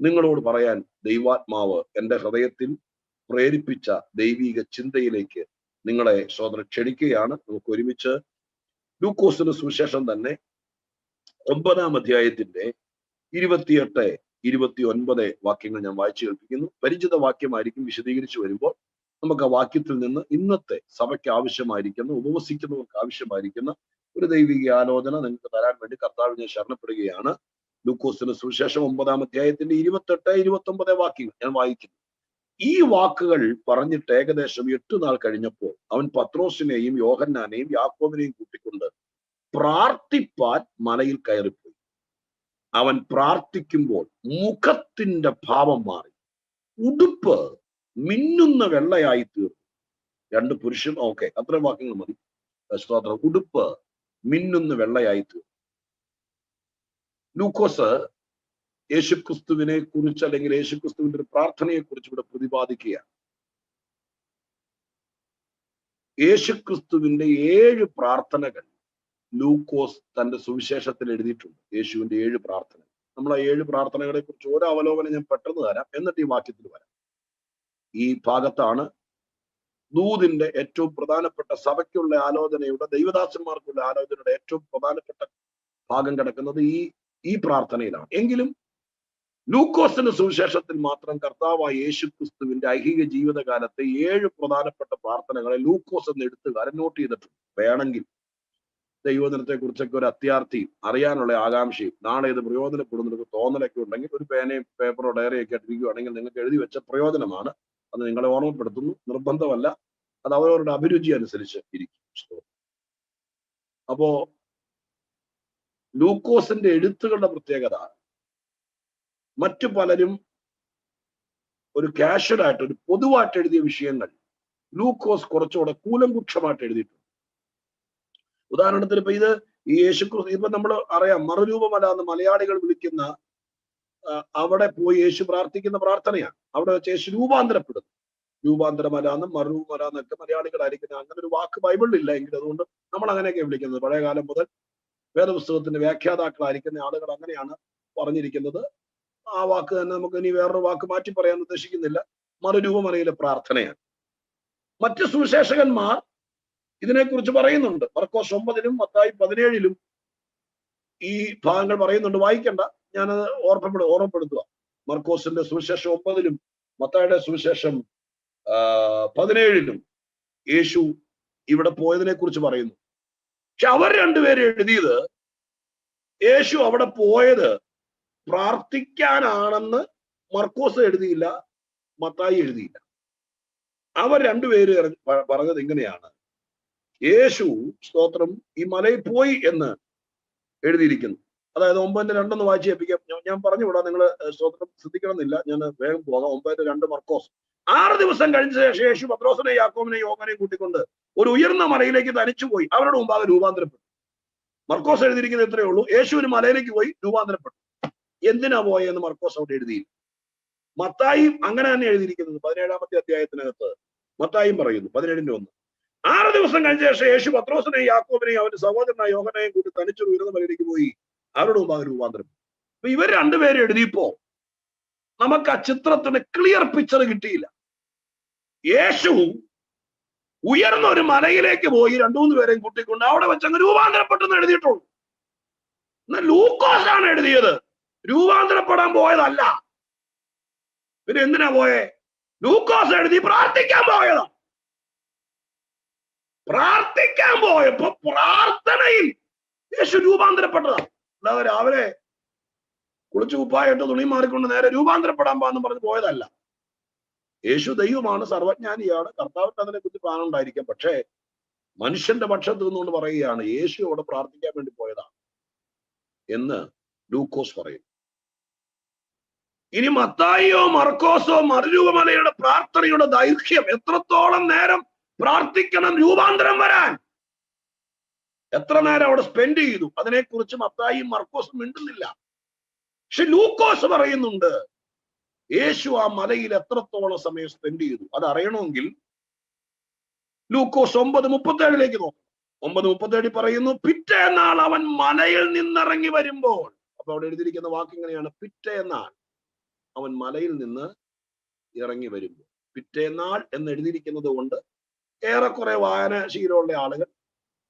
നിങ്ങളോട് പറയാൻ ദൈവാത്മാവ് എൻ്റെ ഹൃദയത്തിൽ പ്രേരിപ്പിച്ച ദൈവിക ചിന്തയിലേക്ക് നിങ്ങളെ സഹോദരൻ ക്ഷണിക്കുകയാണ്. നമുക്ക് ഒരുമിച്ച് ലൂക്കോസിന്റെ സുവിശേഷം തന്നെ 9-ാം അധ്യായത്തിന്റെ 28, 29 വാക്യങ്ങൾ ഞാൻ വായിച്ചു കേൾപ്പിക്കുന്നു. പരിചിത വാക്യമായിരിക്കും. വിശദീകരിച്ചു വരുമ്പോൾ നമുക്ക് ആ വാക്യത്തിൽ നിന്ന് ഇന്നത്തെ സഭയ്ക്ക് ആവശ്യമായിരിക്കുന്ന, ഉപവസിക്കുന്നവർക്ക് ആവശ്യമായിരിക്കുന്ന ഒരു ദൈവിക ആലോചന നിങ്ങൾക്ക് തരാൻ വേണ്ടി കർത്താവിനെ ശരണപ്പെടുകയാണ്. ലൂക്കോസിന്റെ സുവിശേഷം 9-ാം അധ്യായത്തിന്റെ 28, 29 വാക്യങ്ങൾ ഞാൻ വായിക്കുന്നു. ഈ വാക്കുകൾ പറഞ്ഞിട്ട് ഏകദേശം 8 നാൾ കഴിഞ്ഞപ്പോൾ അവൻ പത്രോസിനെയും യോഹന്നാനെയും യാക്കോബിനെയും കൂട്ടിക്കൊണ്ട് പ്രാർത്ഥിപ്പാൻ മലയിൽ കയറിപ്പോയി. അവൻ പ്രാർത്ഥിക്കുമ്പോൾ മുഖത്തിന്റെ ഭാവം മാറി, ഉടുപ്പ് മിന്നുന്ന വെള്ളയായി തീർന്നു. 2 പുരുഷൻ, ഓക്കെ, അത്രയും വാക്യങ്ങൾ മതി. സ്തോത്രം. ഉടുപ്പ് മിന്നുന്ന വെള്ളയായി തീർന്നു. ലൂക്കോസ് യേശുക്രിസ്തുവിനെ കുറിച്ച് അല്ലെങ്കിൽ യേശുക്രിസ്തുവിന്റെ ഒരു പ്രാർത്ഥനയെ കുറിച്ച് ഇവിടെ പ്രതിപാദിക്കുകയാണ്. യേശുക്രിസ്തുവിന്റെ 7 പ്രാർത്ഥനകൾ ലൂക്കോസ് തന്റെ സുവിശേഷത്തിൽ എഴുതിയിട്ടുണ്ട്. യേശുവിന്റെ 7 പ്രാർത്ഥന. നമ്മൾ ആ 7 പ്രാർത്ഥനകളെ കുറിച്ച് ഓരോ അവലോകനം ഞാൻ പെട്ടെന്ന് തരാം, എന്നിട്ട് ഈ വാക്യത്തിൽ വരാം. ഈ ഭാഗത്താണ് ദൂതിന്റെ ഏറ്റവും പ്രധാനപ്പെട്ട സഭയ്ക്കുള്ള ആലോചനയുടെ, ദൈവദാസന്മാർക്കുള്ള ആലോചനയുടെ ഏറ്റവും പ്രധാനപ്പെട്ട ഭാഗം കിടക്കുന്നത് ഈ പ്രാർത്ഥനയിലാണ്. എങ്കിലും ലൂക്കോസിന്റെ സുവിശേഷത്തിൽ മാത്രം കർത്താവായ യേശുക്രിസ്തുവിന്റെ ഐഹിക ജീവിതകാലത്തെ 7 പ്രധാനപ്പെട്ട പ്രാർത്ഥനകളെ ലൂക്കോസ് എന്ന് എഴുത്തുകാരൻ നോട്ട് ചെയ്തിട്ടുണ്ട്. വേണമെങ്കിൽ ദൈവദിനത്തെ കുറിച്ചൊക്കെ ഒരു അത്യാർത്ഥിയും അറിയാനുള്ള ആകാംക്ഷയും നാളെ ഇത് പ്രയോജനപ്പെടുന്നൊരു തോന്നലൊക്കെ ഉണ്ടെങ്കിൽ ഒരു പേനയും പേപ്പറോ ഡയറിയൊക്കെ ഇട്ടിരിക്കുകയാണെങ്കിൽ നിങ്ങൾക്ക് എഴുതി വെച്ച പ്രയോജനമാണ്. അത് നിങ്ങളെ ഓർമ്മപ്പെടുത്തുന്നു, നിർബന്ധമല്ല. അത് അവരവരുടെ അഭിരുചി അനുസരിച്ച് ഇരിക്കും. അപ്പോ ലൂക്കോസിന്റെ എഴുത്തുകളുടെ പ്രത്യേകത, മറ്റു പലരും ഒരു കാഷ്വലായിട്ട്, ഒരു പൊതുവായിട്ട് എഴുതിയ വിഷയങ്ങൾ ലൂക്കോസ് കുറച്ചുകൂടെ കൂലങ്കുക്ഷമായിട്ട് എഴുതിയിട്ടുണ്ട്. ഉദാഹരണത്തിന് ഇപ്പൊ ഈ യേശുക്രിസ്തു, ഇപ്പൊ നമ്മൾ അറിയാം, മറുരൂപമല എന്ന് മലയാളികൾ വിളിക്കുന്ന അവിടെ പോയി യേശു പ്രാർത്ഥിക്കുന്ന പ്രാർത്ഥനയാണ്. അവിടെ വെച്ച് യേശു രൂപാന്തരപ്പെടുന്നു. രൂപാന്തരമല എന്നും മറുരൂപമല എന്നൊക്കെ മലയാളികളായിരിക്കുന്ന അങ്ങനെ ഒരു വാക്ക് ബൈബിളിലില്ല എങ്കിൽ അതുകൊണ്ട് നമ്മൾ അങ്ങനെയൊക്കെ വിളിക്കുന്നത്. പഴയകാലം മുതൽ വേദപുസ്തകത്തിന്റെ വ്യാഖ്യാതാക്കളായിരിക്കുന്ന ആളുകൾ അങ്ങനെയാണ് പറഞ്ഞിരിക്കുന്നത്. ആ വാക്ക് തന്നെ നമുക്ക് ഇനി വേറൊരു വാക്ക് മാറ്റി പറയാൻ ഉദ്ദേശിക്കുന്നില്ല. മറുരൂപമലയിലെ പ്രാർത്ഥനയാണ്. മറ്റ് സുവിശേഷകന്മാർ ഇതിനെക്കുറിച്ച് പറയുന്നുണ്ട്. മർക്കോസ് 9-ലും മത്തായി 17-ലും ഈ ഭാഗങ്ങൾ പറയുന്നുണ്ട്. വായിക്കണ്ട, ഞാനത് ഓർമ്മപ്പെടുത്തുക. മർക്കോസിന്റെ സുവിശേഷം 9-ലും മത്തായിയുടെ സുവിശേഷം 17-ലും യേശു ഇവിടെ പോയതിനെ കുറിച്ച് പറയുന്നു. പക്ഷെ അവർ രണ്ടുപേരും എഴുതിയത് യേശു അവിടെ പോയത് പ്രാർത്ഥിക്കാനാണെന്ന് മർക്കോസ് എഴുതിയില്ല, മത്തായി എഴുതിയില്ല. അവർ രണ്ടുപേര് പറഞ്ഞത് ഇങ്ങനെയാണ്: യേശു സ്തോത്രം ഈ മലയിൽ പോയി എന്ന് എഴുതിയിരിക്കുന്നു. അതായത് 9:2 വായിച്ച് കേൾപ്പിക്കാം. ഞാൻ പറഞ്ഞു വിടാം, നിങ്ങൾ സ്തോത്രം ശ്രദ്ധിക്കണമെന്നില്ല, ഞാൻ വേഗം പോകാം. 9:2 മർക്കോസ്. 6 ദിവസം കഴിഞ്ഞ ശേഷം യേശു പത്രോസിനെയും യാക്കോബിനെയും യോഹന്നാനെയും കൂട്ടിക്കൊണ്ട് ഒരു ഉയർന്ന മലയിലേക്ക് തനിച്ചുപോയി അവരുടെ മുമ്പാകെ രൂപാന്തരപ്പെട്ടു. മർക്കോസ് എഴുതിയിരിക്കുന്നത് ഇത്രയേ ഉള്ളൂ: യേശുവിന് മലയിലേക്ക് പോയി രൂപാന്തരപ്പെട്ടു. എന്തിനാ പോയെന്ന് മർക്കോസ് അവിടെ എഴുതിയില്ല. മത്തായിയും അങ്ങനെ തന്നെ എഴുതിയിരിക്കുന്നത്. 17-ാമത്തെ അധ്യായത്തിനകത്ത് മത്തായിയും പറയുന്നു 17-1. 6 ദിവസം കഴിഞ്ഞ ശേഷം യേശു പത്രോസിനെയും യാക്കോബിനെയും അവന്റെ സഹോദരനായ യോഹന്നാനെയും കൂട്ടി തനിച്ചൊരു ഉയർന്ന മലയിലേക്ക് പോയി അവരുടെ മുമ്പാകെ രൂപാന്തരം. അപ്പൊ ഇവർ രണ്ടുപേരും എഴുതിയപ്പോ നമുക്ക് ആ ചിത്രത്തിന് ക്ലിയർ പിക്ചർ കിട്ടിയില്ല. യേശു ഉയർന്ന ഒരു മലയിലേക്ക് പോയി 2-3 പേരെയും കൂട്ടിക്കൊണ്ട് അവിടെ വെച്ച് അങ്ങ് രൂപാന്തരപ്പെട്ടെന്ന് എഴുതിയിട്ടുള്ളൂ. എന്നാൽ ലൂക്കോസാണ് എഴുതിയത് രൂപാന്തരപ്പെടാൻ പോയതല്ല. പിന്നെ എന്തിനാ പോയേ? ലൂക്കോസ് എഴുതി പ്രാർത്ഥിക്കാൻ പോയതാ. പ്രാർത്ഥിക്കാൻ പോയപ്പോ പ്രാർത്ഥനയിൽ യേശു രൂപാന്തരപ്പെട്ടതാ. അല്ലാതെ രാവിലെ കുളിച്ചു കുപ്പായിട്ട് തുണി മാറിക്കൊണ്ട് നേരെ രൂപാന്തരപ്പെടാൻ പോകാന്ന് പറഞ്ഞ് പോയതല്ല. യേശു ദൈവമാണ്, സർവജ്ഞാനിയാണ്, കർത്താവിന് അതിനെ കുറിച്ച് പ്ലാൻ ഉണ്ടായിരിക്കാം. പക്ഷേ മനുഷ്യന്റെ പക്ഷത്ത് നിന്നുകൊണ്ട് പറയുകയാണ് യേശു അവിടെ പ്രാർത്ഥിക്കാൻ വേണ്ടി പോയതാണ് എന്ന് ലൂക്കോസ് പറയും. ഇനി മത്തായിയോ മർക്കോസോ മറുരൂപമലയുടെ പ്രാർത്ഥനയുടെ ദൈർഘ്യം, എത്രത്തോളം നേരം പ്രാർത്ഥിക്കണം രൂപാന്തരം വരാൻ, എത്ര നേരം അവിടെ സ്പെൻഡ് ചെയ്തു, അതിനെക്കുറിച്ച് മത്തായിയും മർക്കോസും മിണ്ടുന്നില്ല. പക്ഷെ ലൂക്കോസ് പറയുന്നുണ്ട് യേശു ആ മലയിൽ എത്രത്തോളം സമയം സ്പെൻഡ് ചെയ്തു. അത് അറിയണമെങ്കിൽ ലൂക്കോസ് 9:37 നോക്കണം. 9:37 പറയുന്നു: പിറ്റേന്നാൾ അവൻ മലയിൽ നിന്നിറങ്ങി വരുമ്പോൾ. അപ്പൊ അവിടെ എഴുതിയിരിക്കുന്ന വാക്ക് ഇങ്ങനെയാണ്: പിറ്റേന്നാൾ. അവൻ മലയിൽ നിന്ന് ഇറങ്ങി വരുമ്പോൾ. പിറ്റേന്നാൾ എന്ന് എഴുതിയിരിക്കുന്നത് കൊണ്ട് ഏറെക്കുറെ വായനാശീലമുള്ള ആളുകൾ,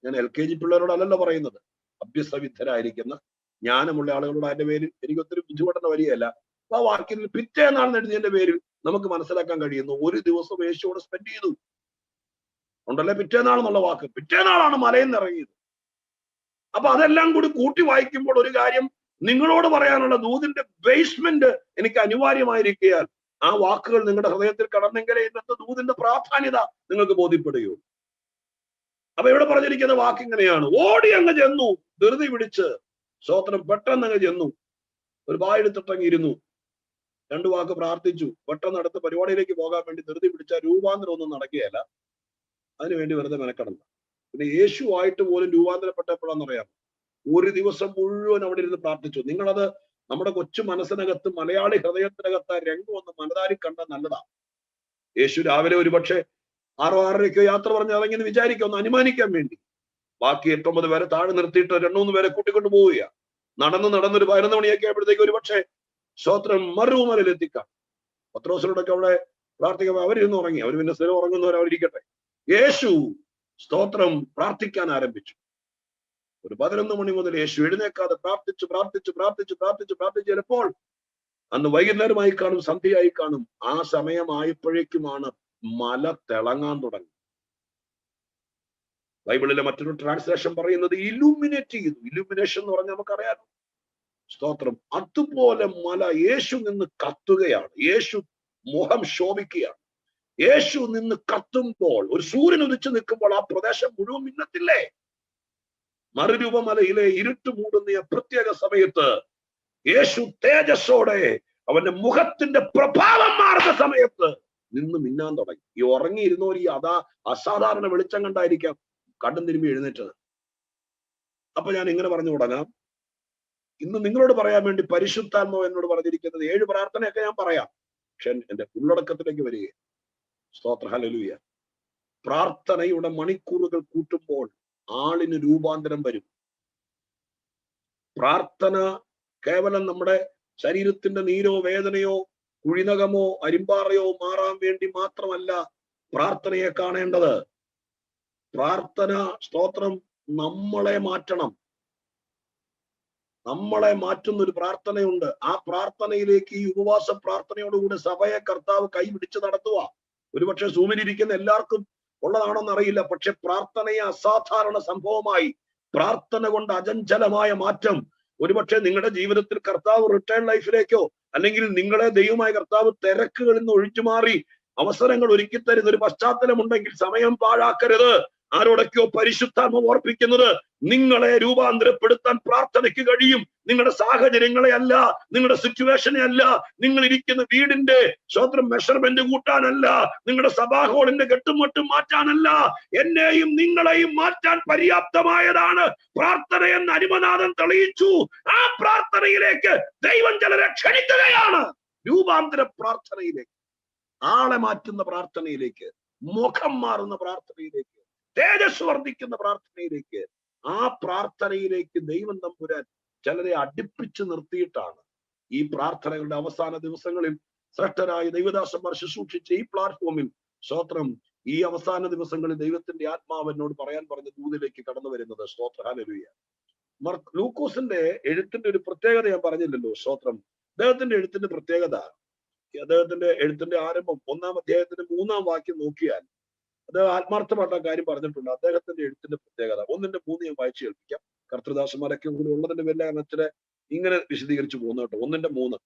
ഞാൻ LKG പിള്ളേരോടല്ലല്ലോ പറയുന്നത്, അഭ്യസ്തവിദ്യരായിരിക്കുന്ന ജ്ഞാനമുള്ള ആളുകളോട് അതിന്റെ പേരിൽ എനിക്ക് ഒത്തിരി ബുദ്ധിമുട്ടുന്ന വരികയല്ല. അപ്പൊ ആ വാക്യത്തിൽ പിറ്റേന്നാൾ എഴുതിയതിന്റെ പേരിൽ നമുക്ക് മനസ്സിലാക്കാൻ കഴിയുന്നു ഒരു ദിവസം യേശുവോട് സ്പെൻഡ് ചെയ്തു ഉണ്ടല്ലേ. പിറ്റേന്നാൾ എന്നുള്ള വാക്ക്, പിറ്റേന്നാളാണ് മലയിൽ നിന്ന് ഇറങ്ങിയത്. അപ്പൊ അതെല്ലാം കൂടി കൂട്ടി വായിക്കുമ്പോൾ ഒരു കാര്യം നിങ്ങളോട് പറയാനുള്ള ദൂതിന്റെ ബേസ്മെന്റ് എനിക്ക് അനിവാര്യമായിരിക്കാൻ ആ വാക്കുകൾ നിങ്ങളുടെ ഹൃദയത്തിൽ കടന്നെങ്കിലേ ഇന്നത്തെ ദൂതിന്റെ പ്രാധാന്യത നിങ്ങൾക്ക് ബോധ്യപ്പെടുകയുള്ളൂ. അപ്പൊ ഇവിടെ പറഞ്ഞിരിക്കുന്ന വാക്ക് ഇങ്ങനെയാണ്: ഓടി അങ്ങ് ചെന്നു, ധൃതി പിടിച്ച്, സ്തോത്രം, പെട്ടെന്ന് അങ്ങ് ചെന്നു, ഒരു പായെടുത്തിട്ടങ്ങിരുന്നു, 2 വാക്ക് പ്രാർത്ഥിച്ചു, പെട്ടെന്ന് അടുത്ത പരിപാടിയിലേക്ക് പോകാൻ വേണ്ടി ധൃതി പിടിച്ച രൂപാന്തരം ഒന്നും നടക്കുകയല്ല. അതിനുവേണ്ടി വെറുതെ മെനക്കെടണ്ട. പിന്നെ യേശുവായിട്ട് പോലും രൂപാന്തരപ്പെട്ടപ്പോഴാണെന്നറിയാം, ഒരു ദിവസം മുഴുവൻ അവിടെ ഇരുന്ന് പ്രാർത്ഥിച്ചു. നിങ്ങളത് നമ്മുടെ കൊച്ചു മനസ്സിനകത്ത്, മലയാളി ഹൃദയത്തിനകത്ത് രംഗം ഒന്ന് മനതാരി കണ്ട നല്ലതാ. യേശു രാവിലെ ഒരുപക്ഷെ 6-6:30 യാത്ര പറഞ്ഞ് അതെങ്ങനെ വിചാരിക്കാം, ഒന്ന് അനുമാനിക്കാൻ വേണ്ടി. ബാക്കി 8-9 പേരെ താഴെ നിർത്തിയിട്ട് 2-3 പേരെ കൂട്ടിക്കൊണ്ട് പോവുക. നടന്നൊരു 11 മണിയൊക്കെ ആയപ്പോഴത്തേക്ക് ഒരുപക്ഷെ സ്തോത്രം മറുമലയിൽ എത്തിക്കാം. പത്രോസിനോടൊക്കെ അവിടെ പ്രാർത്ഥിക്കുമ്പോൾ അവരിരുന്ന് ഉറങ്ങി. അവർ പിന്നെ സ്ഥിരം ഉറങ്ങുന്നവർ അവരിക്കട്ടെ. യേശു സ്തോത്രം പ്രാർത്ഥിക്കാൻ ആരംഭിച്ചു. ഒരു 11 മണി മുതൽ യേശു എഴുന്നേക്കാതെ പ്രാർത്ഥിച്ചു. ചിലപ്പോൾ അന്ന് വൈകുന്നേരമായി കാണും, സന്ധ്യയായി കാണും. ആ സമയമായപ്പോഴേക്കുമാണ് മല തിളങ്ങാൻ തുടങ്ങി. ബൈബിളിലെ മറ്റൊരു ട്രാൻസ്ലേഷൻ പറയുന്നത് ഇലുമിനേറ്റ് ചെയ്തു. ഇലുമിനേഷൻ എന്ന് പറഞ്ഞാൽ നമുക്കറിയാലോ, സ്തോത്രം. അതുപോലെ മല യേശു നിന്ന് കത്തുകയാണ്. യേശു മുഖം ശോഭിക്കുകയാണ്. യേശു നിന്ന് കത്തുമ്പോൾ, ഒരു സൂര്യൻ ഉദിച്ചു നിൽക്കുമ്പോൾ ആ പ്രദേശം മുഴുവൻ മിന്നത്തില്ലേ? മറുരൂപമലയിലെ ഇരുട്ട് മൂടുന്ന പ്രത്യേക സമയത്ത് യേശു തേജസ്സോടെ അവന്റെ മുഖത്തിന്റെ പ്രഭാവം മാറുന്ന സമയത്ത് നിന്ന് മിന്നാൻ തുടങ്ങി. ഈ ഉറങ്ങിയിരുന്നവർ ഈ അസാധാരണ വെളിച്ചം കണ്ടായിരിക്കാം കണ്ണും തിരുമ്പി എഴുന്നേറ്റത്. അപ്പൊ ഞാൻ ഇങ്ങനെ പറഞ്ഞു തുടങ്ങാം. ഇന്ന് നിങ്ങളോട് പറയാൻ വേണ്ടി പരിശുദ്ധാത്മാവ് എന്നോട് പറഞ്ഞിരിക്കുന്നത് 7 പ്രാർത്ഥനയൊക്കെ ഞാൻ പറയാം. പക്ഷെ എന്റെ ഉള്ളടക്കത്തിലേക്ക് വരിക. സ്തോത്ര, ഹല്ലേലൂയ. പ്രാർത്ഥനയുടെ മണിക്കൂറുകൾ കൂട്ടുമ്പോൾ ആളിന് രൂപാന്തരം വരും. പ്രാർത്ഥന കേവലം നമ്മുടെ ശരീരത്തിന്റെ നീരോ വേദനയോ കുഴിനകമോ അരിമ്പാറയോ മാറാൻ വേണ്ടി മാത്രമല്ല പ്രാർത്ഥനയെ കാണേണ്ടത്. പ്രാർത്ഥന, സ്തോത്രം, നമ്മളെ മാറ്റണം. നമ്മളെ മാറ്റുന്ന ഒരു പ്രാർത്ഥനയുണ്ട്. ആ പ്രാർത്ഥനയിലേക്ക് ഈ ഉപവാസ പ്രാർത്ഥനയോടുകൂടി സഭയെ കർത്താവ് കൈപിടിച്ച് നടത്തുക. ഒരുപക്ഷെ സൂമിലിരിക്കുന്ന എല്ലാവർക്കും ഉള്ളതാണോന്ന് അറിയില്ല. പക്ഷെ പ്രാർത്ഥനയെ അസാധാരണ സംഭവമായി, പ്രാർത്ഥന കൊണ്ട് അചഞ്ചലമായ മാറ്റം ഒരുപക്ഷെ നിങ്ങളുടെ ജീവിതത്തിൽ കർത്താവ് റിട്ടേൺ ലൈഫിലേക്കോ അല്ലെങ്കിൽ നിങ്ങളെ ദൈവമായ കർത്താവ് തിരക്കുകളിൽ നിന്ന് ഒഴിച്ചു മാറി അവസരങ്ങൾ ഒരുക്കി തരുന്ന ഒരു പശ്ചാത്തലമുണ്ടെങ്കിൽ സമയം പാഴാക്കരുത്. ആരോടൊക്കെയോ പരിശുദ്ധാത്മ ഓർപ്പിക്കുന്നത് നിങ്ങളെ രൂപാന്തരപ്പെടുത്താൻ പ്രാർത്ഥനയ്ക്ക് കഴിയും. നിങ്ങളുടെ സാഹചര്യങ്ങളെ അല്ല, നിങ്ങളുടെ സിറ്റുവേഷനെ അല്ല, നിങ്ങൾ ഇരിക്കുന്ന വീടിന്റെ സ്വന്തം മെഷർമെന്റ് കൂട്ടാനല്ല, നിങ്ങളുടെ സഭാഹോളിന്റെ കെട്ടുമട്ടും മാറ്റാനല്ല, എന്നെയും നിങ്ങളെയും മാറ്റാൻ പര്യാപ്തമായതാണ് പ്രാർത്ഥന എന്ന് അരിമനാഥൻ തെളിയിച്ചു. ആ പ്രാർത്ഥനയിലേക്ക് ദൈവം ചിലരെ ക്ഷണിക്കുകയാണ്. രൂപാന്തര പ്രാർത്ഥനയിലേക്ക്, ആളെ മാറ്റുന്ന പ്രാർത്ഥനയിലേക്ക്, മുഖം മാറുന്ന പ്രാർത്ഥനയിലേക്ക്, തേജസ് വർദ്ധിക്കുന്ന പ്രാർത്ഥനയിലേക്ക്, ആ പ്രാർത്ഥനയിലേക്ക് ദൈവം തമ്പുരാൻ ചിലരെ അടുപ്പിച്ച് നിർത്തിയിട്ടാണ് ഈ പ്രാർത്ഥനകളുടെ അവസാന ദിവസങ്ങളിൽ ശ്രേഷ്ഠരായ ദൈവദാസന്മാർ ശുശ്രൂഷിച്ച ഈ പ്ലാറ്റ്ഫോമിൽ സ്തോത്രം ഈ അവസാന ദിവസങ്ങളിൽ ദൈവത്തിന്റെ ആത്മാവെന്നോട് പറയാൻ പറഞ്ഞ ദൂതിലേക്ക് കടന്നു വരുന്നത്. സ്തോത്ര, ഹല്ലേലൂയ. ലൂക്കോസിന്റെ എഴുത്തിന്റെ ഒരു പ്രത്യേകത ഞാൻ പറഞ്ഞില്ലല്ലോ. സ്തോത്രം. അദ്ദേഹത്തിന്റെ എഴുത്തിന്റെ പ്രത്യേകത, അദ്ദേഹത്തിന്റെ എഴുത്തിന്റെ ആരംഭം 1-ാം അധ്യായത്തിന്റെ 3-ാം വാക്യം നോക്കിയാൽ അദ്ദേഹം ആത്മാർത്ഥമായിട്ട് ആ കാര്യം പറഞ്ഞിട്ടുണ്ട്. അദ്ദേഹത്തിന്റെ എഴുത്തിന്റെ പ്രത്യേകത 1:3 ഞാൻ വായിച്ചു കേൾപ്പിക്കാം. കർത്തൃദാസന്മാരൊക്കെ കൂടി ഉള്ളതിന്റെ പേരിൽ അച്ഛനെ ഇങ്ങനെ വിശദീകരിച്ചു പോകുന്നു കേട്ടോ. 1:3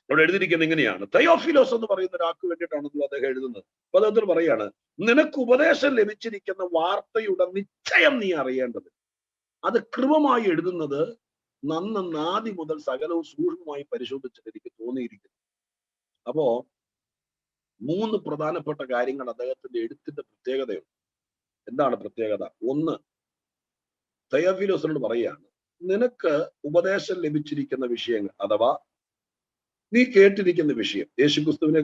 അവിടെ എഴുതിയിരിക്കുന്നത് ഇങ്ങനെയാണ്. തയോഫിലോസ് എന്ന് പറയുന്ന ഒരാൾക്ക് വേണ്ടിയിട്ടാണല്ലോ അദ്ദേഹം എഴുതുന്നത്. അപ്പൊ അദ്ദേഹത്തിന് പറയാണ്, നിനക്ക് ഉപദേശം ലഭിച്ചിരിക്കുന്ന വാർത്തയുടെ നിശ്ചയം നീ അറിയേണ്ടത്. അത് കൃപമായി എഴുതുന്നത് നന്ന ആദി മുതൽ സകലവും സൂക്ഷ്മമായി പരിശോധിച്ചിട്ട് എനിക്ക് തോന്നിയിരിക്കുന്നു. അപ്പോ 3 പ്രധാനപ്പെട്ട കാര്യങ്ങൾ അദ്ദേഹത്തിന്റെ എഴുത്തിന്റെ പ്രത്യേകതയുണ്ട്. എന്താണ് പ്രത്യേകത? 1, തയോഫിലോസിനോട് പറയുകയാണ്, നിനക്ക് ഉപദേശം ലഭിച്ചിരിക്കുന്ന വിഷയങ്ങൾ അഥവാ നീ കേട്ടിരിക്കുന്ന വിഷയം യേശുക്രിസ്തുവിനെ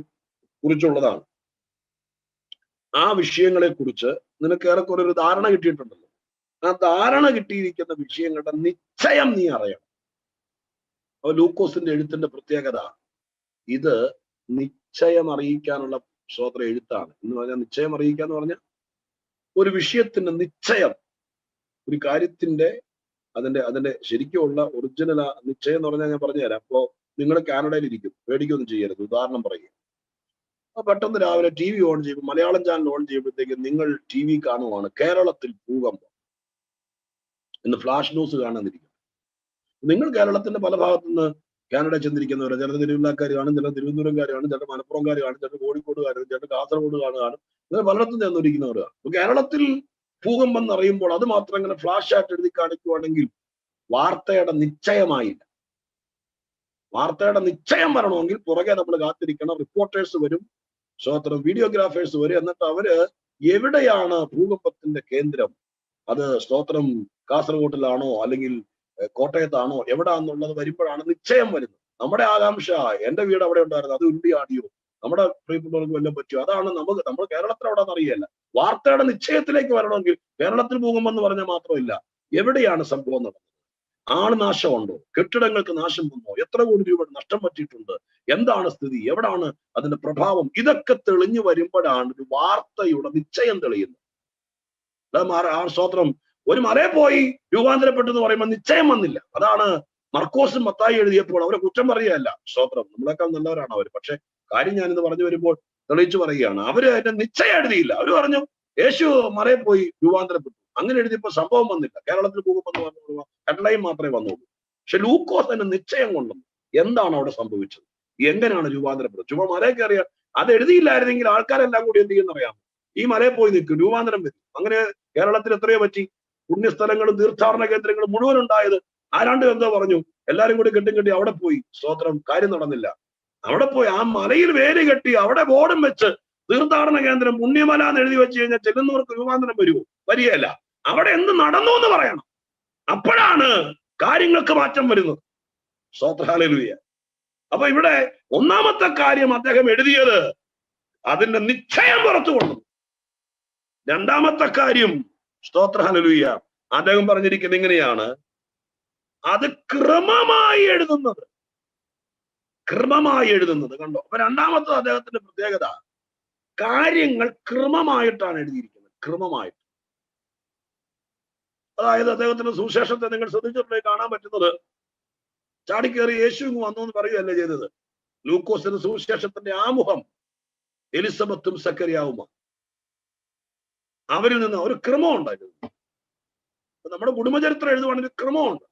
കുറിച്ചുള്ളതാണ്. ആ വിഷയങ്ങളെ കുറിച്ച് നിനക്ക് ഏറെക്കുറെ ഒരു ധാരണ കിട്ടിയിട്ടുണ്ടല്ലോ. ആ ധാരണ കിട്ടിയിരിക്കുന്ന വിഷയങ്ങളുടെ നിശ്ചയം നീ അറിയണം. അപ്പൊ ലൂക്കോസിന്റെ എഴുത്തിന്റെ പ്രത്യേകത ഇത് നിശ്ചയം അറിയിക്കാനുള്ള സ്തോത്രം എഴുത്താണ്. എന്ന് പറഞ്ഞാൽ നിശ്ചയം അറിയിക്കുക എന്ന് പറഞ്ഞാൽ ഒരു വിഷയത്തിന്റെ നിശ്ചയം, ഒരു കാര്യത്തിന്റെ അതിന്റെ ശരിക്കുമുള്ള ഒറിജിനൽ നിശ്ചയം എന്ന് പറഞ്ഞാൽ ഞാൻ പറഞ്ഞുതരാം. അപ്പോ നിങ്ങൾ കാനഡയിൽ ഇരിക്കും, പേടിക്കൊന്നും ചെയ്യരുത്. ഉദാഹരണം പറയുക, അപ്പൊ പെട്ടെന്ന് രാവിലെ ടി വി ഓൺ ചെയ്യുമ്പോൾ, മലയാളം ചാനൽ ഓൺ ചെയ്യുമ്പോഴത്തേക്ക് നിങ്ങൾ ടി വി കാണുവാണ് കേരളത്തിൽ ഭൂകമ്പം എന്ന് ഫ്ലാഷ് ന്യൂസ് കാണാനിരിക്കും. നിങ്ങൾ കേരളത്തിന്റെ പല ഭാഗത്തു നിന്ന് കാനഡ ചെന്നിരിക്കുന്നവർ, ചിലർ തിരുവല്ലാക്കാർ കാണും, ചിലർ തിരുവനന്തപുരംകാർ കാണും, ചിലർ മലപ്പുറംകാർ കാണും, ചിലർ കോഴിക്കോടുകാർ, ചിലർ കാസർഗോഡ് കാണും, ഇങ്ങനെ പലയിടത്തും ചെന്നിരിക്കുന്നവർ. അപ്പൊ കേരളത്തിൽ ഭൂകമ്പം എന്നറിയുമ്പോൾ അത് മാത്രം ഇങ്ങനെ ഫ്ലാഷ് ആയിട്ട് എഴുതി കാണിക്കുവാണെങ്കിൽ വാർത്തയുടെ നിശ്ചയമായില്ല. വാർത്തയുടെ നിശ്ചയം വരണമെങ്കിൽ പുറകെ നമ്മൾ കാത്തിരിക്കണം. റിപ്പോർട്ടേഴ്സ് വരും, സ്വതന്ത്രം വീഡിയോഗ്രാഫേഴ്സ് വരും. എന്നിട്ട് അവര് എവിടെയാണ് ഭൂകമ്പത്തിന്റെ കേന്ദ്രം, അത് സ്തോത്രം കാസർഗോഡിലാണോ അല്ലെങ്കിൽ കോട്ടയത്താണോ എവിടാന്നുള്ളത് വരുമ്പോഴാണ് നിശ്ചയം വരുന്നത്. നമ്മുടെ ആകാംക്ഷ, എന്റെ വീട് അവിടെ ഉണ്ടായിരുന്നു, അത് ഉരുണ്ടിയാടിയോ, നമ്മുടെ പ്രിയപ്പെട്ടവർക്ക് വല്ലതും പറ്റിയോ, അതാണ് നമ്മൾ കേരളത്തിൽ അവിടെ അറിയല്ല. വാർത്തയുടെ നിശ്ചയത്തിലേക്ക് വരണമെങ്കിൽ കേരളത്തിൽ ഭൂകമ്പം എന്ന് പറഞ്ഞാൽ മാത്രമില്ല, എവിടെയാണ് സംഭവം നടന്നത്, ആള് നാശമുണ്ടോ, കെട്ടിടങ്ങൾക്ക് നാശം വന്നോ, എത്ര കോടി രൂപ നഷ്ടം പറ്റിയിട്ടുണ്ട്, എന്താണ് സ്ഥിതി, എവിടാണ് അതിന്റെ പ്രഭാവം, ഇതൊക്കെ തെളിഞ്ഞു വരുമ്പോഴാണ് ഒരു വാർത്തയുടെ നിശ്ചയം തെളിയുന്നത്. സ്തോത്രം, ഒരു മലയെ പോയി രൂപാന്തരപ്പെട്ടു എന്ന് പറയുമ്പോൾ നിശ്ചയം വന്നില്ല. അതാണ് മർക്കോസും മത്തായി എഴുതിയപ്പോൾ അവരെ കുറ്റം പറയുകയല്ല, സ്തോത്രം, നമ്മളെക്കാൾ നല്ലവരാണ് അവർ. പക്ഷെ കാര്യം ഞാനിന്ന് പറഞ്ഞു വരുമ്പോൾ തെളിയിച്ചു പറയുകയാണ്, അവര് അതിന്റെ നിശ്ചയം എഴുതിയില്ല. അവര് പറഞ്ഞു യേശു മലയെ പോയി രൂപാന്തരപ്പെട്ടു, അങ്ങനെ എഴുതിയപ്പോ സംഭവം വന്നില്ല. കേരളത്തിൽ പോകുമെന്ന് പറഞ്ഞു ഹെഡ്ലൈൻ മാത്രമേ വന്നുള്ളൂ. പക്ഷെ ലൂക്കോസ് തന്നെ നിശ്ചയം കൊണ്ടുവന്നു. എന്താണ് അവിടെ സംഭവിച്ചത്, എങ്ങനെയാണ് രൂപാന്തരപ്പെട്ടത്. ചുമ്മാ മലയെ കയറിയ അത് എഴുതിയില്ലായിരുന്നെങ്കിൽ ആൾക്കാരെല്ലാം കൂടി എന്ത് ചെയ്യുന്നറിയാം, ഈ മലയിൽ പോയി നിൽക്കും, രൂപാന്തരം വരും. അങ്ങനെ കേരളത്തിൽ എത്രയോ പറ്റി, പുണ്യസ്ഥലങ്ങളും തീർത്ഥാടന കേന്ദ്രങ്ങളും മുഴുവൻ ഉണ്ടായത്. ആരാണ്ട് എന്തോ പറഞ്ഞു, എല്ലാരും കൂടി കെട്ടി അവിടെ പോയി, സ്തോത്രം, കാര്യം നടന്നില്ല. അവിടെ പോയി ആ മലയിൽ വേര് കെട്ടി അവിടെ ബോർഡും വെച്ച് തീർത്ഥാടന കേന്ദ്രം പുണ്യമല എന്ന് എഴുതി വെച്ച് കഴിഞ്ഞാൽ ചെല്ലുന്നവർക്ക് രൂപാന്തരം വരുമോ? വരികയല്ല. അവിടെ എന്ത് നടന്നു എന്ന് പറയണം. അപ്പോഴാണ് കാര്യങ്ങൾക്ക് മാറ്റം വരുന്നത്. സ്തോത്രം, ഹല്ലേലൂയ. അപ്പൊ ഇവിടെ ഒന്നാമത്തെ കാര്യം അദ്ദേഹം എഴുതിയത് അതിന്റെ നിശ്ചയം പുറത്തു കൊണ്ടു. രണ്ടാമത്തെ കാര്യം, സ്തോത്രം, ഹല്ലേലൂയ, അദ്ദേഹം പറഞ്ഞിരിക്കുന്നത് ഇങ്ങനെയാണ്, അത് ക്രമമായി എഴുതുന്നത്. ക്രമമായി എഴുതുന്നത് കണ്ടോ. അപ്പൊ രണ്ടാമത്തെ അദ്ദേഹത്തിന്റെ പ്രത്യേകത, കാര്യങ്ങൾ ക്രമമായിട്ടാണ് എഴുതിയിരിക്കുന്നത്. ക്രമമായിട്ട്, അതായത് അദ്ദേഹത്തിന്റെ സുവിശേഷത്തെ നിങ്ങൾ ശ്രദ്ധിച്ചിട്ടുണ്ടെങ്കിൽ കാണാൻ പറ്റുന്നത്, ചാടിക്കേറി യേശു ഇങ്ങ് വന്നു എന്ന് പറയുകയല്ല ചെയ്തത്. ലൂക്കോസിന്റെ സുവിശേഷത്തിന്റെ ആമുഖം എലിസബത്തും സക്കറിയാവുമാണ്. അവരിൽ നിന്ന് ഒരു ക്രമം ഉണ്ടായിരുന്നു. നമ്മുടെ കുടുംബചരിത്രം എഴുതുവാണെങ്കിൽ ക്രമമുണ്ട്.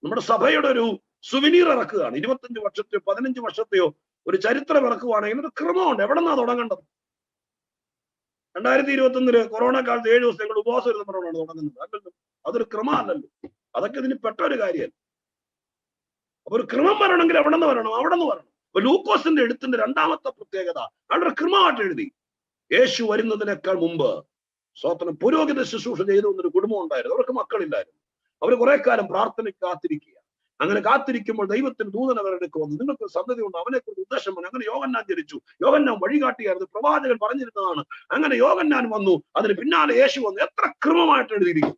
നമ്മുടെ സഭയുടെ ഒരു സുവിനീർ ഇറക്കുകയാണ്, 25 വർഷത്തെയോ 15 വർഷത്തെയോ ഒരു ചരിത്രം ഇറക്കുവാണെങ്കിൽ ഒരു ക്രമമുണ്ട്. എവിടെ നിന്നാ തുടങ്ങേണ്ടത്? 2021 കൊറോണ കാലത്ത് 7 ദിവസം ഞങ്ങൾ ഉപവാസം ഇരുന്നപ്പോഴാണ് തുടങ്ങുന്നത്. അല്ലല്ലോ, അതൊരു ക്രമമല്ലല്ലോ. അതൊക്കെ ഇതിന് പെട്ട ഒരു കാര്യമല്ല. അപ്പൊ ഒരു ക്രമം വരണമെങ്കിൽ എവിടെ നിന്ന് വരണം? അവിടെ നിന്ന് വരണം. അപ്പൊ ലൂക്കോസിന്റെ എഴുത്തിന്റെ രണ്ടാമത്തെ പ്രത്യേകത, വളരെ ക്രമമായിട്ട് എഴുതി. യേശു വരുന്നതിനേക്കാൾ മുമ്പ് സ്തോത്രം പുരോഹിത ശുശ്രൂഷ ചെയ്തു എന്നൊരു കുടുംബം ഉണ്ടായിരുന്നു. അവർക്ക് മക്കളില്ലായിരുന്നു. അവർ കുറെ കാലം പ്രാർത്ഥനയ്ക്ക് കാത്തിരിക്കുക. അങ്ങനെ കാത്തിരിക്കുമ്പോൾ ദൈവത്തിന് ദൂതൻ അവരുടെ വന്നു, നിങ്ങൾക്ക് സന്തതി ഉണ്ട്, അവനെ കുറിച്ച് ഉദ്ദേശം വന്നു. അങ്ങനെ യോഹന്നാൻ ജനിച്ചു. യോഹന്നാൻ വഴികാട്ടിയായിരുന്നു, പ്രവാചകൻ പറഞ്ഞിരുന്നതാണ്. അങ്ങനെ യോഹന്നാൻ വന്നു, അതിന് പിന്നാലെ യേശു വന്നു. എത്ര ക്രമമായിട്ട് എഴുതിയിരിക്കും.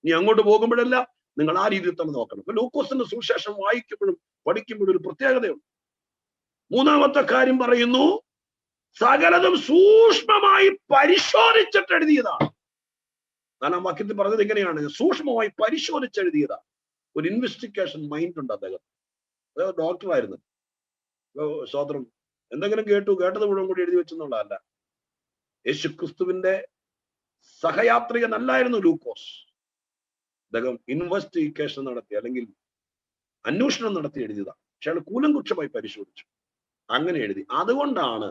ഇനി അങ്ങോട്ട് പോകുമ്പോഴെല്ലാം നിങ്ങൾ ആ രീതിയിൽ തന്നെ നോക്കണം. ഇപ്പൊ ലൂക്കോസിന്റെ സുവിശേഷം വായിക്കുമ്പോഴും പഠിക്കുമ്പോഴും ഒരു പ്രത്യേകതയുണ്ട്. മൂന്നാമത്തെ കാര്യം പറയുന്നു, സകലതും സൂക്ഷ്മമായി പരിശോധിച്ചിട്ട് എഴുതിയതാണ്. നാലാം വാക്യത്തിൽ പറഞ്ഞത് ഇങ്ങനെയാണ്, സൂക്ഷ്മമായി പരിശോധിച്ചെഴുതിയതാണ്. ഒരു ഇൻവെസ്റ്റിഗേഷൻ മൈൻഡ് ഉണ്ട് അദ്ദേഹം. അദ്ദേഹം ഡോക്ടറായിരുന്നു. സ്തോത്രം, എന്തെങ്കിലും കേട്ടത് മുഴുവൻ കൂടി എഴുതി വെച്ചെന്നുള്ളതല്ല. യേശു ക്രിസ്തുവിന്റെ സഹയാത്രികനല്ലായിരുന്നു ലൂക്കോസ്. അദ്ദേഹം ഇൻവെസ്റ്റിഗേഷൻ നടത്തി, അല്ലെങ്കിൽ അന്വേഷണം നടത്തി എഴുതിയതാണ്. പക്ഷെ അയാൾ കൂലങ്കുക്ഷമായി പരിശോധിച്ചു, അങ്ങനെ എഴുതി. അതുകൊണ്ടാണ്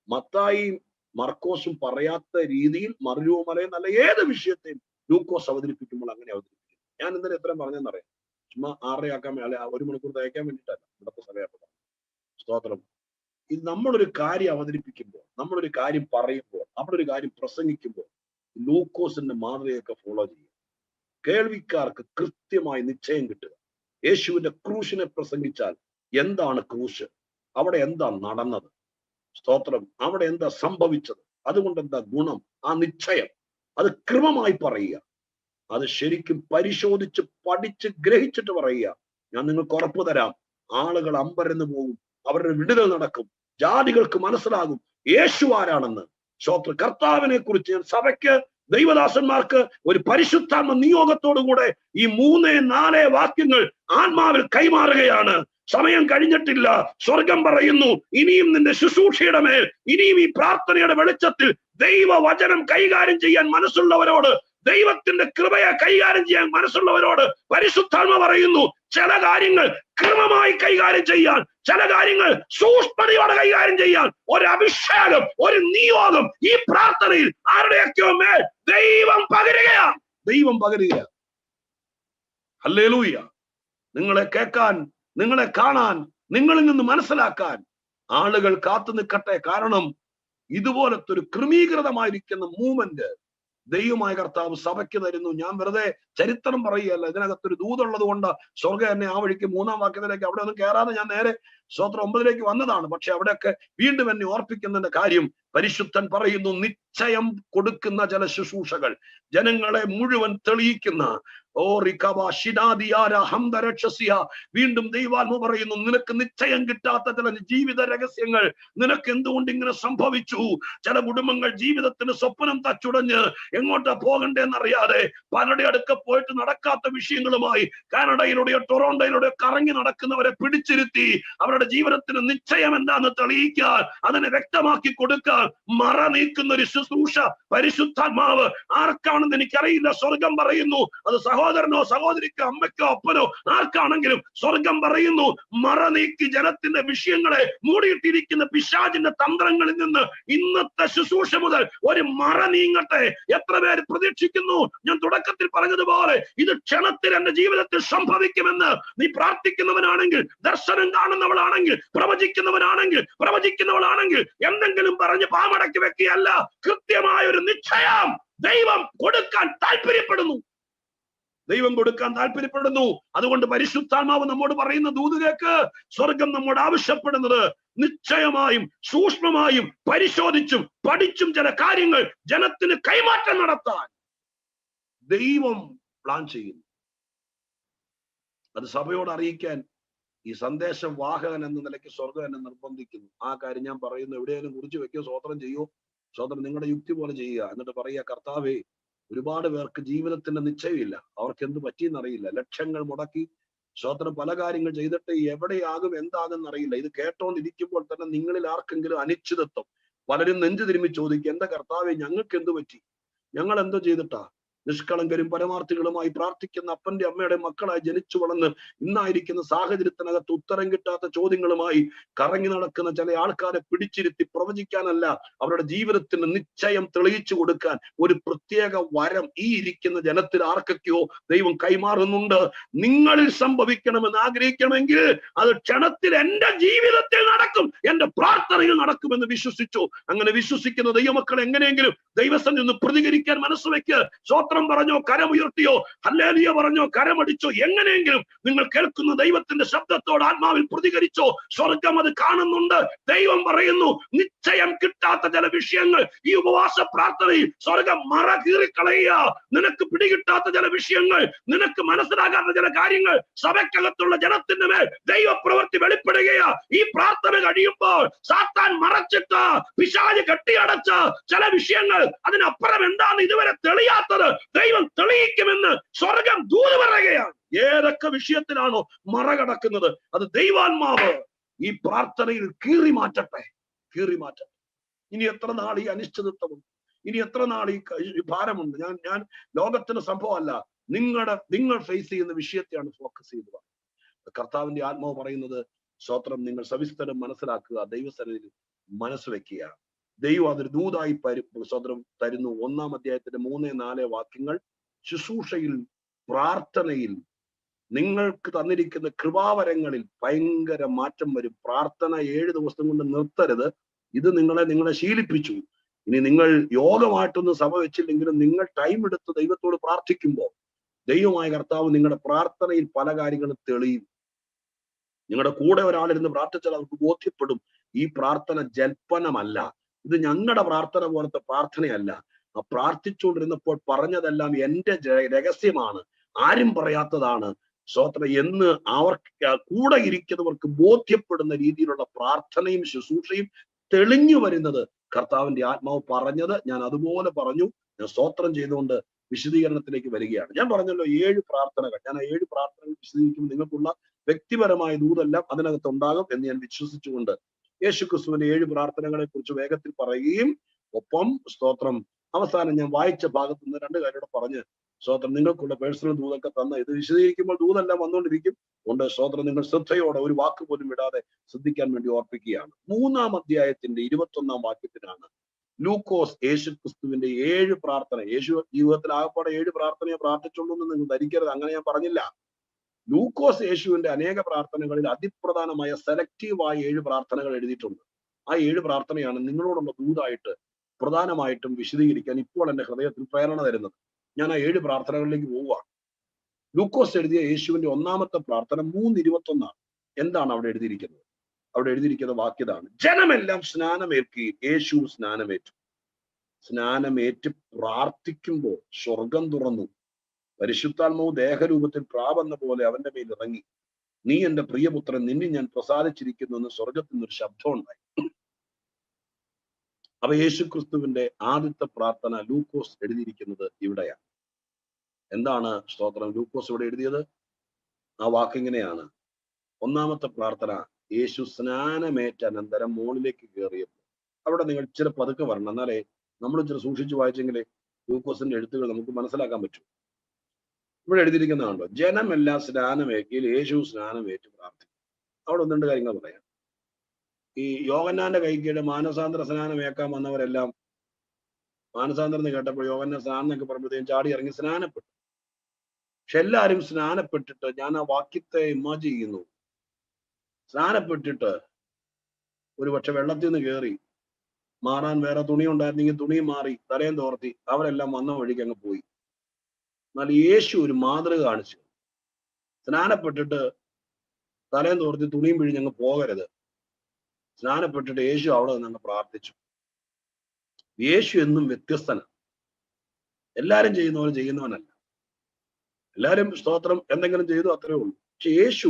മത്തായിയും മർക്കോസും പറയാത്ത രീതിയിൽ മറിയൂമലയിൽ നല്ല ഏത് വിഷയത്തെയും ലൂക്കോസ് അവതരിപ്പിക്കുമ്പോൾ അങ്ങനെ അവതരിപ്പിക്കും. ഞാൻ ഇന്നലെ എത്രയും പറഞ്ഞെന്നറിയാം, ചുമ്മാ 6:30 ആക്കാൻ, 1 മണിക്കൂർ തയ്ക്കാൻ വേണ്ടിയിട്ടല്ല. ഇവിടുത്തെ സമയത്ത് സ്തോത്രം, ഇത് നമ്മളൊരു കാര്യം അവതരിപ്പിക്കുമ്പോൾ, നമ്മളൊരു കാര്യം പറയുമ്പോൾ, നമ്മളൊരു കാര്യം പ്രസംഗിക്കുമ്പോൾ ലൂക്കോസിന്റെ മാതൃകയൊക്കെ ഫോളോ ചെയ്യുക. കേൾവിക്കാർക്ക് കൃത്യമായി നിശ്ചയം കിട്ടുക. യേശുവിന്റെ ക്രൂശിനെ പ്രസംഗിച്ചാൽ എന്താണ് ക്രൂശ്, അവിടെ എന്താ നടന്നത്, സ്തോത്രം, അവിടെ എന്താ സംഭവിച്ചത്, അതുകൊണ്ട് എന്താ ഗുണം, ആ നിശ്ചയം അത് ക്രമമായി പറയുക. അത് ശരിക്കും പരിശോധിച്ച് പഠിച്ച് ഗ്രഹിച്ചിട്ട് പറയുക. ഞാൻ നിങ്ങൾക്ക് ഉറപ്പ് തരാം, ആളുകൾ അമ്പരന്ന് പോകും. അവരുടെ വിടുതൽ നടക്കും. ജാതികൾക്ക് മനസ്സിലാകും യേശു ആരാണെന്ന്. സ്വോത്ര കർത്താവിനെ കുറിച്ച് സഭയ്ക്ക്, ദൈവദാസന്മാർക്ക് ഒരു പരിശുദ്ധാത്മ നിയോഗത്തോടുകൂടെ ഈ 3-4 വാക്യങ്ങൾ ആത്മാവിൽ കൈമാറുകയാണ്. സമയം കഴിഞ്ഞിട്ടില്ല. സ്വർഗം പറയുന്നു, ഇനിയും നിന്റെ ശുശ്രൂഷയുടെ മേൽ, ഇനിയും ഈ പ്രാർത്ഥനയുടെ വെളിച്ചത്തിൽ ദൈവവചനം കൈകാര്യം ചെയ്യാൻ മനസ്സുള്ളവരോട്, ദൈവത്തിന്റെ കൃപയെ കൈകാര്യം ചെയ്യാൻ മനസ്സുള്ളവരോട് പരിശുദ്ധാത്മ പറയുന്നു, ചില കാര്യങ്ങൾ ക്രമമായി കൈകാര്യം ചെയ്യാൻ, ചില കാര്യങ്ങൾ സൂക്ഷ്മതയോടെ കൈകാര്യം ചെയ്യാൻ ഒരു അഭിഷേകം, ഒരു നിയോഗം ഈ പ്രാർത്ഥനയിൽ ആരുടെയൊക്കെയോ മേൽ ദൈവം പകരുകയാണ്. ദൈവം പകരുക. ഹല്ലേലൂയ. നിങ്ങളെ കേൾക്കാൻ, നിങ്ങളെ കാണാൻ, നിങ്ങളിൽ നിന്ന് മനസ്സിലാക്കാൻ ആളുകൾ കാത്തു നിൽക്കട്ടെ. കാരണം ഇതുപോലത്തെ ഒരു ക്രമീകൃതമായിരിക്കുന്ന മൂവ്മെന്റ് ദൈവമായ കർത്താവ് സഭയ്ക്ക് തരുന്നു. ഞാൻ വെറുതെ ചരിത്രം പറയുകയല്ല, ഇതിനകത്തൊരു ദൂതുള്ളത് കൊണ്ട് സ്വർഗം എന്നെ ആ വഴിക്ക് 3-ാം വാക്യത്തിലേക്ക് അവിടെ ഒന്നും കയറാതെ ഞാൻ നേരെ സ്തോത്രം 9-ലേക്ക് വന്നതാണ്. പക്ഷെ അവിടെയൊക്കെ വീണ്ടും എന്നെ ഓർപ്പിക്കുന്നതിന്റെ കാര്യം, പരിശുദ്ധൻ പറയുന്നു, നിശ്ചയം കൊടുക്കുന്ന ചില ശുശ്രൂഷകൾ, ജനങ്ങളെ മുഴുവൻ തെളിയിക്കുന്ന, വീണ്ടും ദൈവാത്മ പറയുന്നു, നിനക്ക് നിശ്ചയം കിട്ടാത്ത ചില ജീവിത രഹസ്യങ്ങൾ നിനക്ക് എന്തുകൊണ്ട് ഇങ്ങനെ സംഭവിച്ചു. ചില കുടുംബങ്ങൾ ജീവിതത്തിന് സ്വപ്നം തച്ചുടഞ്ഞ് എങ്ങോട്ടാ പോകണ്ടേന്നറിയാതെ പലരുടെ അടുക്ക പോയിട്ട് നടക്കാത്ത വിഷയങ്ങളുമായി കാനഡയിലൂടെയോ ടൊറോണ്ടോയിലൂടെയോ കറങ്ങി നടക്കുന്നവരെ പിടിച്ചിരുത്തി അവരുടെ ജീവിതത്തിന് നിശ്ചയം എന്താന്ന് തെളിയിക്കാൻ, അതിനെ വ്യക്തമാക്കി കൊടുക്കാൻ മറ നീക്കുന്ന ഒരു ശുശ്രൂഷ പരിശുദ്ധാത്മാവ് ആർക്കാണെന്ന് എനിക്കറിയില്ല. സ്വർഗം പറയുന്നു, അത് സഹോദരനോ സഹോദരിക്കോ അമ്മയ്ക്കോ അപ്പനോ ആർക്കാണെങ്കിലും സ്വർഗം പറയുന്നു, മറ നീക്കി ജനത്തിന്റെ വിഷയങ്ങളെ മൂടിയിട്ടിരിക്കുന്ന പിശാചിന്റെ തന്ത്രങ്ങളിൽ നിന്ന് ഇന്നത്തെ ശുശ്രൂഷ മുതൽ ഒരു മറ നീങ്ങട്ടെ. എത്ര പേര് പ്രതീക്ഷിക്കുന്നു? ഞാൻ തുടക്കത്തിൽ പറഞ്ഞതുപോലെ ഇത് ക്ഷണത്തിൽ എന്റെ ജീവിതത്തിൽ സംഭവിക്കുമെന്ന് നീ പ്രാർത്ഥിക്കുന്നവനാണെങ്കിൽ, ദർശനം കാണുന്നവളാണെങ്കിൽ, പ്രവചിക്കുന്നവളാണെങ്കിൽ എന്തെങ്കിലും പറഞ്ഞ് പാമടക്കി വെക്കുകയല്ല. കൃത്യമായ ഒരു നിശ്ചയം ദൈവം കൊടുക്കാൻ താല്പര്യപ്പെടുന്നു. അതുകൊണ്ട് പരിശുദ്ധാത്മാവ് നമ്മോട് പറയുന്ന ദൂത് കേൾക്ക്. സ്വർഗം നമ്മോട് ആവശ്യപ്പെടുന്നത് നിശ്ചയമായും സൂക്ഷ്മമായും പരിശോധിച്ചും പഠിച്ചും ചില കാര്യങ്ങൾ ജനത്തിന് കൈമാറ്റം നടത്താൻ ദൈവം പ്ലാൻ ചെയ്യുന്നു. അത് സഭയോട് അറിയിക്കാൻ ഈ സന്ദേശം വാഹകൻ എന്ന നിലയ്ക്ക് സ്വർഗം എന്നെ നിർബന്ധിക്കുന്നു. ആ കാര്യം ഞാൻ പറയുന്നു. എവിടെയെങ്കിലും കുറിച്ച് വെക്കോ, സ്വോത്രം ചെയ്യോ, സ്വോത്രം നിങ്ങളുടെ യുക്തി പോലെ ചെയ്യുക. എന്നിട്ട് പറയുക, കർത്താവേ, ഒരുപാട് പേർക്ക് ജീവിതത്തിന്റെ നിശ്ചയമില്ല, അവർക്ക് എന്ത് പറ്റിയെന്നറിയില്ല, ലക്ഷങ്ങൾ മുടക്കി സ്വോത്രം പല കാര്യങ്ങൾ ചെയ്തിട്ട് എവിടെയാകും എന്താകും എന്നറിയില്ല. ഇത് കേട്ടോണ്ടിരിക്കുമ്പോൾ തന്നെ നിങ്ങളിൽ ആർക്കെങ്കിലും അനിശ്ചിതത്വം, പലരും നെഞ്ചു തിരുമ്മി ചോദിക്കുക, എന്താ കർത്താവേ, ഞങ്ങൾക്ക് എന്ത് പറ്റി, ഞങ്ങൾ എന്തോ ചെയ്തിട്ടാ? നിഷ്കളങ്കരും പരമാർത്ഥികളുമായി പ്രാർത്ഥിക്കുന്ന അപ്പന്റെ അമ്മയുടെ മക്കളായി ജനിച്ചു വളർന്ന് ഇന്നായിരിക്കുന്ന സാഹചര്യത്തിനകത്ത് ഉത്തരം കിട്ടാത്ത ചോദ്യങ്ങളുമായി കറങ്ങി നടക്കുന്ന ചില ആൾക്കാരെ പിടിച്ചിരുത്തി പ്രവചിക്കാനല്ല, അവരുടെ ജീവിതത്തിന് നിശ്ചയം തെളിയിച്ചു കൊടുക്കാൻ ഒരു പ്രത്യേക വരം ഈ ഇരിക്കുന്ന ജനത്തിൽ ആർക്കൊക്കെയോ ദൈവം കൈമാറുന്നുണ്ട്. നിങ്ങളിൽ സംഭവിക്കണമെന്ന് ആഗ്രഹിക്കണമെങ്കിൽ അത് ക്ഷണത്തിൽ എന്റെ ജീവിതത്തിൽ നടക്കും, എന്റെ പ്രാർത്ഥനയിൽ നടക്കുമെന്ന് വിശ്വസിച്ചു. അങ്ങനെ വിശ്വസിക്കുന്ന ദൈവമക്കൾ എങ്ങനെയെങ്കിലും ദൈവസന്നിധിയിൽ നിന്ന് പ്രതികരിക്കാൻ മനസ്സ് വെക്ക്. സ്തോത്രം പറഞ്ഞോ, കരമുയർത്തിയോ, ഹല്ലേലൂയ പറഞ്ഞോ, കരമടിച്ചോ, എങ്ങനെയെങ്കിലും നിങ്ങൾ കേൾക്കുന്ന ദൈവത്തിന്റെ ശബ്ദത്തോട് ആത്മാവിൽ പ്രതികരിച്ചോ. സ്വർഗം അത് കാണുന്നുണ്ട്. ദൈവം പറയുന്നു, നിശ്ചയം കിട്ടാത്ത ചില വിഷയങ്ങൾ ഈ ഉപവാസ പ്രാർത്ഥനയിൽ സ്വർഗം മറ കീറിക്കളയുക. നിനക്ക് പിടികിട്ടാത്ത ചില വിഷയങ്ങൾ, നിനക്ക് മനസ്സിലാകാത്ത ചില കാര്യങ്ങൾ സഭയ്ക്കകത്തുള്ള ജനത്തിന്റെ മേൽ ദൈവപ്രവൃത്തി വെളിപ്പെടുകയാ. ഈ പ്രാർത്ഥന കഴിയുമ്പോൾ സാത്താൻ മറച്ചിട്ട് പിശാച് കെട്ടിയടച്ച ചില വിഷയങ്ങൾ, അതിനപ്പുറം എന്താന്ന് ഇതുവരെ തെളിയാത്തത് ദൈവം തെളിയിക്കുമെന്ന് സ്വർഗം ദൂത് പറയുകയാണ്. ഏതൊക്കെ വിഷയത്തിലാണോ മറ കടക്കുന്നത്, അത് ദൈവാത്മാവ് ഈ പ്രാർത്ഥനയിൽ കീറി മാറ്റട്ടെ. ഇനി എത്ര നാൾ ഈ അനിശ്ചിതത്വമുണ്ട്, ഇനി എത്ര നാൾ ഈ ഭാരമുണ്ട്? ഞാൻ ലോകത്തിന് സംഭവമല്ല, നിങ്ങൾ ഫേസ് ചെയ്യുന്ന വിഷയത്തെയാണ് ഫോക്കസ് ചെയ്തത്. കർത്താവിന്റെ ആത്മാവ് പറയുന്നത്, സ്തോത്രം, നിങ്ങൾ സവിസ്തരം മനസ്സിലാക്കുക, ദൈവസന്നിധിയിൽ മനസ്സ് വെക്കുക. ദൈവം അതൊരു ദൂതായി സ്തോത്രം തരുന്നു. 1-ാം അധ്യായത്തിന്റെ 3-4 വാക്യങ്ങൾ ശുശ്രൂഷയിൽ, പ്രാർത്ഥനയിൽ നിങ്ങൾക്ക് തന്നിരിക്കുന്ന കൃപാവരങ്ങളിൽ ഭയങ്കര മാറ്റം വരും. പ്രാർത്ഥന 7 ദിവസം കൊണ്ട് നിർത്തരുത്. ഇത് നിങ്ങളെ ശീലിപ്പിച്ചു. ഇനി നിങ്ങൾ യോഗമായിട്ടൊന്നും സഭ വെച്ചില്ലെങ്കിലും നിങ്ങൾ ടൈം എടുത്ത് ദൈവത്തോട് പ്രാർത്ഥിക്കുമ്പോൾ ദൈവമായ കർത്താവ് നിങ്ങളുടെ പ്രാർത്ഥനയിൽ പല കാര്യങ്ങളും തെളിയും. നിങ്ങളുടെ കൂടെ ഒരാളിരുന്ന് പ്രാർത്ഥിച്ചാൽ അവർക്ക് ബോധ്യപ്പെടും, ഈ പ്രാർത്ഥന ജൽപ്പനമല്ല, ഇത് ഞങ്ങളുടെ പ്രാർത്ഥന പോലത്തെ പ്രാർത്ഥനയല്ല. ആ പ്രാർത്ഥിച്ചുകൊണ്ടിരുന്നപ്പോൾ പറഞ്ഞതെല്ലാം എന്റെ രഹസ്യമാണ്, ആരും പറയാത്തതാണ്. സ്തോത്രം എന്ന് അവർക്ക് കൂടെ ഇരിക്കുന്നവർക്ക് ബോധ്യപ്പെടുന്ന രീതിയിലുള്ള പ്രാർത്ഥനയും ശുശ്രൂഷയും തെളിഞ്ഞു വരുന്നത് കർത്താവിന്റെ ആത്മാവ് പറഞ്ഞത് ഞാൻ അതുപോലെ പറഞ്ഞു. ഞാൻ സ്തോത്രം ചെയ്തുകൊണ്ട് വിശദീകരണത്തിലേക്ക് വരികയാണ്. ഞാൻ പറഞ്ഞല്ലോ 7 പ്രാർത്ഥനകൾ. ഞാൻ ആ 7 പ്രാർത്ഥനകൾ വിശദീകരിക്കുമ്പോൾ നിങ്ങൾക്കുള്ള വ്യക്തിപരമായ ദൂതെല്ലാം അതിനകത്ത് ഉണ്ടാകും എന്ന് ഞാൻ വിശ്വസിച്ചുകൊണ്ട് യേശുക്രിസ്തുവിന്റെ 7 പ്രാർത്ഥനകളെ കുറിച്ച് വേഗത്തിൽ പറയുകയും ഒപ്പം സ്തോത്രം അവസാനം ഞാൻ വായിച്ച ഭാഗത്ത് നിന്ന് 2 കാര്യങ്ങൾ പറഞ്ഞ് സ്തോത്രം നിങ്ങൾക്കുള്ള പേഴ്സണൽ ദൂതൊക്കെ തന്ന ഇത് വിശദീകരിക്കുമ്പോൾ ദൂതെല്ലാം വന്നുകൊണ്ടിരിക്കും. കൊണ്ട് സ്തോത്രം നിങ്ങൾ ശ്രദ്ധയോടെ ഒരു വാക്ക് പോലും വിടാതെ ശ്രദ്ധിക്കാൻ വേണ്ടി ഓർപ്പിക്കുകയാണ്. 3-ാം അധ്യായത്തിന്റെ 21-ാം വാക്യത്തിലാണ് ലൂക്കോസ് യേശുക്രിസ്തുവിന്റെ 7 പ്രാർത്ഥന. യേശു ജീവിതത്തിൽ ആകപ്പാടെ 7 പ്രാർത്ഥനയെ പ്രാർത്ഥിച്ചുള്ളൂ എന്ന് നിങ്ങൾ ധരിക്കരുത്, അങ്ങനെ ഞാൻ പറഞ്ഞില്ല. ലൂക്കോസ് യേശുവിന്റെ അനേക പ്രാർത്ഥനകളിൽ അതിപ്രധാനമായ സെലക്റ്റീവായ 7 പ്രാർത്ഥനകൾ എഴുതിയിട്ടുണ്ട്. ആ 7 പ്രാർത്ഥനയാണ് നിങ്ങളോടുള്ള ദൂതായിട്ട് പ്രധാനമായിട്ടും വിശദീകരിക്കാൻ ഇപ്പോൾ എന്റെ ഹൃദയത്തിൽ പ്രേരണ തരുന്നത്. ഞാൻ ആ 7 പ്രാർത്ഥനകളിലേക്ക് പോവുകയാണ്. ലൂക്കോസ് എഴുതിയ യേശുവിന്റെ 1-ാമത്തെ പ്രാർത്ഥന 3:21. എന്താണ് അവിടെ എഴുതിയിരിക്കുന്നത്? അവിടെ എഴുതിയിരിക്കുന്ന വാക്യതാണ്: ജനമെല്ലാം സ്നാനമേൽക്കുകയും യേശു സ്നാനമേറ്റു. സ്നാനമേറ്റ് പ്രാർത്ഥിക്കുമ്പോൾ സ്വർഗം തുറന്നു, പരിശുദ്ധാത്മാവ് ദേഹരൂപത്തിൽ പ്രാവെന്ന പോലെ അവന്റെ മേൽ ഇറങ്ങി. നീ എന്റെ പ്രിയപുത്രൻ, നിന്നിൽ ഞാൻ പ്രസാദിച്ചിരിക്കുന്നു എന്ന് സ്വർഗത്തിൽ നിന്നൊരു ശബ്ദം ഉണ്ടായി. അപ്പൊ യേശുക്രിസ്തുവിന്റെ ആദ്യത്തെ പ്രാർത്ഥന ലൂക്കോസ് എഴുതിയിരിക്കുന്നത് ഇവിടെയാണ്. എന്താണ് സ്തോത്രം ലൂക്കോസ് ഇവിടെ എഴുതിയത്? ആ വാക്കിങ്ങനെയാണ്. 1-ാമത്തെ പ്രാർത്ഥന യേശു സ്നാനമേറ്റ അനന്തരം മുകളിലേക്ക് കയറിയപ്പോൾ. അവിടെ നിങ്ങൾ ഇച്ചിരി പതുക്കെ വരണം, എന്നാലേ നമ്മൾ ഇച്ചിരി സൂക്ഷിച്ചു വായിച്ചെങ്കിലേ ലൂക്കോസിന്റെ എഴുത്തുകൾ നമുക്ക് മനസ്സിലാക്കാൻ പറ്റും. ഇവിടെ എഴുതിയിരിക്കുന്നതാണല്ലോ, ജനമെല്ലാം സ്നാനമേക്കിൽ യേശു സ്നാനമേറ്റ് പ്രാർത്ഥിക്കും. അവിടെ 1-2 കാര്യങ്ങൾ പറയാം. ഈ യോഹന്നാന്റെ കൈക്കീഴ് മാനസാന്തര സ്നാനമേക്കാൻ വന്നവരെല്ലാം മാനസാന്തരം എന്ന് കേട്ടപ്പോൾ യോഹന്നാൻ സ്നാനം എന്നൊക്കെ പറയുമ്പോഴത്തേക്കും ചാടി ഇറങ്ങി സ്നാനപ്പെട്ടു. പക്ഷെ എല്ലാവരും സ്നാനപ്പെട്ടിട്ട്, ഞാൻ ആ വാക്യത്തെ ഇമാജിൻ ചെയ്യുന്നു, സ്നാനപ്പെട്ടിട്ട് ഒരു പക്ഷെ വെള്ളത്തിൽ നിന്ന് കയറി മാറാൻ വേറെ തുണി ഉണ്ടായിരുന്നെങ്കിൽ തുണിയും മാറി തലയും തോർത്തി അവരെല്ലാം വന്ന വഴിക്ക് അങ്ങ് പോയി. എന്നാൽ യേശു ഒരു മാതൃക കാണിച്ചു. സ്നാനപ്പെട്ടിട്ട് തലയും തോർത്തി തുണിയും പിഴിഞ്ഞങ്ങ് പോകരുത്. സ്നാനപ്പെട്ടിട്ട് യേശു അവിടെ നിന്ന് അങ്ങ് പ്രാർത്ഥിച്ചു. യേശു എന്നും വ്യത്യസ്തനാണ്. എല്ലാരും ചെയ്യുന്ന പോലെ ചെയ്യുന്നവനല്ല. എല്ലാരും സ്തോത്രം എന്തെങ്കിലും ചെയ്തു അത്രേ ഉള്ളൂ. പക്ഷെ യേശു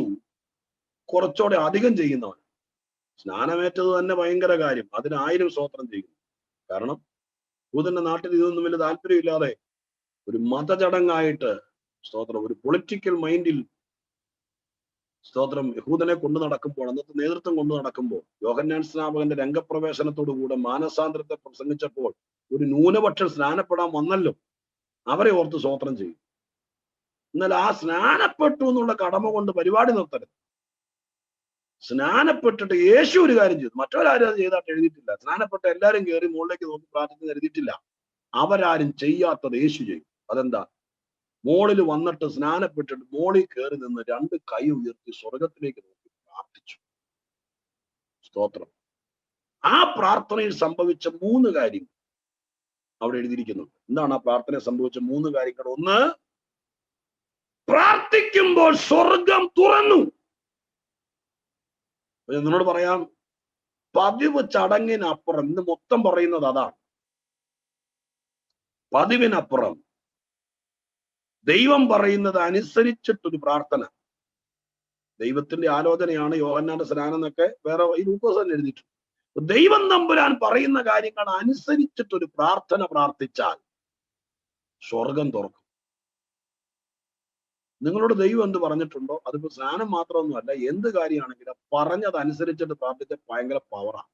കുറച്ചുകൂടെ അധികം ചെയ്യുന്നവൻ. സ്നാനമേറ്റത് തന്നെ ഭയങ്കര കാര്യം, അതിന് 1000 സ്തോത്രം ചെയ്യുന്നു. കാരണം യൂതന്റെ നാട്ടിൽ ഇതൊന്നും വലിയ താല്പര്യമില്ലാതെ ഒരു മതചടങ്ങായിട്ട് സ്തോത്രം ഒരു പൊളിറ്റിക്കൽ മൈൻഡിൽ സ്തോത്രം യഹൂദനെ കൊണ്ടു നടക്കുമ്പോൾ, അന്നത്തെ നേതൃത്വം കൊണ്ടു നടക്കുമ്പോൾ, യോഹന്നാൻ സ്നാപകന്റെ രംഗപ്രവേശനത്തോടു കൂടെ മാനസാന്തരത്തെ പ്രസംഗിച്ചപ്പോൾ ഒരു ന്യൂനപക്ഷം സ്നാനപ്പെടാൻ വന്നല്ലോ, അവരെ ഓർത്ത് സ്തോത്രം ചെയ്യും. എന്നാൽ ആ സ്നാനപ്പെട്ടു എന്നുള്ള കടമ കൊണ്ട് പരിപാടി നിർത്തരുത്. സ്നാനപ്പെട്ടിട്ട് യേശു ഒരു കാര്യം ചെയ്തു, മറ്റൊരാരും അത് ചെയ്തായിട്ട് എഴുതിയിട്ടില്ല. സ്നാനപ്പെട്ട എല്ലാരും കയറി മുകളിലേക്ക് നോക്കി പ്രാർത്ഥിക്കുന്ന എഴുതിയിട്ടില്ല. അവരാരും ചെയ്യാത്തത് യേശു ചെയ്യും. അതെന്താ? മോളിൽ വന്നിട്ട് സ്നാനപ്പെട്ടിട്ട് മോളിൽ കയറി നിന്ന് 2 കൈ ഉയർത്തി സ്വർഗത്തിലേക്ക് നോക്കി പ്രാർത്ഥിച്ചു. സ്തോത്രം. ആ പ്രാർത്ഥനയിൽ സംഭവിച്ച 3 കാര്യങ്ങൾ അവിടെ എഴുതിയിരിക്കുന്നുണ്ട്. എന്താണ് ആ പ്രാർത്ഥനയിൽ സംഭവിച്ച 3 കാര്യങ്ങൾ? 1, പ്രാർത്ഥിക്കുമ്പോൾ സ്വർഗം തുറന്നു. നിന്നോട് പറയാം, പതിവ് ചടങ്ങിനപ്പുറം, ഇന്ന് മൊത്തം പറയുന്നത് അതാണ്. പതിവിനപ്പുറം ദൈവം പറയുന്നത് അനുസരിച്ചിട്ടൊരു പ്രാർത്ഥന. ദൈവത്തിന്റെ ആലോചനയാണ് യോഹന്നാന്റെ സ്നാനം എന്നൊക്കെ വേറെ ഈ ലൂക്കോസ് തന്നെ എഴുതിയിട്ടുണ്ട്. ദൈവം തമ്പുരാൻ പറയുന്ന കാര്യങ്ങൾ അനുസരിച്ചിട്ടൊരു പ്രാർത്ഥന പ്രാർത്ഥിച്ചാൽ സ്വർഗം തുറക്കും. നിങ്ങളോട് ദൈവം എന്ത് പറഞ്ഞിട്ടുണ്ടോ, അതിപ്പോ സ്നാനം മാത്രമൊന്നുമല്ല, എന്ത് കാര്യമാണെങ്കിലും പറഞ്ഞത് അനുസരിച്ചിട്ട് പ്രാർത്ഥിച്ച ഭയങ്കര പവറാണ്.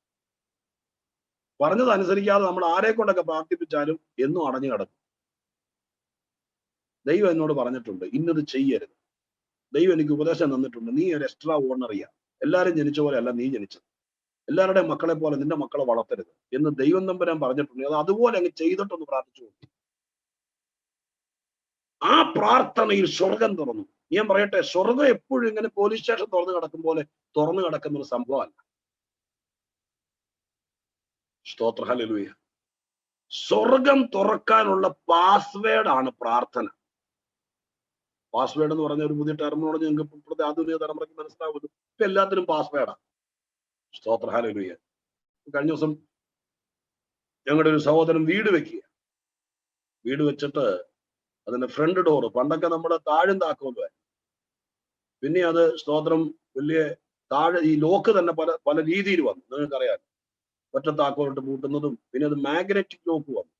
പറഞ്ഞത് അനുസരിക്കാതെ നമ്മൾ ആരെ കൊണ്ടൊക്കെ പ്രാർത്ഥിപ്പിച്ചാലും എന്നും അടഞ്ഞു കിടക്കും. ദൈവം എന്നോട് പറഞ്ഞിട്ടുണ്ട് ഇന്നത് ചെയ്യരുത്. ദൈവം എനിക്ക് ഉപദേശം തന്നിട്ടുണ്ട്, നീ ഒരു എക്സ്ട്രാ ഓർഡിനറിയാ, എല്ലാരും ജനിച്ച പോലെ അല്ല നീ ജനിച്ചത്, എല്ലാവരുടെയും മക്കളെ പോലെ നിന്റെ മക്കളെ വളർത്തരുത് എന്ന് ദൈവം തമ്പുരാൻ പറഞ്ഞിട്ടുണ്ട്. അത് അതുപോലെ അങ്ങ് ചെയ്തിട്ടൊന്ന് പ്രാർത്ഥിച്ചു നോക്കി. ആ പ്രാർത്ഥനയിൽ സ്വർഗം തുറന്നു. ഞാൻ പറയട്ടെ, സ്വർഗം എപ്പോഴും ഇങ്ങനെ പോലീസ് സ്റ്റേഷൻ തുറന്നു കിടക്കും പോലെ തുറന്നു കിടക്കുന്ന ഒരു സംഭവമല്ല. സ്തോത്ര ഹല്ലേലൂയ. സ്വർഗം തുറക്കാനുള്ള പാസ്വേഡ് ആണ് പ്രാർത്ഥന. പാസ്വേഡ് എന്ന് പറഞ്ഞ ഒരു പുതിയ ടെർമിനോളജി നിങ്ങൾക്ക് ഇപ്പോഴത്തെ ആധുനിക തലമുറയ്ക്ക് മനസ്സിലാവുന്നു. ഇപ്പൊ എല്ലാത്തിനും പാസ്വേഡാണ്. സ്തോത്ര ഹല്ലേലൂയ. കഴിഞ്ഞ ദിവസം ഞങ്ങളുടെ ഒരു സഹോദരൻ വീട് വെക്കുക. വീട് വെച്ചിട്ട് അതിന്റെ ഫ്രണ്ട് ഡോറ്, പണ്ടൊക്കെ നമ്മുടെ താഴും താക്കോലുമായി, പിന്നെ അത് സ്തോത്രം വലിയ താഴെ ഈ ലോക്ക് തന്നെ പല പല രീതിയിൽ വന്നു. നിങ്ങൾക്കറിയാം, ഒറ്റ താക്കോലിട്ട് പൂട്ടുന്നതും, പിന്നെ അത് മാഗ്നറ്റിക് ലോക്ക് വന്നു.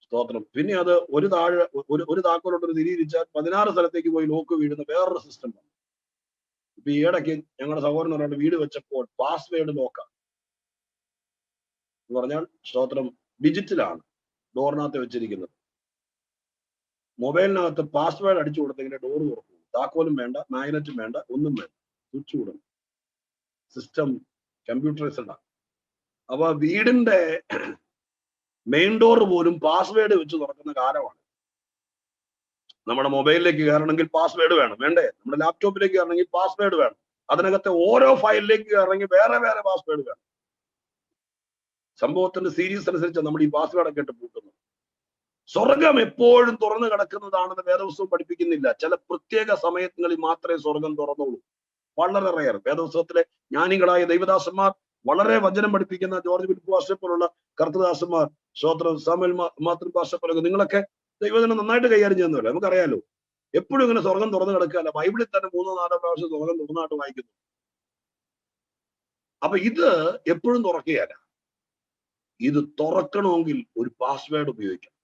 സ്തോത്രം. പിന്നെ അത് ഒരു താഴെ ഒരു താക്കോലോട്ട് ഒരു തിരിച്ചാൽ 16 സ്ഥലത്തേക്ക് പോയി ലോക്ക് വീഴുന്ന വേറൊരു സിസ്റ്റം വന്നു. ഇപ്പൊ ഈ ഇടയ്ക്ക് ഞങ്ങളുടെ സഹോദരൻ ഒരാളുടെ വീട് വെച്ചപ്പോൾ പാസ്വേഡ് ലോക്കാണ് എന്ന് പറഞ്ഞാൽ സ്തോത്രം ഡിജിറ്റലാണ് ഡോറിനകത്ത് വെച്ചിരിക്കുന്നത്. മൊബൈലിനകത്ത് പാസ്വേഡ് അടിച്ചു കൊടുത്തെങ്കിലേ ഡോർ തുറക്കും. താക്കോലും വേണ്ട, മാഗ്നറ്റും വേണ്ട, ഒന്നും വേണ്ട, സ്വിച്ച് വിടും. സിസ്റ്റം കമ്പ്യൂട്ടറൈസ്ഡ് ആണ്. അപ്പൊ വീടിന്റെ മെയിൻ ഡോർ പോലും പാസ്വേഡ് വെച്ച് തുറക്കുന്ന കാലമാണ്. നമ്മുടെ മൊബൈലിലേക്ക് കയറണമെങ്കിൽ പാസ്വേഡ് വേണം, വേണ്ടേ? നമ്മുടെ ലാപ്ടോപ്പിലേക്ക് കയറണമെങ്കിൽ പാസ്വേഡ് വേണം. അതിനകത്തെ ഓരോ ഫയലിലേക്ക് കയറണമെങ്കിൽ വേറെ വേറെ പാസ്വേഡ് വേണം. സംഭവത്തിന്റെ സീരീസ് അനുസരിച്ച് നമ്മൾ ഈ പാസ്വേഡ് ഒക്കെ ഇട്ട് പൂട്ടുന്നു. സ്വർഗം എപ്പോഴും തുറന്നു കിടക്കുന്നതാണെന്ന് വേദപുസ്തകം പഠിപ്പിക്കുന്നില്ല. ചില പ്രത്യേക സമയങ്ങളിൽ മാത്രമേ സ്വർഗം തുറന്നുള്ളൂ. വളരെ റയർ. വേദപുസ്തകത്തിലെ ജ്ഞാനികളായ ദൈവദാസന്മാർ, വളരെ വചനം പഠിപ്പിക്കുന്ന ജോർജ് ഫിലിപ്പ് പാസ്റ്റർ പോലുള്ള കർത്തദാസന്മാർ, സ്തോത്രം സാമുവേൽ മാതൃഭാഷ പോലൊക്കെ, നിങ്ങളൊക്കെ ദൈവജനം നന്നായിട്ട് കൈകാര്യം ചെയ്യുന്നവരല്ലേ, നമുക്കറിയാലോ. എപ്പോഴും ഇങ്ങനെ സ്വർഗം തുറന്നു കിടക്കുകയല്ല. ബൈബിളിൽ തന്നെ 3-4 പ്രാവശ്യം സ്വർഗം തുറന്നായിട്ട് വായിക്കുന്നു. അപ്പൊ ഇത് എപ്പോഴും തുറക്കുകയല്ല. ഇത് തുറക്കണമെങ്കിൽ ഒരു പാസ്വേഡ് ഉപയോഗിക്കണം.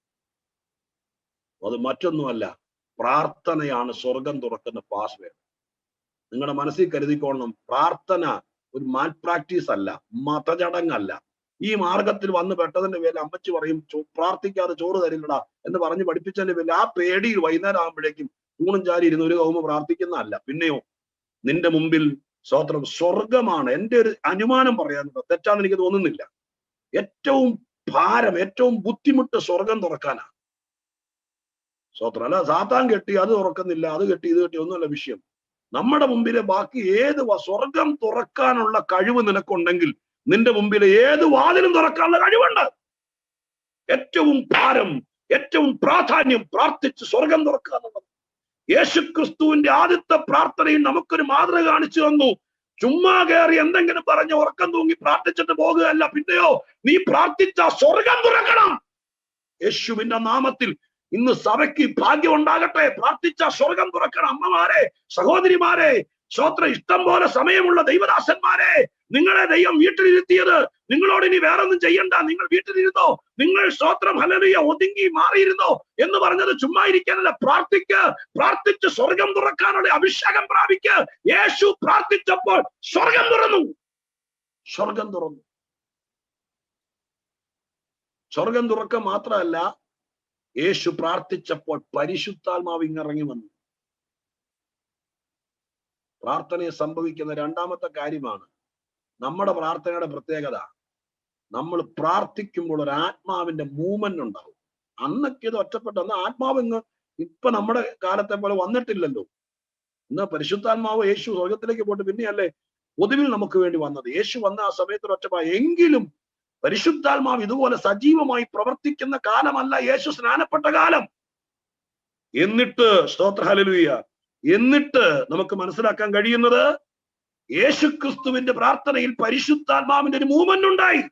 അത് മറ്റൊന്നുമല്ല, പ്രാർത്ഥനയാണ് സ്വർഗം തുറക്കുന്ന പാസ്വേഡ്. നിങ്ങളുടെ മനസ്സിൽ കരുതിക്കോളണം, പ്രാർത്ഥന ഒരു മാൽ പ്രാക്ടീസ് അല്ല, മതചടങ്ങല്ല. ഈ മാർഗത്തിൽ വന്ന് പെട്ടതിന്റെ പേരിൽ അമ്മച്ചി പറയും പ്രാർത്ഥിക്കാതെ ചോറ് തരില്ലടാ എന്ന് പറഞ്ഞ് പഠിപ്പിച്ചതിന്റെ പേരിൽ ആ പേടിയിൽ വൈകുന്നേരം ആകുമ്പോഴേക്കും ഊണും ചാരി ഇരുന്ന് ഒരു കൗമ പ്രാർത്ഥിക്കുന്നതല്ല. പിന്നെയോ നിന്റെ മുമ്പിൽ സ്തോത്രം സ്വർഗമാണ്. എന്റെ ഒരു അനുമാനം പറയാനുണ്ടോ, തെറ്റാന്ന് എനിക്ക് തോന്നുന്നില്ല. ഏറ്റവും ഭാരം, ഏറ്റവും ബുദ്ധിമുട്ട് സ്വർഗം തുറക്കാനാണ്. സ്തോത്രം. അല്ല സാത്താൻ കെട്ടി അത് തുറക്കുന്നില്ല, അത് കെട്ടി ഇത് കെട്ടി ഒന്നുമല്ല വിഷയം. നമ്മുടെ മുമ്പിലെ ബാക്കി ഏത് സ്വർഗം തുറക്കാനുള്ള കഴിവ് നിനക്കുണ്ടെങ്കിൽ നിന്റെ മുമ്പിൽ ഏത് വാതിലും തുറക്കാനുള്ള കഴിവുണ്ട്. ഏറ്റവും ഭാരം, ഏറ്റവും പ്രാധാന്യം പ്രാർത്ഥിച്ച് സ്വർഗം തുറക്കുക എന്നുള്ളത്. യേശുക്രിസ്തുവിന്റെ ആദ്യത്തെ പ്രാർത്ഥനയിൽ നമുക്കൊരു മാതൃക കാണിച്ചു തന്നു. ചുമ്മാ കയറി എന്തെങ്കിലും പറഞ്ഞ് ഉറക്കം തൂങ്ങി പ്രാർത്ഥിച്ചിട്ട് പോകുകയല്ല. പിന്നെയോ നീ പ്രാർത്ഥിച്ച സ്വർഗം തുറക്കണം. യേശുവിന്റെ നാമത്തിൽ ഇന്ന് സഭയ്ക്ക് ഭാഗ്യം ഉണ്ടാകട്ടെ. പ്രാർത്ഥിച്ച സ്വർഗം തുറക്കണം. അമ്മമാരെ, സഹോദരിമാരെ, സ്തോത്രം, ഇഷ്ടം പോലെ സമയമുള്ള ദൈവദാസന്മാരെ, നിങ്ങളെ ദൈവം വീട്ടിലിരുത്തിയത് നിങ്ങളോട് ഇനി വേറൊന്നും ചെയ്യണ്ട, നിങ്ങൾ വീട്ടിലിരുന്നോ, നിങ്ങൾ സ്തോത്രം ഹല്ലേലൂയ ഒതുങ്ങി മാറിയിരുന്നോ എന്ന് പറഞ്ഞത് ചുമ്മാ ഇരിക്കാനല്ല. പ്രാർത്ഥിച്ച് സ്വർഗം തുറക്കാനുള്ള അഭിഷേകം പ്രാപിക്ക്. യേശു പ്രാർത്ഥിച്ചപ്പോൾ സ്വർഗം തുറന്നു. സ്വർഗം തുറന്നു. സ്വർഗം തുറക്ക മാത്രമല്ല, യേശു പ്രാർത്ഥിച്ചപ്പോൾ പരിശുദ്ധാത്മാവ് ഇങ്ങിറങ്ങി വന്നു. പ്രാർത്ഥനയെ സംഭവിക്കുന്ന രണ്ടാമത്തെ കാര്യമാണ് നമ്മുടെ പ്രാർത്ഥനയുടെ പ്രത്യേകത. നമ്മൾ പ്രാർത്ഥിക്കുമ്പോൾ ഒരു ആത്മാവിന്റെ മൂവ്മെന്റ് ഉണ്ടാവും. അന്നൊക്കെ ഇത് ഒറ്റപ്പെട്ടു. അന്ന് ആത്മാവ് ഇപ്പൊ നമ്മുടെ കാലത്തെ പോലെ വന്നിട്ടില്ലല്ലോ. ഇന്ന് പരിശുദ്ധാത്മാവ് യേശു സ്വർഗത്തിലേക്ക് പോയിട്ട് പിന്നെയല്ലേ ഒടുവിൽ നമുക്ക് വേണ്ടി വന്നത്. യേശു വന്ന ആ സമയത്ത് ഒറ്റപ്പാ. എങ്കിലും പരിശുദ്ധാത്മാവ് ഇതുപോലെ സജീവമായി പ്രവർത്തിക്കുന്ന കാലമല്ല യേശു സ്നാനപ്പെട്ട കാലം. എന്നിട്ട് സ്തോത്ര ഹല്ലേലൂയ, എന്നിട്ട് നമുക്ക് മനസ്സിലാക്കാൻ കഴിയുന്നത് യേശുക്രിസ്തുവിന്റെ പ്രാർത്ഥനയിൽ പരിശുദ്ധാത്മാവിന്റെ ഒരു മൂവ്മെന്റ് ഉണ്ടായി.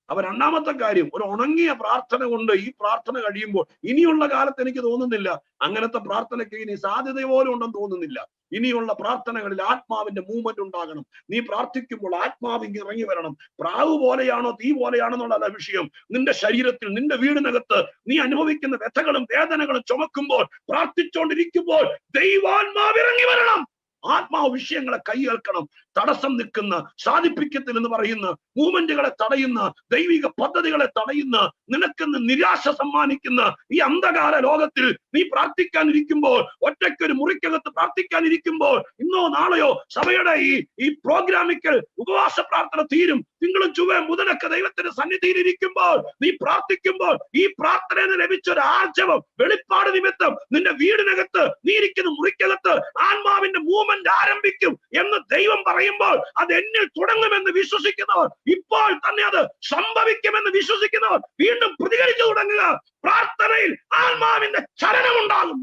അപ്പൊ രണ്ടാമത്തെ കാര്യം, ഒരു ഉണങ്ങിയ പ്രാർത്ഥന കൊണ്ട് ഈ പ്രാർത്ഥന കഴിയുമ്പോൾ ഇനിയുള്ള കാലത്ത് എനിക്ക് തോന്നുന്നില്ല അങ്ങനത്തെ പ്രാർത്ഥനയ്ക്ക് ഇനി സാധ്യത പോലും ഉണ്ടെന്ന് തോന്നുന്നില്ല. ഇനിയുള്ള പ്രാർത്ഥനകളിൽ ആത്മാവിന്റെ മൂവ്മെന്റ് ഉണ്ടാകണം. നീ പ്രാർത്ഥിക്കുമ്പോൾ ആത്മാവ് ഇറങ്ങി വരണം. പ്രാവ് പോലെയാണോ തീ പോലെയാണോ എന്നുള്ള വിഷയം. നിന്റെ ശരീരത്തിൽ, നിന്റെ വീടിനകത്ത് നീ അനുഭവിക്കുന്ന വ്യഥകളും വേദനകളും ചുമക്കുമ്പോൾ, പ്രാർത്ഥിച്ചുകൊണ്ടിരിക്കുമ്പോൾ ദൈവാത്മാവ് ഇറങ്ങി വരണം. ആത്മാവ് വിഷയങ്ങളെ കൈയേൽക്കണം. തടസ്സം നിൽക്കുന്ന, സാധിപ്പിക്കത്തില്ലെന്ന് പറയുന്ന, മൂവ്മെന്റുകളെ തടയുന്ന, ദൈവിക പദ്ധതികളെ തടയുന്ന, നിനക്കെന്ന് നിരാശ സമ്മാനിക്കുന്ന ഈ അന്ധകാര ലോകത്തിൽ നീ പ്രാർത്ഥിക്കാനിരിക്കുമ്പോൾ, ഒറ്റയ്ക്കൊരു മുറിക്കകത്ത് പ്രാർത്ഥിക്കാനിരിക്കുമ്പോൾ, ഇന്നോ നാളെയോ സഭയുടെ ഈ പ്രോഗ്രാമിക്കൽ ഉപവാസ പ്രാർത്ഥന തീരും. തിങ്കളും ചൊവ്വയും ബുധനൊക്കെ ദൈവത്തിന്റെ സന്നിധിയിൽ ഇരിക്കുമ്പോൾ, നീ പ്രാർത്ഥിക്കുമ്പോൾ ഈ പ്രാർത്ഥനയിൽ ലഭിച്ച ഒരു ആർജവം, വെളിപ്പാട് നിമിത്തം നിന്റെ വീടിനകത്ത്, നീ ഇരിക്കുന്ന മുറിക്കകത്ത് ആത്മാവിന്റെ മൂവ്മെന്റ് ആരംഭിക്കും എന്ന് ദൈവം പറയുമ്പോൾ അത് എന്നിൽ തുടങ്ങുമെന്ന് വിശ്വസിക്കുന്നവർ, ഇപ്പോൾ തന്നെ അത് സംഭവിക്കുമെന്ന് വിശ്വസിക്കുന്നവർ വീണ്ടും പ്രതികരിച്ചു തുടങ്ങുക. പ്രാർത്ഥനയിൽ ആത്മാവിന്റെ ചലനം ഉണ്ടാകും.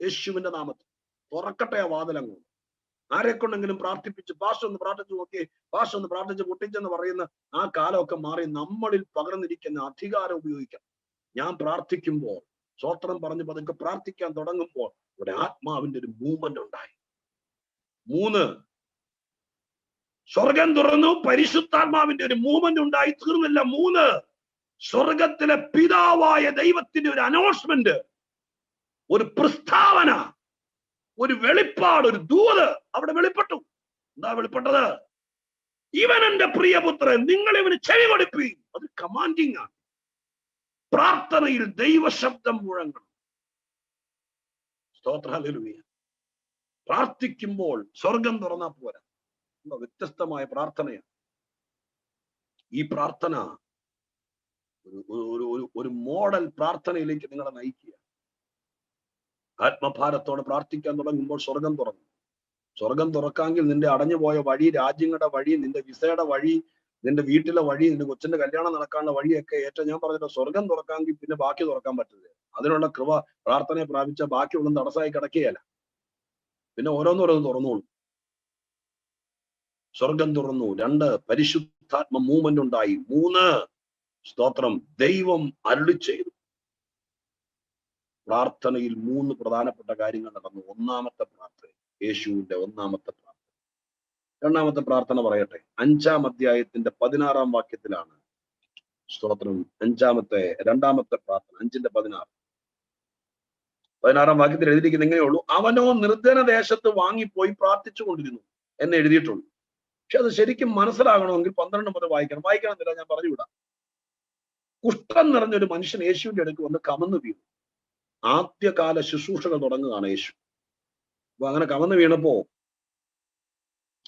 യേശുവിന്റെ നാമത്തിൽ തുറക്കട്ടെ ആ വാതിലങ്ങ്. ആരെക്കൊണ്ടെങ്കിലും പ്രാർത്ഥിപ്പിച്ച് പാസ്റ്റർ ഒന്ന് പ്രാർത്ഥിച്ചു നോക്കി, പാസ്റ്റർ ഒന്ന് പ്രാർത്ഥിച്ച് പൊട്ടിച്ചെന്ന് പറയുന്ന ആ കാലമൊക്കെ മാറി നമ്മളിൽ പകർന്നിരിക്കുന്ന അധികാരം ഉപയോഗിക്കണം. ഞാൻ പ്രാർത്ഥിക്കുമ്പോൾ, സ്വോത്രം പറഞ്ഞ് പതുക്കെ പ്രാർത്ഥിക്കാൻ തുടങ്ങുമ്പോൾ ഇവിടെ ആത്മാവിന്റെ ഒരു മൂവ്മെന്റ് ഉണ്ടായി. 3, സ്വർഗം തുറന്നു, പരിശുദ്ധാത്മാവിന്റെ ഒരു മൂവ്മെന്റ് ഉണ്ടായി. തീർന്നില്ല. 3, സ്വർഗത്തിലെ പിതാവായ ദൈവത്തിന്റെ ഒരു അനൗൺസ്മെന്റ്, ഒരു പ്രസ്താവന, ഒരു വെളിപ്പാട്, ഒരു ദൂത് അവിടെ വെളിപ്പെട്ടു. എന്താ വെളിപ്പെട്ടത്? ഇവൻ എന്റെ പ്രിയപുത്രൻ, നിങ്ങൾ ഇവന് ചെവി കൊടുപ്പീൻ. അത് കമാൻഡിങ് ആണ്. പ്രാർത്ഥനയിൽ ദൈവശബ്ദം മുഴങ്ങണം. സ്തോത്രം, ഹല്ലേലൂയ. പ്രാർത്ഥിക്കുമ്പോൾ സ്വർഗം തുറന്നാ പോരാ, വ്യത്യസ്തമായ പ്രാർത്ഥനയാണ് ഈ പ്രാർത്ഥന. ഒരു മോഡൽ പ്രാർത്ഥനയിലേക്ക് നിങ്ങളെ നയിക്കുക. ആത്മഭാരത്തോടെ പ്രാർത്ഥിക്കാൻ തുടങ്ങുമ്പോൾ സ്വർഗം തുറന്നു. സ്വർഗം തുറക്കാമെങ്കിൽ നിന്റെ അടഞ്ഞുപോയ വഴി, രാജ്യങ്ങളുടെ വഴി, നിന്റെ വിസയുടെ വഴി, നിന്റെ വീട്ടിലെ വഴി, നിന്റെ കൊച്ചിന്റെ കല്യാണം നടക്കാനുള്ള വഴിയൊക്കെ ഏറ്റവും ഞാൻ പറഞ്ഞിട്ട് സ്വർഗം തുറക്കാമെങ്കിൽ പിന്നെ ബാക്കി തുറക്കാൻ പറ്റില്ല. അതിനുള്ള കൃപ പ്രാർത്ഥനയെ പ്രാപിച്ച ബാക്കിയൊന്നും തടസ്സമായി കിടക്കുകയല്ല. പിന്നെ ഓരോന്നോരോന്ന് തുറന്നോളൂ. സ്വർഗം തുറന്നു. 2, പരിശുദ്ധാത്മ മൂവ്മെന്റ് ഉണ്ടായി. 3, സ്തോത്രം, ദൈവം അരുളി ചെയ്തു. പ്രാർത്ഥനയിൽ 3 പ്രധാനപ്പെട്ട കാര്യങ്ങൾ നടന്നു. ഒന്നാമത്തെ പ്രാർത്ഥന, യേശുവിന്റെ ഒന്നാമത്തെ പ്രാർത്ഥന. രണ്ടാമത്തെ പ്രാർത്ഥന പറയട്ടെ. 5-ാം അധ്യായത്തിന്റെ 16-ാം വാക്യത്തിലാണ്. സ്തോത്രം, രണ്ടാമത്തെ പ്രാർത്ഥന 5:16. 16-ാം വാക്യത്തിൽ എഴുതിയിരിക്കുന്നത് എങ്ങനെയുള്ളൂ? അവനോ നിർജ്ജന ദേശത്ത് വാങ്ങിപ്പോയി പ്രാർത്ഥിച്ചു കൊണ്ടിരുന്നു എന്ന് എഴുതിയിട്ടുള്ളൂ. പക്ഷെ അത് ശരിക്കും മനസ്സിലാകണമെങ്കിൽ 12 മുതൽ വായിക്കണമെന്നില്ല, ഞാൻ പറഞ്ഞു വിടാം. കുഷ്ഠം നിറഞ്ഞൊരു മനുഷ്യൻ യേശുവിന്റെ അടുക്ക് വന്ന് കമന്നു വീണു. ആദ്യകാല ശുശ്രൂഷകൾ തുടങ്ങുകയാണ് യേശു. അപ്പൊ അങ്ങനെ കമന്നു വീണപ്പോ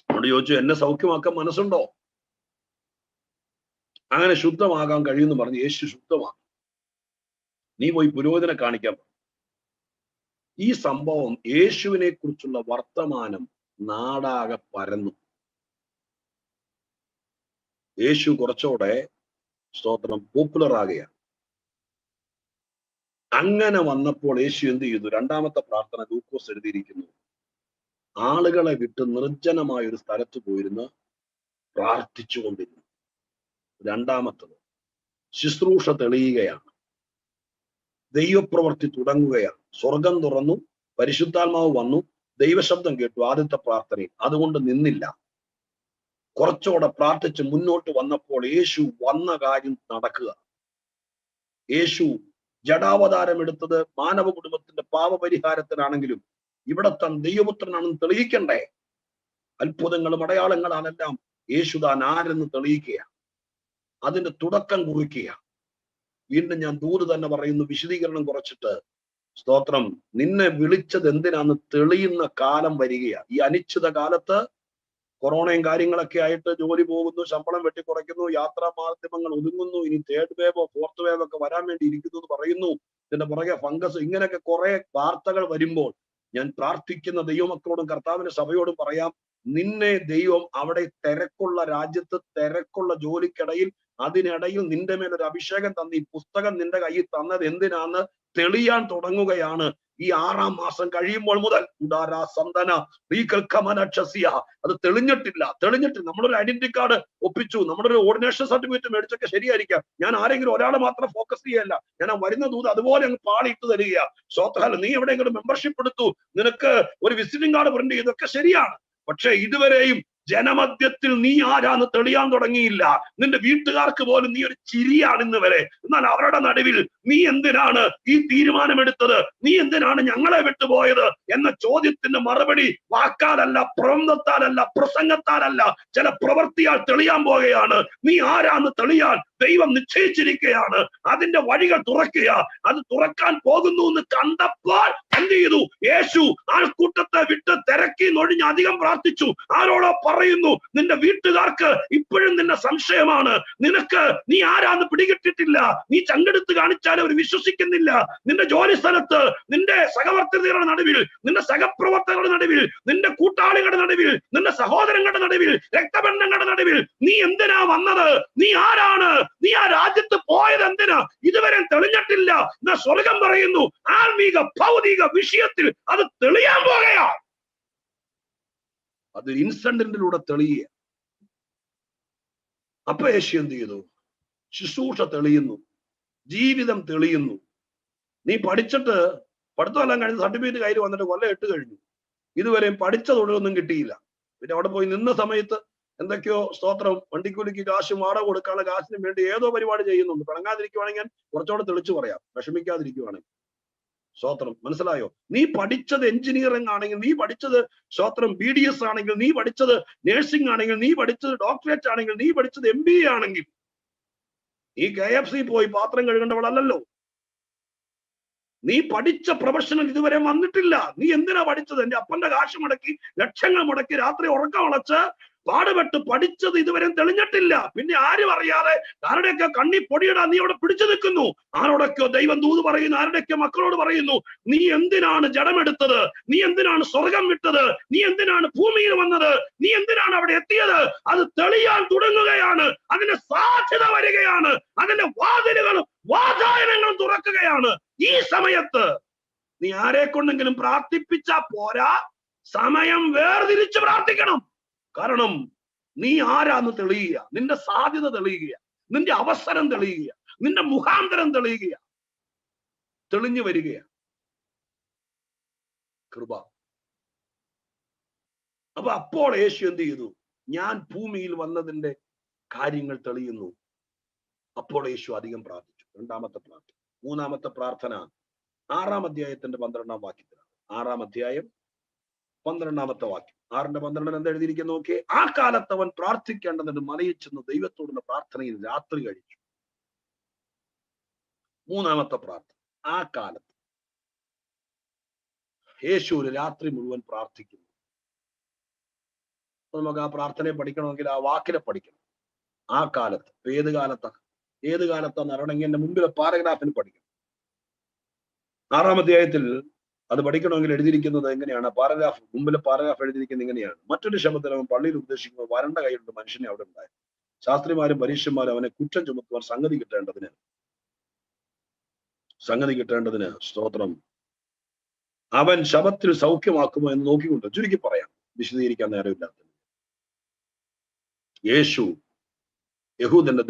അവിടെ ചോദിച്ചു, എന്നെ സൗഖ്യമാക്കാൻ മനസ്സുണ്ടോ? അങ്ങനെ ശുദ്ധമാകാൻ കഴിയുമെന്ന് പറഞ്ഞ് യേശു ശുദ്ധമാക്കി. നീ പോയി പുരോഹിതനെ കാണിക്കാൻ പറഞ്ഞു. ഈ സംഭവം, യേശുവിനെ കുറിച്ചുള്ള വർത്തമാനം നാടാകെ പരന്നു. യേശു കുറച്ചുകൂടെ, സ്തോത്രം, പോപ്പുലർ ആകുകയാണ്. അങ്ങനെ വന്നപ്പോൾ യേശു എന്ത് ചെയ്തു? രണ്ടാമത്തെ പ്രാർത്ഥന ലൂക്കോസ് എഴുതിയിരിക്കുന്നു. ആളുകളെ വിട്ട് നിർജ്ജനമായ ഒരു സ്ഥലത്ത് പോയിരുന്ന് പ്രാർത്ഥിച്ചു കൊണ്ടിരുന്നു. രണ്ടാമത്തത് ശുശ്രൂഷ തെളിയുകയാണ്, ദൈവപ്രവൃത്തി തുടങ്ങുകയാണ്. സ്വർഗം തുറന്നു, പരിശുദ്ധാത്മാവ് വന്നു, ദൈവശബ്ദം കേട്ടു ആദ്യത്തെ പ്രാർത്ഥനയിൽ. അതുകൊണ്ട് നിന്നില്ല, കുറച്ചുകൂടെ പ്രാർത്ഥിച്ച് മുന്നോട്ട് വന്നപ്പോൾ യേശു വന്ന കാര്യം നടക്കുക. യേശു ജഡാവതാരം എടുത്തത് മാനവ കുടുംബത്തിന്റെ പാപപരിഹാരത്തിനാണെങ്കിലും ഇവിടെ താൻ ദൈവപുത്രനാണെന്ന് തെളിയിക്കണ്ടേ? അത്ഭുതങ്ങളും അടയാളങ്ങളാണെല്ലാം യേശു താൻ ആരെന്ന് തെളിയിക്കുക, അതിന്റെ തുടക്കം കുറിക്കുക. വീണ്ടും ഞാൻ ദൂത് തന്നെ പറയുന്നു, വിശദീകരണം കുറച്ചിട്ട്, സ്തോത്രം, നിന്നെ വിളിച്ചത് എന്തിനാന്ന് തെളിയുന്ന കാലം വരികയാണ്. ഈ അനിശ്ചിത കാലത്ത് കൊറോണയും കാര്യങ്ങളൊക്കെ ആയിട്ട് ജോലി പോകുന്നു, ശമ്പളം വെട്ടിക്കുറയ്ക്കുന്നു, യാത്രാ മാധ്യമങ്ങൾ ഒതുങ്ങുന്നു, ഇനി 3rd വേവോ 4th വേവോ ഒക്കെ വരാൻ വേണ്ടി ഇരിക്കുന്നു എന്ന് പറയുന്നു. ഇതിന്റെ പുറകെ ഫംഗസ്, ഇങ്ങനെയൊക്കെ കുറെ വാർത്തകൾ വരുമ്പോൾ ഞാൻ പ്രാർത്ഥിക്കുന്ന ദൈവമക്കളോടും കർത്താവിന്റെ സഭയോടും പറയാം, നിന്നെ ദൈവം അവിടെ തിരക്കുള്ള രാജ്യത്ത്, തിരക്കുള്ള ജോലിക്കിടയിൽ, അതിനിടയിൽ നിന്റെ മേലൊരു അഭിഷേകം തന്ന് ഈ പുസ്തകം നിന്റെ കയ്യിൽ തന്നത് എന്തിനാന്ന് തെളിയാൻ തുടങ്ങുകയാണ്. ഈ 6-ാം മാസം കഴിയുമ്പോൾ മുതൽ അത് തെളിഞ്ഞിട്ടില്ല. നമ്മളൊരു ഐഡന്റിറ്റി കാർഡ് ഒപ്പിച്ചു, നമ്മുടെ ഒരു ഓർഡിനേഷൻ സർട്ടിഫിക്കറ്റ് മേടിച്ചൊക്കെ ശരിയായിരിക്കാം. ഞാൻ ആരെങ്കിലും ഒരാളെ മാത്രം ഫോക്കസ് ചെയ്യല്ല, ഞാൻ ആ വരുന്ന ദൂത് അതുപോലെ അങ്ങ് പാളിയിട്ട് തരിക. സ്വത്തല്ല, നീ എവിടെയെങ്കിലും മെമ്പർഷിപ്പ് എടുത്തു, നിനക്ക് ഒരു വിസിറ്റിംഗ് കാർഡ് പ്രിന്റ് ചെയ്തൊക്കെ ശരിയാണ്. പക്ഷെ ഇതുവരെയും ജനമധ്യത്തിൽ നീ ആരാന്ന് തെളിയാൻ തുടങ്ങിയില്ല. നിന്റെ വീട്ടുകാർക്ക് പോലും നീ ഒരു ചിരിയാണ് ഇന്ന് വരെ. എന്നാൽ അവരുടെ നടുവിൽ നീ എന്തിനാണ് ഈ തീരുമാനമെടുത്തത്, നീ എന്തിനാണ് ഞങ്ങളെ വിട്ടുപോയത് എന്ന ചോദ്യത്തിന്റെ മറുപടി വാക്കാലല്ല, പ്രബന്ധത്താലല്ല, പ്രസംഗത്താലല്ല, ചില പ്രവൃത്തിയാൽ തെളിയാൻ പോകുകയാണ്. നീ ആരാന്ന് തെളിയാൻ ദൈവം നിശ്ചയിച്ചിരിക്കുകയാണ്. അതിന്റെ വഴികൾ തുറക്കുക. അത് തുറക്കാൻ പോകുന്നു എന്ന് കണ്ടപ്പോൾ എന്ത് ചെയ്തു? യേശു ആൾക്കൂട്ടത്തെ വിട്ട് തിരക്കി നൊഴിഞ്ഞ് അധികം പ്രാർത്ഥിച്ചു. ആരോടോ പറയുന്നു, നിന്റെ വീട്ടുകാർക്ക് ഇപ്പോഴും നിന്നെ സംശയമാണ്, നിനക്ക് നീ ആരാന്ന് പിടികിട്ടിട്ടില്ല, നീ ചങ്കെടുത്ത് കാണിച്ചാലും അവർ വിശ്വസിക്കുന്നില്ല. നിന്റെ ജോലി സ്ഥലത്ത്, നിന്റെ സഹവർത്തികളുടെ നടുവിൽ, നിന്റെ സഹപ്രവർത്തകരുടെ നടുവിൽ, നിന്റെ കൂട്ടാളികളുടെ നടുവിൽ, നിന്റെ സഹോദരങ്ങളുടെ നടുവിൽ, രക്തബന്ധങ്ങളുടെ നടുവിൽ നീ എന്തിനാ വന്നത്? നീ ആരാണ്? നീ ആ രാജ്യത്ത് പോയത് എന്തിനാ? ഇതുവരെ തെളിഞ്ഞിട്ടില്ല. എന്നാ സ്വർഗം പറയുന്നു, ആത്മീക ഭൗതിക വിഷയത്തിൽ അത് തെളിയാൻ പോകുകയാണ്. അത് ഇൻസിഡന്റിലൂടെ തെളിയുക. അപ്പൊ യേശു എന്ത് ചെയ്തു? ശുശ്രൂഷ തെളിയുന്നു, ജീവിതം തെളിയുന്നു. നീ പഠിച്ചിട്ട് പഠിത്തമെല്ലാം കഴിഞ്ഞ് സർട്ടിഫിക്കറ്റ് കയ്യിൽ വന്നിട്ട് കൊല്ലം 8 കഴിഞ്ഞു, ഇതുവരെയും പഠിച്ച തൊഴിലൊന്നും കിട്ടിയില്ല. പിന്നെ അവിടെ പോയി നിന്ന സമയത്ത് എന്തൊക്കെയോ സ്തോത്രം വണ്ടിക്കൂലിക്ക് കാശും വാടക കൊടുക്കാനുള്ള കാശിനും വേണ്ടി ഏതോ പരിപാടി ചെയ്യുന്നുണ്ട്. പിണങ്ങാതിരിക്കുവാണെങ്കിൽ ഞാൻ കുറച്ചുകൂടെ തെളിച്ചു പറയാം, വിഷമിക്കാതിരിക്കുവാണെങ്കിൽ. സ്തോത്രം, മനസ്സിലായോ? നീ പഠിച്ചത് എഞ്ചിനീയറിംഗ് ആണെങ്കിൽ, നീ പഠിച്ചത് സ്തോത്രം BDS ആണെങ്കിൽ, നീ പഠിച്ചത് നേഴ്സിംഗ് ആണെങ്കിൽ, നീ പഠിച്ചത് ഡോക്ടറേറ്റ് ആണെങ്കിൽ, നീ പഠിച്ചത് MBA ആണെങ്കിൽ, നീ KFC പോയി പാത്രം കഴുകേണ്ടവളല്ലോ. നീ പഠിച്ച പ്രൊഫഷണൽ ഇതുവരെ വന്നിട്ടില്ല. നീ എന്തിനാ പഠിച്ചത്? എന്റെ അപ്പന്റെ കാശ് മുടക്കി, ലക്ഷങ്ങൾ മുടക്കി, രാത്രി ഉറക്കം ഉളച്ച് പാടുപെട്ട് പഠിച്ചത് ഇതുവരെ തെളിഞ്ഞിട്ടില്ല. പിന്നെ ആരും അറിയാതെ ആരുടെയൊക്കെ കണ്ണി പൊടിയിടാൻ നീ അവിടെ പിടിച്ചു നിൽക്കുന്നു. ആരോടൊക്കെയോ ദൈവം ദൂത് പറയുന്നു, ആരുടെയൊക്കെ മക്കളോട് പറയുന്നു, നീ എന്തിനാണ് ജഡമെടുത്തത്? നീ എന്തിനാണ് സ്വർഗം വിട്ടത്? നീ എന്തിനാണ് ഭൂമിയിൽ വന്നത്? നീ എന്തിനാണ് അവിടെ എത്തിയത്? അത് തെളിയാൻ തുടങ്ങുകയാണ്. അതിന്റെ സാധ്യത വരികയാണ്. അതിന്റെ വാതിലുകളും വാതായനങ്ങളും തുറക്കുകയാണ്. ഈ സമയത്ത് നീ ആരെ കൊണ്ടെങ്കിലും പ്രാർത്ഥിപ്പിച്ചാ പോരാ, സമയം വേർതിരിച്ച് പ്രാർത്ഥിക്കണം. കാരണം നീ ആരാന്ന് തെളിയുക, നിന്റെ സാധ്യത തെളിയുക, നിന്റെ അവസരം തെളിയുക, നിന്റെ മുഖാന്തരം തെളിയുക, തെളിഞ്ഞു വരികയാണ് കൃപ. അപ്പൊ അപ്പോൾ യേശു എന്ത് ചെയ്തു? ഞാൻ ഭൂമിയിൽ വന്നതിന്റെ കാര്യങ്ങൾ തെളിയുന്നു. അപ്പോൾ യേശു അധികം പ്രാർത്ഥിച്ചു. രണ്ടാമത്തെ പ്രാർത്ഥന. മൂന്നാമത്തെ പ്രാർത്ഥന 6-ാം അധ്യായത്തിന്റെ 12-ാം വാക്യത്തിലാണ്. 6-ാം അധ്യായം 12-ാമത്തെ വാക്യം. 6:12 എന്താ എഴുതിയിരിക്കുന്നു നോക്കിയേ. ആ കാലത്ത് അവൻ പ്രാർത്ഥിക്കേണ്ടതിന് മലയിൽ ചെന്ന് ദൈവത്തോടുള്ള പ്രാർത്ഥനയിൽ രാത്രി കഴിച്ചു. മൂന്നാമത്തെ പ്രാർത്ഥന. ആ കാലത്ത് യേശു ഒരു രാത്രി മുഴുവൻ പ്രാർത്ഥിക്കുന്നു. നമുക്ക് ആ പ്രാർത്ഥനയെ പഠിക്കണമെങ്കിൽ ആ വാക്കിനെ പഠിക്കണം. ആ കാലത്ത്. ഏത് കാലത്താണ്? ഏത് കാലത്താന്ന് അറിയണമെങ്കിൽ എന്റെ മുമ്പിലെ പാരഗ്രാഫിന് പഠിക്കണം. 6-ാം അധ്യായത്തിൽ അത് പഠിക്കണമെങ്കിൽ എഴുതിയിരിക്കുന്നത് എങ്ങനെയാണ്? മുമ്പിലെ പാരഗ്രാഫ് എഴുതിയിരിക്കുന്നത് ഇങ്ങനെയാണ്. മറ്റൊരു ശബ്ദത്തിൽ അവൻ പള്ളിയിൽ ഉപദേശിക്കുമ്പോൾ വരണ്ട കൈയുള്ള മനുഷ്യനെ അവിടെ ഉണ്ടായി. ശാസ്ത്രിമാരും പരീക്ഷന്മാരും അവനെ കുറ്റം ചുമത്തുവാൻ സംഗതി കിട്ടേണ്ടതിന് സ്തോത്രം അവൻ ശബത്തിൽ സൗഖ്യമാക്കുമോ എന്ന് നോക്കിക്കൊണ്ട്, ചുരുക്കി പറയാം, വിശദീകരിക്കാൻ നേരമില്ലാത്ത, യേശു യഹൂദന്റെ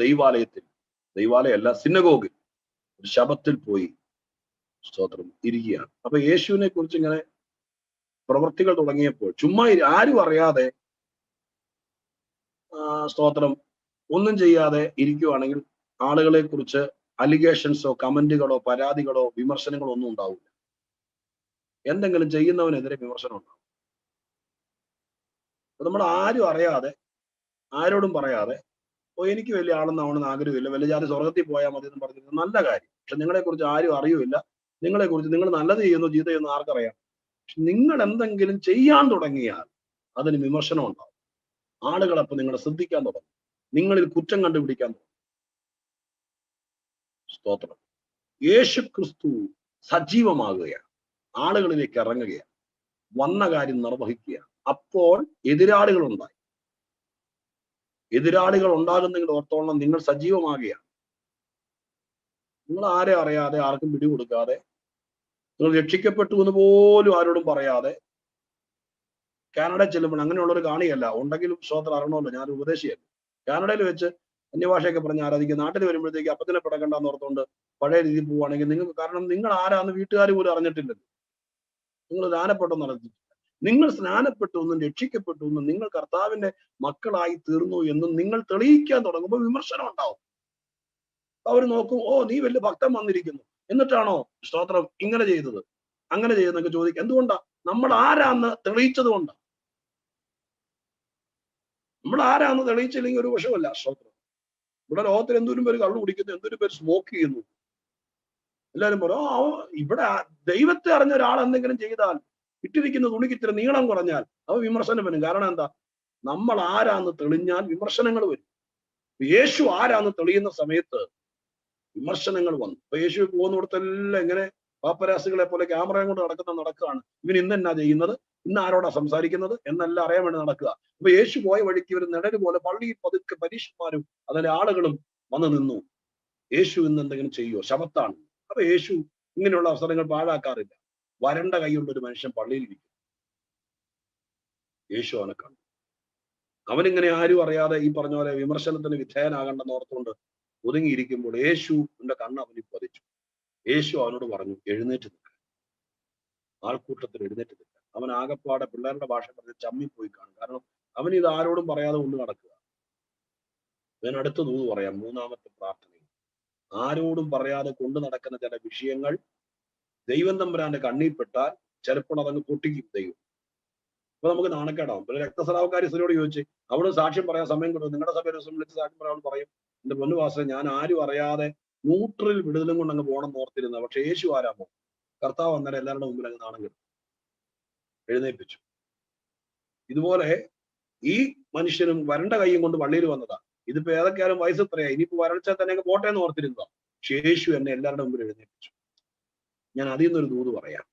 ദൈവാലയമല്ല, സിനഗോഗിൽ ഒരു ശബത്തിൽ പോയി സ്തോത്രം ഇരിക്കുകയാണ്. അപ്പൊ യേശുവിനെ കുറിച്ച് ഇങ്ങനെ പ്രവൃത്തികൾ തുടങ്ങിയപ്പോൾ ചുമ്മാ ആരും അറിയാതെ സ്തോത്രം ഒന്നും ചെയ്യാതെ ഇരിക്കുവാണെങ്കിൽ ആളുകളെ കുറിച്ച് അലിഗേഷൻസോ കമന്റുകളോ പരാതികളോ വിമർശനങ്ങളോ ഒന്നും ഉണ്ടാവില്ല. എന്തെങ്കിലും ചെയ്യുന്നവനെതിരെ വിമർശനം ഉണ്ടാവും. നമ്മൾ ആരും അറിയാതെ, ആരോടും പറയാതെ, എനിക്ക് വലിയ ആളെന്നാവണമെന്ന് ആഗ്രഹമില്ല, വലിയ ജാതി സ്വർഗത്തിൽ പോയാൽ മതി എന്ന് പറഞ്ഞിരുന്നത് നല്ല കാര്യം. പക്ഷെ നിങ്ങളെ കുറിച്ച് ആരും അറിയുമില്ല. നിങ്ങളെ കുറിച്ച് നിങ്ങൾ നല്ലത് ചെയ്യുന്നു ചീത്ത ചെയ്യുന്നു ആർക്കറിയാം. പക്ഷെ നിങ്ങൾ എന്തെങ്കിലും ചെയ്യാൻ തുടങ്ങിയാൽ അതിന് വിമർശനം ഉണ്ടാവും. ആളുകൾ അപ്പൊ നിങ്ങളെ ശ്രദ്ധിക്കാൻ തുടങ്ങും, നിങ്ങളിൽ കുറ്റം കണ്ടുപിടിക്കാൻ തുടങ്ങും. സ്തോത്രം. യേശു ക്രിസ്തു സജീവമാകുകയാണ്, ആളുകളിലേക്ക് ഇറങ്ങുകയാണ്, വന്ന കാര്യം നിർവഹിക്കുകയാണ്. അപ്പോൾ എതിരാളികൾ ഉണ്ടായി. എതിരാളികൾ ഉണ്ടാകുന്നെങ്കിൽ ഓർത്തോളം നിങ്ങൾ സജീവമാകുകയാണ്. നിങ്ങൾ ആരെ അറിയാതെ, ആർക്കും പിടികൊടുക്കാതെ, നിങ്ങൾ രക്ഷിക്കപ്പെട്ടു എന്ന് പോലും ആരോടും പറയാതെ കാനഡയിൽ ചെല്ലുമ്പോൾ അങ്ങനെയുള്ളൊരു കാണിയല്ല. ഉണ്ടെങ്കിലും സ്തോത്രം അറിയണമല്ലോ, ഞാനൊരു ഉപദേശിയല്ല. കാനഡയിൽ വെച്ച് അന്യഭാഷയൊക്കെ പറഞ്ഞ് ആരാധിക്കുക. നാട്ടിൽ വരുമ്പോഴത്തേക്ക് അപ്പത്തിനെ പിടക്കണ്ടെന്ന് ഓർത്തുകൊണ്ട് പഴയ രീതിയിൽ പോവുകയാണെങ്കിൽ നിങ്ങൾക്ക്, കാരണം നിങ്ങൾ ആരാന്ന് വീട്ടുകാർ പോലും അറിഞ്ഞിട്ടില്ലല്ലോ. നിങ്ങൾ സ്നാനപ്പെട്ടെന്ന് അറിഞ്ഞിട്ടില്ല. നിങ്ങൾ സ്നാനപ്പെട്ടു എന്നും രക്ഷിക്കപ്പെട്ടു എന്നും നിങ്ങൾ കർത്താവിന്റെ മക്കളായി തീർന്നു എന്നും നിങ്ങൾ തെളിയിക്കാൻ തുടങ്ങുമ്പോൾ വിമർശനം ഉണ്ടാവും. അവർ നോക്കും, ഓ നീ വലിയ ഭക്തൻ വന്നിരിക്കുന്നു, എന്നിട്ടാണോ സ്തോത്രം ഇങ്ങനെ ചെയ്തത് അങ്ങനെ ചെയ്തെന്നൊക്കെ ചോദിക്കും. എന്തുകൊണ്ടാ? നമ്മൾ ആരാന്ന് തെളിയിച്ചത് കൊണ്ടാണ്. നമ്മൾ ആരാന്ന് തെളിയിച്ചില്ലെങ്കിൽ ഒരു വശമല്ല. സ്തോത്രം. ഇവിടെ ലോകത്തിൽ എന്തോരും പേര് കള്ളു കുടിക്കുന്നു, എന്തോരും പേര് സ്മോക്ക് ചെയ്യുന്നു. എല്ലാവരും പറയും, ഇവിടെ ദൈവത്തെ അറിഞ്ഞ ഒരാൾ എന്തെങ്കിലും ചെയ്താൽ, ഇട്ടിരിക്കുന്ന തുണിക്ക് ഇത്തിരി നീളം കുറഞ്ഞാൽ അത് വിമർശനം വരും. കാരണം എന്താ? നമ്മൾ ആരാന്ന് തെളിഞ്ഞാൽ വിമർശനങ്ങൾ വരും. യേശു ആരാന്ന് തെളിയുന്ന സമയത്ത് വിമർശനങ്ങൾ വന്നു. അപ്പൊ യേശു പോകുന്നിടത്തെല്ലാം ഇങ്ങനെ പാപ്പരാസികളെ പോലെ ക്യാമറയും കൊണ്ട് നടക്കുകയാണ്. ഇവൻ ഇന്നെന്നാ ചെയ്യുന്നത്, ഇന്ന് ആരോടാ സംസാരിക്കുന്നത് എന്നെല്ലാം അറിയാൻ വേണ്ടി നടക്കുക. അപ്പൊ യേശു പോയ വഴിക്ക് ഒരു നിഴല് പോലെ പള്ളിയിൽ പതുക്കെ പരീക്ഷന്മാരും അതിലെ ആളുകളും വന്നു നിന്നു. യേശു ഇന്ന് എന്തെങ്കിലും ചെയ്യുമോ? ശബത്താണ്. അപ്പൊ യേശു ഇങ്ങനെയുള്ള അവസരങ്ങൾ പാഴാക്കാറില്ല. വരണ്ട കൈയുള്ള ഒരു മനുഷ്യൻ പള്ളിയിൽ ഇരിക്കും. യേശു അവനെ കണ്ടു. അവനിങ്ങനെ ആരും അറിയാതെ ഈ പറഞ്ഞ പോലെ വിമർശനത്തിന് വിധേയനാകണ്ടെന്ന് ഓർത്തുകൊണ്ട് ഒതുങ്ങിയിരിക്കുമ്പോൾ യേശുവിന്റെ കണ്ണ് അവനിൽ പതിച്ചു. യേശു അവനോട് പറഞ്ഞു, എഴുന്നേറ്റ് നിൽക്കുക. ആൾക്കൂട്ടത്തിൽ എഴുന്നേറ്റ് നിൽക്കുക. അവൻ ആകപ്പാടെ പിള്ളേരുടെ ഭാഷ പറഞ്ഞ് ചമ്മിപ്പോയി കാണും. കാരണം അവൻ ഇത് ആരോടും പറയാതെ കൊണ്ട് നടക്കുക. ഞാൻ അടുത്ത ദൂത് പറയാം. മൂന്നാമത്തെ പ്രാർത്ഥനയിൽ ആരോടും പറയാതെ കൊണ്ടു നടക്കുന്ന ചില വിഷയങ്ങൾ ദൈവം തമ്പുരാന്റെ കണ്ണിൽപ്പെട്ടാൽ ചിലപ്പോൾ അതങ്ങ് പൊട്ടിക്കും ദൈവം. അപ്പൊ നമുക്ക് നാണക്കേടാവും. പിന്നെ രക്തസ്രാവക്കാരി സ്ത്രീയോട് ചോദിച്ച് അവിടെ സാക്ഷ്യം പറയാൻ സമയം കൊടുക്കും. നിങ്ങളുടെ സഭ ദിവസം വിളിച്ച് സാക്ഷ്യം പറയാൻ പറയും, എന്റെ പൊന്നു വാസ, ഞാൻ ആരും അറിയാതെ ന്യൂട്രൽ വിടുതലും കൊണ്ട് അങ്ങ് പോകണം ഓർത്തിരുന്ന, പക്ഷെ യേശു ആരാമോ? കർത്താവ് അന്നേരം എല്ലാവരുടെ മുമ്പിൽ അങ്ങ് നാണം കെടും, എഴുന്നേൽപ്പിച്ചു. ഇതുപോലെ ഈ മനുഷ്യനും വരണ്ട കൈയും കൊണ്ട് പള്ളിയിൽ വന്നതാ. ഇതിപ്പോ ഏതൊക്കെയാലും വയസ്സ് എത്രയാ, ഇനിയിപ്പോ വരൾച്ച തന്നെ അങ്ങ് പോട്ടെ എന്ന് ഓർത്തിരുന്നതാ. പക്ഷെ യേശു എന്നെ എല്ലാവരുടെ മുമ്പിൽ എഴുന്നേൽപ്പിച്ചു. ഞാൻ അതിൽ നിന്നൊരു ദൂത് പറയാം.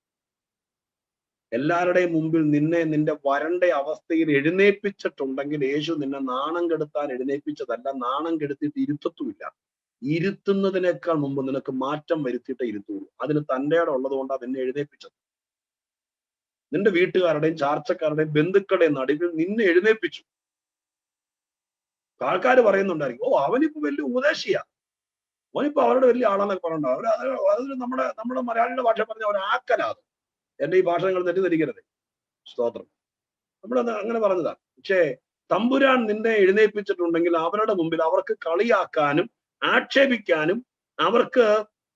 എല്ലാവരുടെയും മുമ്പിൽ നിന്നെ നിന്റെ വരണ്ട അവസ്ഥയിൽ എഴുന്നേൽപ്പിച്ചിട്ടുണ്ടെങ്കിൽ യേശു നിന്നെ നാണം കെടുത്താൻ എഴുന്നേൽപ്പിച്ചതല്ല, നാണം കെടുത്തിട്ട് ഇരുത്തത്തുമില്ല. ഇരുത്തുന്നതിനേക്കാൾ മുമ്പ് നിനക്ക് മാറ്റം വരുത്തിയിട്ടേ ഇരുത്തുള്ളൂ. അതിന് തൻ്റെ ഇടം ഉള്ളത് കൊണ്ടാണ് നിന്നെ എഴുന്നേൽപ്പിച്ചത്. നിന്റെ വീട്ടുകാരുടെയും ചാർച്ചക്കാരുടെയും ബന്ധുക്കളുടെയും നടുവിൽ നിന്നെ എഴുന്നേൽപ്പിച്ചു. ആൾക്കാർ പറയുന്നുണ്ടായിരിക്കും, ഓ അവനിപ്പോ വലിയ ഉപദേശിയാ, അവനിപ്പോ അവരുടെ വലിയ ആളാന്നൊക്കെ പറഞ്ഞിട്ടുണ്ടാവും. അതിൽ നമ്മുടെ മലയാളിയുടെ ഭാഷ പറഞ്ഞ ഒരാക്കലാത്. എന്റെ ഈ ഭാഷ നിങ്ങൾ തെറ്റിദ്ധരിക്കരുത്. സ്തോത്രം. നമ്മളത് അങ്ങനെ പറഞ്ഞതാ. പക്ഷേ തമ്പുരാൻ നിന്നെ എഴുന്നേൽപ്പിച്ചിട്ടുണ്ടെങ്കിൽ അവരുടെ മുമ്പിൽ അവർക്ക് കളിയാക്കാനും ആക്ഷേപിക്കാനും അവർക്ക്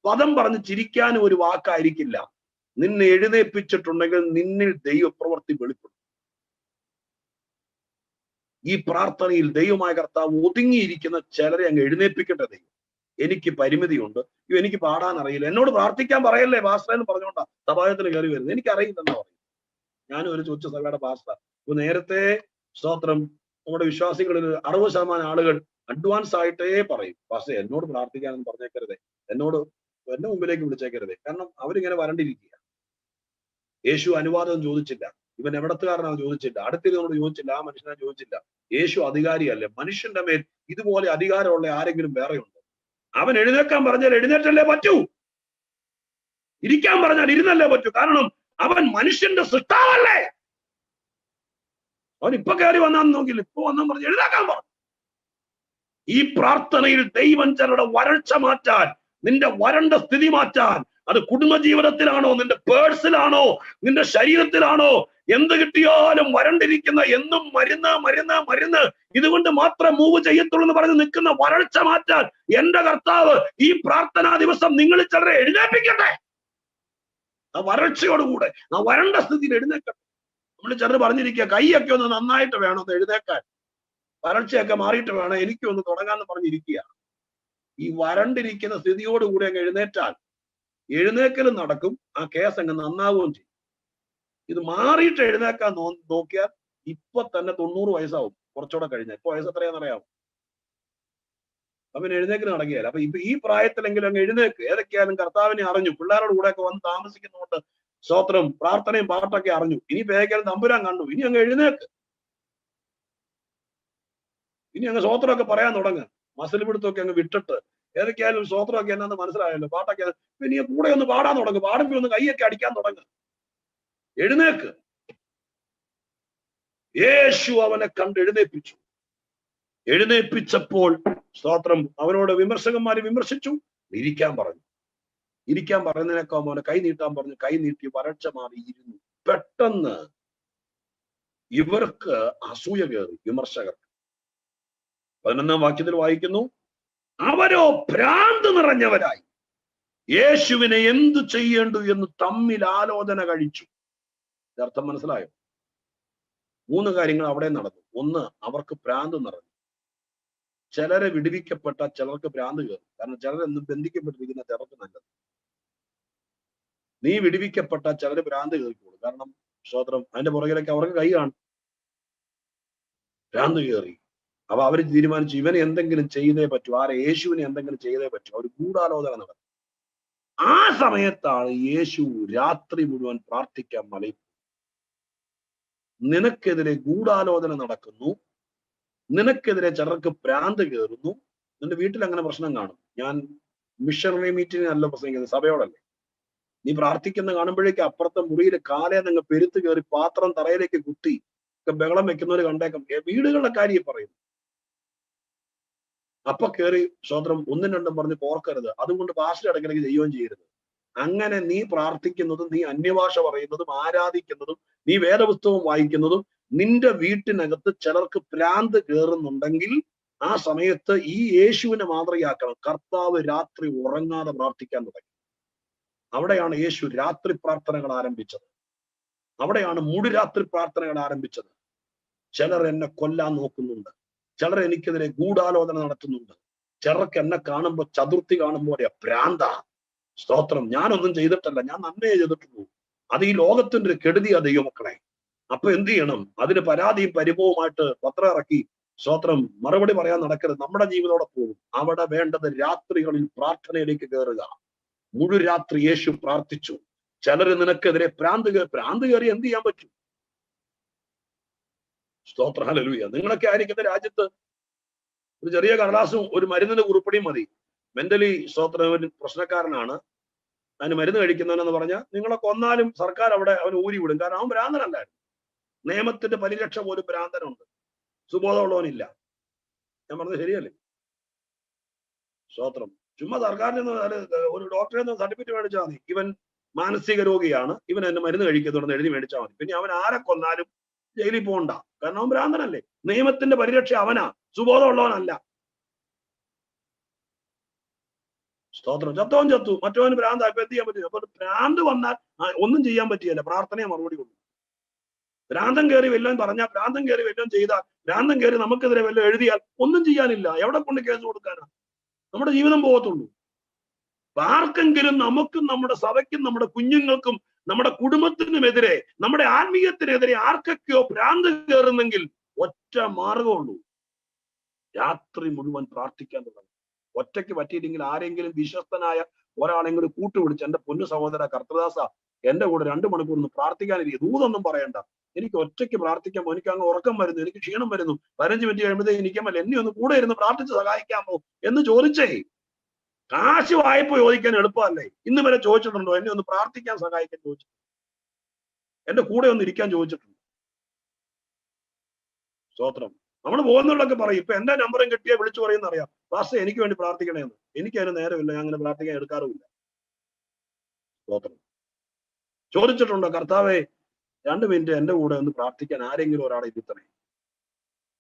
പദം പറഞ്ഞ് ചിരിക്കാനും ഒരു വാക്കായിരിക്കില്ല. നിന്നെ എഴുന്നേൽപ്പിച്ചിട്ടുണ്ടെങ്കിൽ നിന്നിൽ ദൈവപ്രവൃത്തി വെളിപ്പെടും. ഈ പ്രാർത്ഥനയിൽ ദൈവമായ കർത്താവ് ഒതുങ്ങിയിരിക്കുന്ന ചിലരെ അങ്ങ് എഴുന്നേൽപ്പിക്കട്ടെ. ദൈവം, എനിക്ക് പരിമിതിയുണ്ട്, എനിക്ക് പാടാൻ അറിയില്ല, എന്നോട് പ്രാർത്ഥിക്കാൻ പറയല്ലേ പാസ്റ്റർ എന്ന് പറഞ്ഞുകൊണ്ടാ സഭായത്തിന് കയറി വരുന്നത്. എനിക്കറിയില്ലെന്നാ പറയും. ഞാനും ഒരു കൊച്ചു സഭയുടെ പാസ്റ്റർ. ഇപ്പൊ നേരത്തെ സ്തോത്രം നമ്മുടെ വിശ്വാസികളിൽ 60% ആളുകൾ അഡ്വാൻസ് ആയിട്ടേ പറയും, പാസ്റ്റർ എന്നോട് പ്രാർത്ഥിക്കാനെന്ന് പറഞ്ഞേക്കരുതേ, എന്റെ മുമ്പിലേക്ക് വിളിച്ചേക്കരുതേ. കാരണം അവരിങ്ങനെ വരണ്ടിരിക്കുക. യേശു അനുവാദം ചോദിച്ചില്ല, ഇവൻ എവിടത്തുകാരനാ ചോദിച്ചില്ല, അടുത്തിരുന്നോട് ചോദിച്ചില്ല, ആ മനുഷ്യനെ ചോദിച്ചില്ല. യേശു അധികാരിയല്ലേ. മനുഷ്യന്റെ മേൽ ഇതുപോലെ അധികാരമുള്ള ആരെങ്കിലും വേറെ ഉണ്ടോ? അവൻ എഴുന്നേക്കാൻ പറഞ്ഞാൽ എഴുന്നേറ്റല്ലേ പറ്റൂ, ഇരിക്കാൻ പറഞ്ഞാൽ ഇരുന്നല്ലേ പറ്റൂ. കാരണം അവൻ മനുഷ്യന്റെ സൃഷ്ടാവല്ലേ. അവൻ ഇപ്പൊ കയറി വന്നാന്ന് നോക്കില്ല, ഇപ്പൊ വന്നാൻ പറഞ്ഞ് എഴുന്നേക്കാൻ പറഞ്ഞു. ഈ പ്രാർത്ഥനയിൽ ദൈവം ചിലരുടെ വരൾച്ച മാറ്റാൻ, നിന്റെ വരണ്ട സ്ഥിതി മാറ്റാൻ, അത് കുടുംബജീവിതത്തിലാണോ, നിന്റെ പേഴ്സിലാണോ, നിന്റെ ശരീരത്തിലാണോ, എന്ത് കിട്ടിയാലും വരണ്ടിരിക്കുന്ന, എന്നും മരുന്ന് ഇതുകൊണ്ട് മാത്രം മൂവ് ചെയ്യത്തുള്ളൂ എന്ന് പറഞ്ഞ് നിൽക്കുന്ന വരൾച്ച മാറ്റാൻ എന്റെ കർത്താവ് ഈ പ്രാർത്ഥനാ ദിവസം നിങ്ങൾ ചിലരെ എഴുന്നേൽപ്പിക്കട്ടെ. ആ വരൾച്ചയോടുകൂടെ ആ വരണ്ട സ്ഥിതിയിൽ എഴുന്നേക്കട്ടെ. നമ്മൾ ചിലർ പറഞ്ഞിരിക്കുക, കൈയൊക്കെ ഒന്ന് നന്നായിട്ട് വേണം ഒന്ന് എഴുന്നേക്കാൻ, വരൾച്ചയൊക്കെ മാറിയിട്ട് വേണം എനിക്കൊന്ന് തുടങ്ങാന്ന് പറഞ്ഞിരിക്കുക. ഈ വരണ്ടിരിക്കുന്ന സ്ഥിതിയോടുകൂടി അങ്ങ് എഴുന്നേറ്റാൽ എഴുന്നേക്കലും നടക്കും, ആ കേസ് അങ്ങ് നന്നാവുകയും ചെയ്യും. ഇത് മാറിയിട്ട് എഴുന്നേക്കാൻ നോക്കിയാൽ ഇപ്പൊ തന്നെ 90 വയസ്സാവും, കുറച്ചുകൂടെ കഴിഞ്ഞാൽ. ഇപ്പൊ വയസ്സ് എത്രയാണെന്നറിയാമോ? അവൻ എഴുന്നേക്കിന് നടക്കുകയല്ല. അപ്പൊ ഇപ്പൊ ഈ പ്രായത്തിലെങ്കിലും അങ്ങ് എഴുന്നേക്ക്. ഏതൊക്കെയാലും കർത്താവിനെ അറിഞ്ഞു, പിള്ളേരുടെ കൂടെ ഒക്കെ വന്ന് താമസിക്കുന്നതുകൊണ്ട് സ്തോത്രം പ്രാർത്ഥനയും പാട്ടൊക്കെ അറിഞ്ഞു. ഇനി പേക്കാലും തമ്പുരാൻ കണ്ടു, ഇനി അങ്ങ് എഴുന്നേക്ക്. ഇനി അങ്ങ് സ്തോത്രമൊക്കെ പറയാൻ തുടങ്ങുക. മസിൽ പിടുത്തമൊക്കെ അങ്ങ് വിട്ടിട്ട് ഏതൊക്കെയാലും സ്തോത്രമൊക്കെ എന്നാന്ന് മനസ്സിലായല്ലോ, പാട്ടൊക്കെ ഇനി കൂടെ ഒന്ന് പാടാൻ തുടങ്ങും, പാടുമ്പോ ഒന്ന് കൈയൊക്കെ അടിക്കാൻ തുടങ്ങുക. എഴുന്നേക്ക്. യേശു അവനെ കണ്ട് എഴുന്നേൽപ്പിച്ചു. എഴുന്നേൽപ്പിച്ചപ്പോൾ സ്തോത്രം അവനോട് വിമർശകന്മാര് വിമർശിച്ചു, ഇരിക്കാൻ പറഞ്ഞു. ഇരിക്കാൻ പറയുന്നതിനേക്കാൾ അവനെ കൈ നീട്ടാൻ പറഞ്ഞു. കൈ നീട്ടി വരൾച്ച മാറി ഇരുന്നു. പെട്ടെന്ന് ഇവർക്ക് അസൂയ കയറി, വിമർശകർക്ക്. 11-ാം വാക്യത്തിൽ വായിക്കുന്നു, അവരോ ഭ്രാന്ത് നിറഞ്ഞവരായി യേശുവിനെ എന്തു ചെയ്യേണ്ടു എന്ന് തമ്മിൽ ആലോചന കഴിച്ചു. അർത്ഥം മനസ്സിലായോ? 3 കാര്യങ്ങൾ അവിടെ നടന്നു. ഒന്ന്, അവർക്ക് ഭ്രാന്ത് നിറഞ്ഞു. ചിലരെ വിടുവിക്കപ്പെട്ട ചിലർക്ക് ഭ്രാന്ത് കയറും. കാരണം ചിലരെന്നും ബന്ധിക്കപ്പെട്ടിരിക്കുന്ന ചിലർക്ക് നല്ലത്. നീ വിടുവിക്കപ്പെട്ട ചിലര് ഭ്രാന്ത് കയറിക്കോളൂ. കാരണം സ്തോത്രം അതിന്റെ പുറകിലൊക്കെ അവർക്ക് കൈ കാണും. ഭ്രാന്ത് കയറി. അപ്പൊ അവര് തീരുമാനിച്ചു ഇവനെ എന്തെങ്കിലും ചെയ്തേ പറ്റൂ. യേശുവിനെ എന്തെങ്കിലും ചെയ്തേ പറ്റൂ. അവർ ഗൂഢാലോചന നടത്തി. ആ സമയത്താണ് യേശു രാത്രി മുഴുവൻ പ്രാർത്ഥിക്കാൻ മലയിൽ. നിനക്കെതിരെ ഗൂഢാലോചന നടക്കുന്നു, നിനക്കെതിരെ ചിലർക്ക് ഭ്രാന്ത് കയറുന്നു. നിന്റെ വീട്ടിൽ അങ്ങനെ പ്രശ്നം കാണും. ഞാൻ മിഷണറി മീറ്റിംഗ് അല്ല പ്രസംഗിക്കുന്നത്, സഭയോടല്ലേ. നീ പ്രാർത്ഥിക്കുന്ന കാണുമ്പോഴേക്ക് അപ്പുറത്തെ മുറിയിൽ കാലേ നിങ്ങൾ പെരുത്ത് കയറി പാത്രം തറയിലേക്ക് കുത്തി ബഹളം വെക്കുന്നവര് കണ്ടേക്കാം. വീടുകളുടെ കാര്യം പറയുന്നു. അപ്പൊ കയറി സ്തോത്രം ഒന്നും രണ്ടും പറഞ്ഞ് പോർക്കരുത്, അതുകൊണ്ട് പാസ്റ്റർ ഇടയ്ക്കിടയ്ക്ക് ചെയ്യുകയും ചെയ്യരുത്. അങ്ങനെ നീ പ്രാർത്ഥിക്കുന്നതും നീ അന്യഭാഷ പറയുന്നതും ആരാധിക്കുന്നതും നീ വേദപുസ്തകം വായിക്കുന്നതും നിന്റെ വീട്ടിനകത്ത് ചിലർക്ക് ഭ്രാന്ത് കയറുന്നുണ്ടെങ്കിൽ ആ സമയത്ത് ഈ യേശുവിനെ മാതൃകയാക്കണം. കർത്താവ് രാത്രി ഉറങ്ങാതെ പ്രാർത്ഥിക്കാൻ തുടങ്ങി. അവിടെയാണ് യേശു രാത്രി പ്രാർത്ഥനകൾ ആരംഭിച്ചത്. അവിടെയാണ് മുഴുരാത്രി പ്രാർത്ഥനകൾ ആരംഭിച്ചത്. ചിലർ എന്നെ കൊല്ലാൻ നോക്കുന്നുണ്ട്, ചിലർ എനിക്കെതിരെ ഗൂഢാലോചന നടത്തുന്നുണ്ട്, ചിലർക്ക് എന്നെ കാണുമ്പോൾ ചതുർത്ഥി കാണുമ്പോൾ ഭ്രാന്ത. സ്തോത്രം, ഞാനൊന്നും ചെയ്തിട്ടല്ല, ഞാൻ നന്മയെ ചെയ്തിട്ടുള്ളൂ. അത് ഈ ലോകത്തിന്റെ ഒരു കെടുതിയാ ദൈവമക്കളെ. അപ്പൊ എന്ത് ചെയ്യണം? അതിന് പരാതിയും പരിഭവമായിട്ട് പത്രം ഇറക്കി സ്തോത്രം മറുപടി പറയാൻ നടക്കരുത്. നമ്മുടെ ജീവിതത്തോടെ പോകും. അവിടെ വേണ്ടത് രാത്രികളിൽ പ്രാർത്ഥനയിലേക്ക് കയറുക. മുഴുരാത്രി യേശു പ്രാർത്ഥിച്ചു. ചിലര് നിനക്കെതിരെ ഭ്രാന്ത് കയറി എന്ത് ചെയ്യാൻ പറ്റും? സ്തോത്ര ഹല്ലേലൂയ. നിങ്ങളൊക്കെ ആയിരിക്കുന്ന രാജ്യത്ത് ഒരു ചെറിയ കടലാസും ഒരു മരുന്നിന് കുറിപ്പടിയും മതി. മെന്റലി സ്തോത്രം പ്രശ്നക്കാരനാണ്, അതിന് മരുന്ന് കഴിക്കുന്നവനെന്ന് പറഞ്ഞാൽ നിങ്ങളെ കൊന്നാലും സർക്കാർ അവിടെ അവന് ഊരി വിടും. കാരണം അവൻ ഭ്രാന്തനല്ലായിരുന്നു. നിയമത്തിന്റെ പരിരക്ഷ പോലും ഭ്രാന്തനുണ്ട്, സുബോധമുള്ളവനില്ല. ഞാൻ പറഞ്ഞത് ശരിയല്ലേ? സ്തോത്രം. ചുമ്മാ സർക്കാരിൽ നിന്ന് ഒരു ഡോക്ടറെ നിന്ന് സർട്ടിഫിക്കറ്റ് മേടിച്ചാൽ മതി, ഇവൻ മാനസിക രോഗിയാണ്, ഇവൻ എന്നെ മരുന്ന് കഴിക്കുന്നുണ്ടെന്ന് എഴുതി മേടിച്ചാൽ മതി. പിന്നെ അവൻ ആരെ കൊന്നാലും ജയിലിൽ പോകണ്ട, കാരണം അവൻ ഭ്രാന്തനല്ലേ. നിയമത്തിന്റെ പരിരക്ഷ അവനാ, സുബോധമുള്ളവനല്ല. സ്തോത്രം. ചത്തവൻ ചത്തു, മറ്റവന് ഭ്രാന്ത, ഇപ്പൊ എന്ത് ചെയ്യാൻ പറ്റും? അപ്പൊ ഭ്രാന്ത് വന്നാൽ ഒന്നും ചെയ്യാൻ പറ്റിയല്ല, പ്രാർത്ഥനയെ മറുപടി കൊണ്ടു. ഭ്രാന്തം കയറി വല്ലതും പറഞ്ഞാൽ, ഭ്രാന്തം കയറി വല്ലതും ചെയ്താൽ, ഭ്രാന്തം കയറി നമുക്കെതിരെ വല്ലതും എഴുതിയാൽ ഒന്നും ചെയ്യാനില്ല. എവിടെ കൊണ്ട് കേസ് കൊടുക്കാനാ? നമ്മുടെ ജീവിതം പോകത്തുള്ളൂ. ആർക്കെങ്കിലും നമുക്കും നമ്മുടെ സഭയ്ക്കും നമ്മുടെ കുഞ്ഞുങ്ങൾക്കും നമ്മുടെ കുടുംബത്തിനുമെതിരെ നമ്മുടെ ആത്മീയത്തിനെതിരെ ആർക്കൊക്കെയോ ഭ്രാന്ത് കയറുന്നെങ്കിൽ ഒറ്റ മാർഗമുള്ളൂ, രാത്രി മുഴുവൻ പ്രാർത്ഥിക്കാൻ തുടങ്ങും. ഒറ്റയ്ക്ക് പറ്റിയില്ലെങ്കിൽ ആരെങ്കിലും വിശ്വസ്തനായ ഒരാളെങ്കിലും കൂട്ടുപിടിച്ച്, എന്റെ പൊന്നു സഹോദര കർത്തദാസ, എന്റെ കൂടെ 2 മണിക്കൂർ ഒന്ന് പ്രാർത്ഥിക്കാനിരിക്കും, ദൂതൊന്നും പറയണ്ട, എനിക്ക് ഒറ്റയ്ക്ക് പ്രാർത്ഥിക്കാമോ, എനിക്ക് അങ്ങ് ഉറക്കം വരുന്നു, എനിക്ക് ക്ഷീണം വരുന്നു, 15 മിനിറ്റ് കഴിയുമ്പോഴത്തേക്ക് എനിക്കാമല്ലോ, എന്നെ ഒന്ന് കൂടെ ഇരുന്ന് പ്രാർത്ഥിച്ച് സഹായിക്കാമോ എന്ന് ചോദിച്ചേ. കാശ് വായ്പ ചോദിക്കാൻ എളുപ്പമല്ലേ? ഇന്ന് വരെ ചോദിച്ചിട്ടുണ്ടോ? എന്നെ ഒന്ന് പ്രാർത്ഥിക്കാൻ സഹായിക്കാൻ ചോദിച്ചു, എന്റെ കൂടെ ഒന്ന് ഇരിക്കാൻ ചോദിച്ചിട്ടുണ്ട്. സ്തോത്രം. നമ്മൾ പോകുന്നവരൊക്കെ പറയും, ഇപ്പൊ എന്റെ നമ്പറും കിട്ടിയാൽ വിളിച്ചു പറയുന്ന അറിയാം, പാസ്റ്റർ എനിക്ക് വേണ്ടി പ്രാർത്ഥിക്കണേന്ന്. എനിക്ക് അതിന് നേരമില്ല, ഞാൻ അങ്ങനെ പ്രാർത്ഥിക്കാൻ എടുക്കാറുമില്ല. സ്തോത്രം. ചോദിച്ചിട്ടുണ്ടോ? കർത്താവെ 2 മിനിറ്റ് എന്റെ കൂടെ ഒന്ന് പ്രാർത്ഥിക്കാൻ ആരെങ്കിലും ഒരാളെ ഇരുത്തണേ,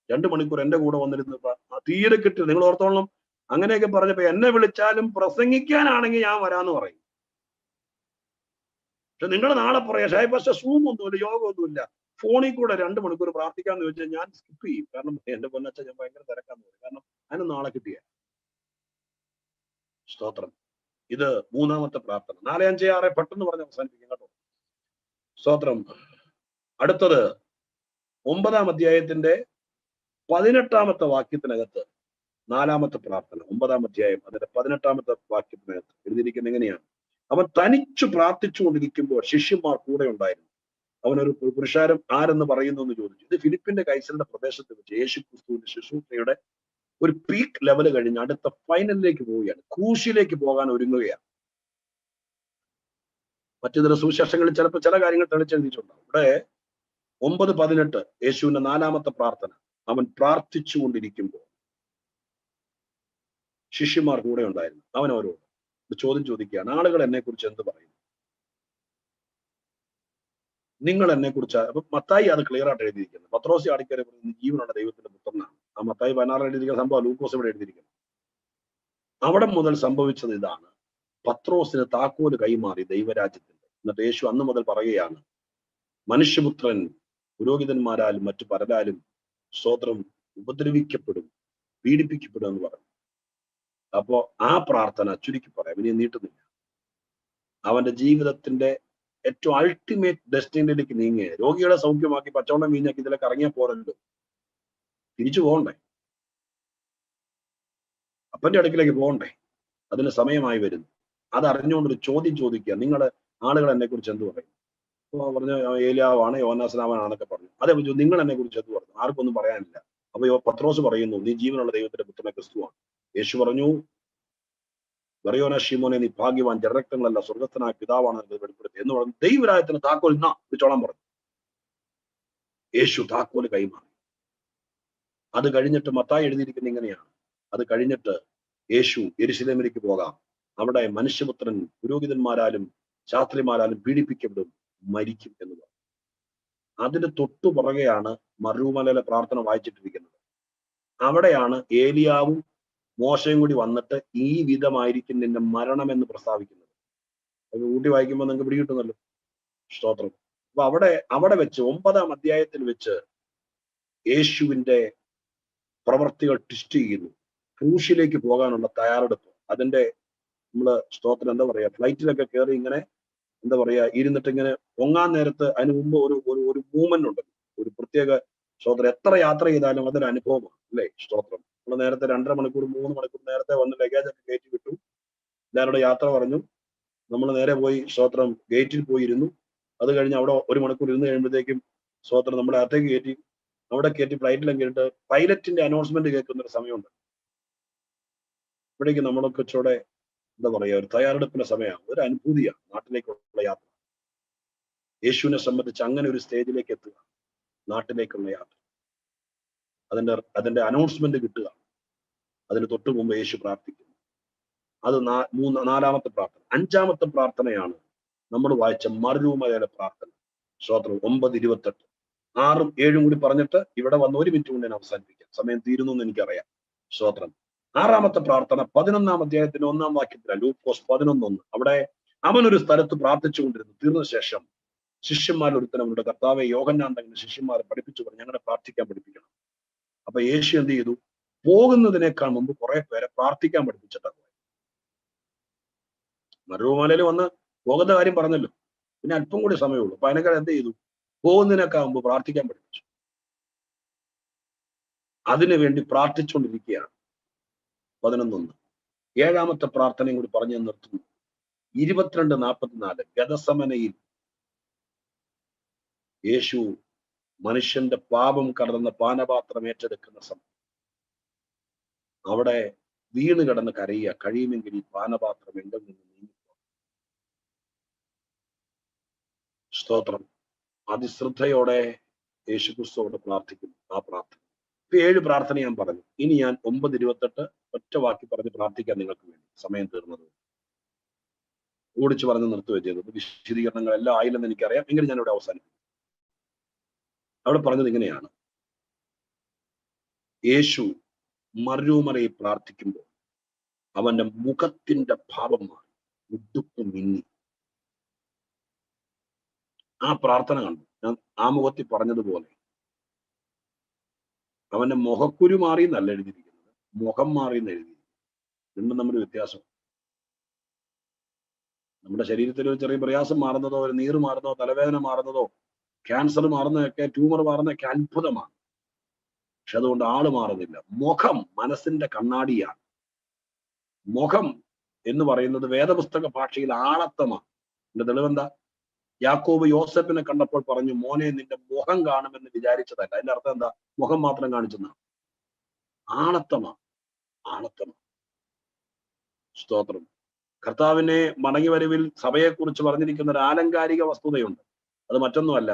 2 മണിക്കൂർ എന്റെ കൂടെ വന്നിരുന്ന് തീരെ കിട്ടി. നിങ്ങൾ ഓർത്തോളം, അങ്ങനെയൊക്കെ പറഞ്ഞപ്പോ എന്നെ വിളിച്ചാലും പ്രസംഗിക്കാനാണെങ്കിൽ ഞാൻ വരാന്ന് പറയും. പക്ഷെ നിങ്ങൾ നാളെ പറയാം, ഷായി പാസ്റ്റർ സൂം ഒന്നുമില്ല, യോഗമൊന്നുമില്ല, ഫോണിൽ കൂടെ 2 മണിക്കൂർ പ്രാർത്ഥിക്കാന്ന് ചോദിച്ചാൽ ഞാൻ സ്കിപ്പ് ചെയ്യും. കാരണം എന്റെ പൊന്നച്ച ഞാൻ ഭയങ്കര തിരക്കാന്ന് പറയും. കാരണം അതിന് നാളെ കിട്ടിയ. സ്തോത്രം. ഇത് 3ാമത്തെ പ്രാർത്ഥന. 4, 5, 6 പെട്ടെന്ന് പറഞ്ഞ് അവസാനിപ്പിക്കും കേട്ടോ. സ്തോത്രം. അടുത്തത് 9-ാം അധ്യായത്തിന്റെ 18-ാമത്തെ വാക്യത്തിനകത്ത് 4ാമത്തെ പ്രാർത്ഥന. 9-ാം അധ്യായം അതിന്റെ 18-ാമത്തെ വാക്യത്തിനകത്ത് എഴുതിയിരിക്കുന്നത് എങ്ങനെയാണ്? അവൻ തനിച്ചു പ്രാർത്ഥിച്ചുകൊണ്ടിരിക്കുമ്പോൾ ശിഷ്യന്മാർ കൂടെ ഉണ്ടായിരുന്നു. അവനൊരു പുരുഷാരം ആരെന്ന് പറയുന്നു എന്ന് ചോദിച്ചു. ഇത് ഫിലിപ്പിന്റെ കൈസരുടെ പ്രദേശത്ത് വെച്ച് യേശു ക്രിസ്തുവിന്റെ ശുശ്രൂഷയുടെ ഒരു പീക്ക് ലെവല് കഴിഞ്ഞ് അടുത്ത ഫൈനലിലേക്ക് പോവുകയാണ്, ക്രൂശിലേക്ക് പോകാൻ ഒരുങ്ങുകയാണ്. മറ്റു ചില സുവിശേഷങ്ങളിൽ ചിലപ്പോൾ ചില കാര്യങ്ങൾ തെളിച്ചെഴുതിയിട്ടുണ്ടാവും. ഇവിടെ 9:18 യേശുവിന്റെ 4ാമത്തെ പ്രാർത്ഥന. അവൻ പ്രാർത്ഥിച്ചുകൊണ്ടിരിക്കുമ്പോൾ ശിഷ്യന്മാർ കൂടെ ഉണ്ടായിരുന്നു. അവൻ അവരോട് ചോദ്യം ചോദിക്കുകയാണ്, ആളുകൾ എന്നെ കുറിച്ച് എന്ത് പറയുന്നു? നിങ്ങൾ എന്നെ കുറിച്ച്. അപ്പൊ മത്തായി അത് ക്ലിയർ ആയിട്ട് എഴുതിയിരിക്കുന്നത്. പത്രോസ് ആടിക്കരെ ജീവനുള്ള ദൈവത്തിന്റെ പുത്രനാണ്. ആ മത്തായി 16 എഴുതിയിരിക്കുന്ന സംഭവം ലൂക്കോസ് ഇവിടെ എഴുതിയിരിക്കുന്നത്. അവിടെ മുതൽ സംഭവിച്ചത് ഇതാണ്. പത്രോസിന് താക്കോല് കൈമാറി ദൈവരാജ്യത്തിന്റെ. എന്നിട്ട് യേശു അന്ന് മുതൽ പറയുകയാണ്, മനുഷ്യപുത്രൻ പുരോഹിതന്മാരാലും മറ്റു പലരാലും സ്തോത്രം ഉപദ്രവിക്കപ്പെടും, പീഡിപ്പിക്കപ്പെടും എന്ന് പറഞ്ഞു. അപ്പോ ആ പ്രാർത്ഥന ചുരുക്കി പറയാം, ഇനി നീട്ടുന്നില്ല. അവന്റെ ജീവിതത്തിന്റെ ഏറ്റവും അൾട്ടിമേറ്റ് ഡെസ്റ്റിനിയിലേക്ക് നീങ്ങിയ, രോഗികളെ സൗഖ്യമാക്കി പച്ചവെള്ളം വീഞ്ഞാക്കി ഇതിലേക്ക് ഇറങ്ങിയ പോരല്ലോ, തിരിച്ചു പോകണ്ടേ, അപ്പന്റെ അടുക്കിലേക്ക് പോകണ്ടേ, അതിന് സമയമായി വരുന്നു. അത് അറിഞ്ഞുകൊണ്ടൊരു ചോദ്യം ചോദിക്കുക, നിങ്ങളുടെ ആളുകൾ എന്നെ കുറിച്ച് എന്ത് പറയും? പറഞ്ഞു ഏലിയാവാണ്, യോനാസ്നാവാണെന്നൊക്കെ പറഞ്ഞു. അതേ നിങ്ങൾ എന്നെ കുറിച്ച് എന്ത് പറഞ്ഞു? ആർക്കൊന്നും പറയാനില്ല. അപ്പൊ പത്രോസ് പറയുന്നു, നീ ജീവനുള്ള ദൈവത്തിന്റെ പുത്രനെ ക്രിസ്തുവാണ്. യേശു പറഞ്ഞു, ബറിയോന ഷീമോനെ നീ ഭാഗ്യവാൻ, ജഡരക്തങ്ങളല്ല സ്വർഗസ്ഥനായ പിതാവാണ് വെളിപ്പെടുത്തി എന്ന് പറഞ്ഞു. ദൈവരാജ്യത്തിന് താക്കോൽ എന്നാ വിളിച്ചോളാൻ പറഞ്ഞു. യേശു താക്കോല് കൈമാറി. അത് കഴിഞ്ഞിട്ട് മത്തായി എഴുതിയിരിക്കുന്നത് ഇങ്ങനെയാണ്, അത് കഴിഞ്ഞിട്ട് യേശു യെരൂശലേമിലേക്ക് പോകാം, അവിടെ മനുഷ്യപുത്രൻ പുരോഹിതന്മാരാലും ശാസ്ത്രിമാരാലും പീഡിപ്പിക്കപ്പെടും, മരിക്കും എന്ന് പറഞ്ഞു. അതിന് തൊട്ടു പുറകെയാണ് മറുമലയിലെ പ്രാർത്ഥന വായിച്ചിട്ടിരിക്കുന്നത്. അവിടെയാണ് ഏലിയാവും മോശയും കൂടി വന്നിട്ട് ഈ വിധമായിരിക്കും നിന്റെ മരണം എന്ന് പ്രസ്താവിക്കുന്നത്. അത് കൂട്ടി വായിക്കുമ്പോൾ നിങ്ങൾക്ക് പിടികിട്ടുന്നല്ലോ. സ്തോത്രം. അപ്പൊ അവിടെ വെച്ച് 9-ാം അധ്യായത്തിൽ വെച്ച് യേശുവിന്റെ പ്രവർത്തികൾ ട്വിസ്റ്റ് ചെയ്യുന്നു. ക്രൂശിലേക്ക് പോകാനുള്ള തയ്യാറെടുപ്പ്. അതിന്റെ നമ്മള് സ്തോത്രം എന്താ പറയാ, ഫ്ലൈറ്റിലൊക്കെ കയറി ഇങ്ങനെ എന്താ പറയാ ഇരുന്നിട്ട് ഇങ്ങനെ പൊങ്ങാൻ നേരത്ത് അതിന് മുമ്പ് ഒരു മൂവ്മെന്റ് ഉണ്ട്, ഒരു പ്രത്യേക സ്തോത്രം. എത്ര യാത്ര ചെയ്താലും അതൊരു അനുഭവമാണ് അല്ലേ സ്തോത്രം. നമ്മൾ നേരത്തെ 2.5 മണിക്കൂർ 3 മണിക്കൂർ നേരത്തെ വന്ന് ലഗേജ് ഒക്കെ കയറ്റി വിട്ടു, എല്ലാവരുടെ യാത്ര പറഞ്ഞു, നമ്മൾ നേരെ പോയി സ്തോത്രം ഗേറ്റിൽ പോയി ഇരുന്നു. അത് കഴിഞ്ഞ് അവിടെ 1 മണിക്കൂർ ഇരുന്ന് കഴിയുമ്പോഴത്തേക്കും സ്തോത്രം നമ്മളെ അകത്തേക്ക് കയറ്റി, അവിടെ കയറ്റി ഫ്ലൈറ്റിലും കേട്ട് പൈലറ്റിന്റെ അനൗൺസ്മെന്റ് കേൾക്കുന്ന ഒരു സമയമുണ്ട്. ഇവിടേക്ക് നമ്മളൊക്കെ ഇച്ചിടെ എന്താ പറയാ ഒരു തയ്യാറെടുപ്പിന്റെ സമയമാണ്, ഒരു അനുഭൂതിയാണ് നാട്ടിലേക്കുള്ള യാത്ര. യേശുവിനെ സംബന്ധിച്ച് അങ്ങനെ ഒരു സ്റ്റേജിലേക്ക് എത്തുക, നാട്ടിലേക്കുള്ള യാത്ര, അതിന്റെ അനൗൺസ്മെന്റ് കിട്ടുക. അതിന് തൊട്ടു മുമ്പ് യേശു പ്രാർത്ഥിക്കുന്നു. അത് 4-ാമത്തെ പ്രാർത്ഥന. 5-ാമത്തെ പ്രാർത്ഥനയാണ് നമ്മൾ വായിച്ച മറുമലയിലെ പ്രാർത്ഥന. സ്തോത്രം 9:28. 6ഉം 7ഉം കൂടി പറഞ്ഞിട്ട് ഇവിടെ വന്ന് 1 മിനിറ്റ് കൊണ്ട് ഞാൻ അവസാനിപ്പിക്കാം, സമയം തീരുന്നു എന്ന് എനിക്കറിയാം. സ്തോത്രം. 6-ാമത്തെ പ്രാർത്ഥന 11-ാം അധ്യായത്തിന്റെ 1-ാം വാക്യത്തിലാണ്, ലൂക്കോസ് 11:1. അവിടെ അവനൊരു സ്ഥലത്ത് പ്രാർത്ഥിച്ചുകൊണ്ടിരുന്നു. തീർന്ന ശേഷം ശിഷ്യന്മാരിൽ ഒരുത്തൻ അവരുടെ കർത്താവെ, യോഹന്നാൻ തങ്ങളുടെ ശിഷ്യന്മാരെ പഠിപ്പിച്ചു പറഞ്ഞു, ഞങ്ങളെ പ്രാർത്ഥിക്കാൻ പഠിപ്പിക്കണം. അപ്പൊ യേശു എന്ത് ചെയ്തു? പോകുന്നതിനേക്കാൾ മുമ്പ് കുറെ പേരെ പ്രാർത്ഥിക്കാൻ പഠിപ്പിച്ചിട്ടാണ്. മരുമലയിൽ വന്ന് പോകുന്ന കാര്യം പറഞ്ഞല്ലോ, പിന്നെ അല്പം കൂടി സമയമുള്ളൂ. അപ്പൊ അതിനേക്കാൾ എന്ത് ചെയ്തു? പോകുന്നതിനേക്കാൾ മുമ്പ് പ്രാർത്ഥിക്കാൻ പഠിപ്പിച്ചു. അതിനു വേണ്ടി പ്രാർത്ഥിച്ചുകൊണ്ടിരിക്കുകയാണ്. 11:1. 7-ാമത്തെ പ്രാർത്ഥനയും കൂടി പറഞ്ഞു നിർത്തുന്നു. 22:44 ഗദസമനയിൽ യേശു മനുഷ്യന്റെ പാപം കടന്ന പാനപാത്രം ഏറ്റെടുക്കുന്ന സമയം അവിടെ വീണ് കിടന്ന് കരയുക, കഴിയുമെങ്കിൽ ഈ പാനപാത്രം എന്റെ നിന്ന് നീങ്ങി. സ്തോത്രം. അതിശ്രദ്ധയോടെ യേശുക്രിസ്തുവോട് പ്രാർത്ഥിക്കുന്നു. ആ പ്രാർത്ഥന 7 പ്രാർത്ഥന ഞാൻ പറഞ്ഞു. ഇനി ഞാൻ 9:28 ഒറ്റ വാക്കി പറഞ്ഞ് പ്രാർത്ഥിക്കാൻ നിങ്ങൾക്ക് വേണ്ടി. സമയം തീർന്നത് ഓടിച്ചു പറഞ്ഞ് നിർത്തുകയും ചെയ്തത്. വിശദീകരണങ്ങളെല്ലാം ആയില്ലെന്ന് എനിക്കറിയാം, എങ്കിലും ഞാനിവിടെ അവസാനിപ്പിക്കും. അവിടെ പറഞ്ഞത് ഇങ്ങനെയാണ്: യേശു മറുമലയിൽ പ്രാർത്ഥിക്കുമ്പോൾ അവന്റെ മുഖത്തിന്റെ ഭാവം മാറി, ഉടുപ്പ് മിന്നി. ആ പ്രാർത്ഥന കണ്ടു. ഞാൻ ആമുഖത്തിൽ പറഞ്ഞതുപോലെ അവന്റെ മുഖക്കുരു മാറി എന്നല്ല എഴുതിയിരിക്കുന്നത്, മുഖം മാറി എന്ന് എഴുതിയിരിക്കുന്നത്. രണ്ടും തമ്മിൽ വ്യത്യാസം. നമ്മുടെ ശരീരത്തിൽ ഒരു ചെറിയ പ്രയാസം മാറുന്നതോ, ഒരു നീറ് മാറുന്നതോ, തലവേദന മാറുന്നതോ, ക്യാൻസർ മാറുന്നതൊക്കെ, ട്യൂമർ മാറുന്നതൊക്കെ അത്ഭുതമാണ്. പക്ഷെ അതുകൊണ്ട് ആള് മാറുന്നില്ല. മുഖം മനസ്സിന്റെ കണ്ണാടിയാണ്. മുഖം എന്ന് പറയുന്നത് വേദപുസ്തക ഭാഷയിൽ ആളത്തമാണ്. എന്റെ തെളിവെന്താ? യാക്കോബ് യോസെഫിനെ കണ്ടപ്പോൾ പറഞ്ഞു, മോനെ നിന്റെ മുഖം കാണുമെന്ന് വിചാരിച്ചതല്ല. അതിന്റെ അർത്ഥം എന്താ? മുഖം മാത്രം കാണിച്ചെന്നാണ്. ആളത്തമാണ്, ആളത്തമാണ്. സ്തോത്രം. കർത്താവിനെ മടങ്ങി വരവിൽ സഭയെക്കുറിച്ച് പറഞ്ഞിരിക്കുന്ന ഒരു ആലങ്കാരിക വസ്തുതയുണ്ട്. അത് മറ്റൊന്നുമല്ല,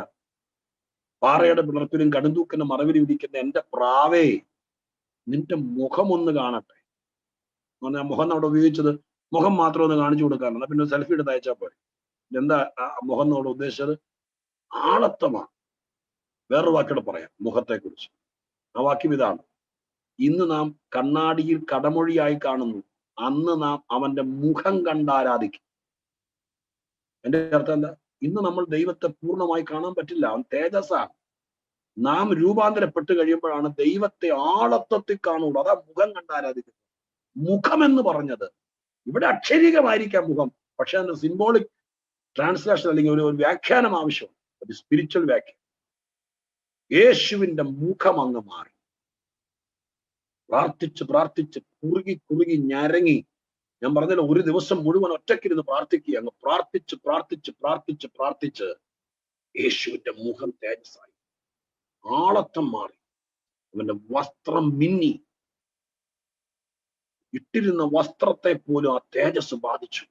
പാറയുടെ പിളർപ്പിലും കടുന്തൂക്കിന്റെ മറവിലും ഇരിക്കുന്ന എന്റെ പ്രാവേ, നിന്റെ മുഖം ഒന്ന് കാണട്ടെ. മുഖം അവിടെ ഉപയോഗിച്ചത് മുഖം മാത്രം ഒന്ന് കാണിച്ചു കൊടുക്കാറുണ്ട്. പിന്നെ സെൽഫി എടുത്ത് അയച്ചാൽ പോരെ. എന്താ മുഖം എന്നോട് ഉദ്ദേശിച്ചത്? ആളത്തമാണ്. വേറൊരു വാക്കോടെ പറയാം മുഖത്തെ കുറിച്ച്. ആ വാക്യം ഇതാണ്: ഇന്ന് നാം കണ്ണാടിയിൽ കടമൊഴിയായി കാണുന്നു, അന്ന് നാം അവന്റെ മുഖം കണ്ടാരാധിക്കും. എന്റെ അർത്ഥം എന്താ? ഇന്ന് നമ്മൾ ദൈവത്തെ പൂർണ്ണമായി കാണാൻ പറ്റില്ല, അവൻ തേജസ്സാണ്. നാം രൂപാന്തരപ്പെട്ട് കഴിയുമ്പോഴാണ് ദൈവത്തെ ആളത്വത്തിൽ കാണുള്ളൂ. അതാ മുഖം കണ്ടാരാധിക്കുന്നത്. മുഖം എന്ന് പറഞ്ഞത് ഇവിടെ അക്ഷരീകമായിരിക്കാം മുഖം, പക്ഷെ അതിന്റെ സിംബോളിക് ട്രാൻസ്ലേഷൻ അല്ലെങ്കിൽ ഒരു വ്യാഖ്യാനം ആവശ്യമാണ്, ഒരു സ്പിരിച്വൽ വ്യാഖ്യാനം. യേശുവിന്റെ മുഖം അങ്ങ് മാറി. പ്രാർത്ഥിച്ച് പ്രാർത്ഥിച്ച് കുറുകി ഞരങ്ങി. ഞാൻ പറഞ്ഞല്ലോ, ഒരു ദിവസം മുഴുവൻ ഒറ്റയ്ക്കിരുന്ന് പ്രാർത്ഥിക്കുക. അങ്ങ് പ്രാർത്ഥിച്ച് പ്രാർത്ഥിച്ച് പ്രാർത്ഥിച്ച് പ്രാർത്ഥിച്ച് യേശുവിന്റെ മുഖം തേജസ്സായി, ആളത്തം മാറി. അവന്റെ വസ്ത്രം മിന്നി. ഇട്ടിരുന്ന വസ്ത്രത്തെ പോലും ആ തേജസ് ബാധിച്ചു.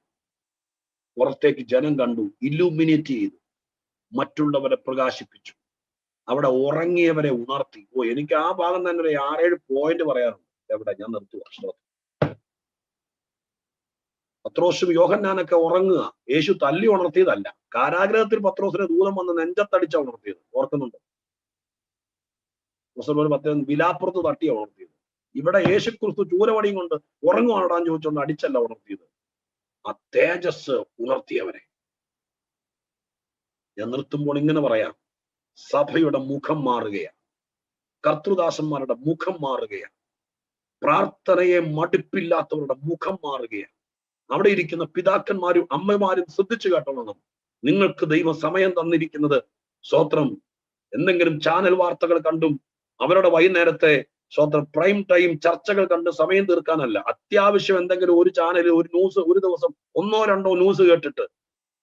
പുറത്തേക്ക് ജനം കണ്ടു, ഇല്ലുമിനേറ്റ് ചെയ്തു, മറ്റുള്ളവരെ പ്രകാശിപ്പിച്ചു, അവിടെ ഉറങ്ങിയവരെ ഉണർത്തി. എനിക്ക് ആ ഭാഗം തന്നെ ഒരു 6-7 പോയിന്റ് പറയാറുണ്ട്. എവിടെ? ഞാൻ നിർത്തുക. പത്രോസും യോഹന്നാനൊക്കെ ഉറങ്ങുക. യേശു തല്ലി ഉണർത്തിയതല്ല. കാരാഗ്രഹത്തിൽ പത്രോസിനെ ദൂതം വന്ന് നെഞ്ചത്തടിച്ച ഉണർത്തിയത്. ഓർക്കുന്നുണ്ടോ? വിലാപ്പുറത്ത് തട്ടിയ ഉണർത്തിയത്. ഇവിടെ യേശു ക്രിസ്തു ചൂരവടിയും കൊണ്ട് ഉറങ്ങുവാടാൻ ചോദിച്ചുകൊണ്ട് അടിച്ചല്ല ഉണർത്തിയത്. ആ തേജസ് ഉണർത്തിയവരെ. ഞാൻ നിർത്തുമ്പോൾ ഇങ്ങനെ പറയാം, സഭയുടെ മുഖം മാറുകയാണ്. കർത്തൃദാസന്മാരുടെ മുഖം മാറുകയാണ്. പ്രാർത്ഥനയെ മടുപ്പില്ലാത്തവരുടെ മുഖം മാറുകയാണ്. അവിടെ ഇരിക്കുന്ന പിതാക്കന്മാരും അമ്മമാരും ശ്രദ്ധിച്ചു കേട്ടോളണം. നിങ്ങൾക്ക് ദൈവം സമയം തന്നിരിക്കുന്നത് സ്തോത്രം എന്തെങ്കിലും ചാനൽ വാർത്തകൾ കണ്ടും അവരുടെ വൈകുന്നേരത്തെ സ്തോത്രം പ്രൈം ടൈം ചർച്ചകൾ കണ്ട് സമയം തീർക്കാനല്ല. അത്യാവശ്യം എന്തെങ്കിലും ഒരു ചാനൽ ഒരു ന്യൂസ് ഒരു ദിവസം 1-2 ന്യൂസ് കേട്ടിട്ട്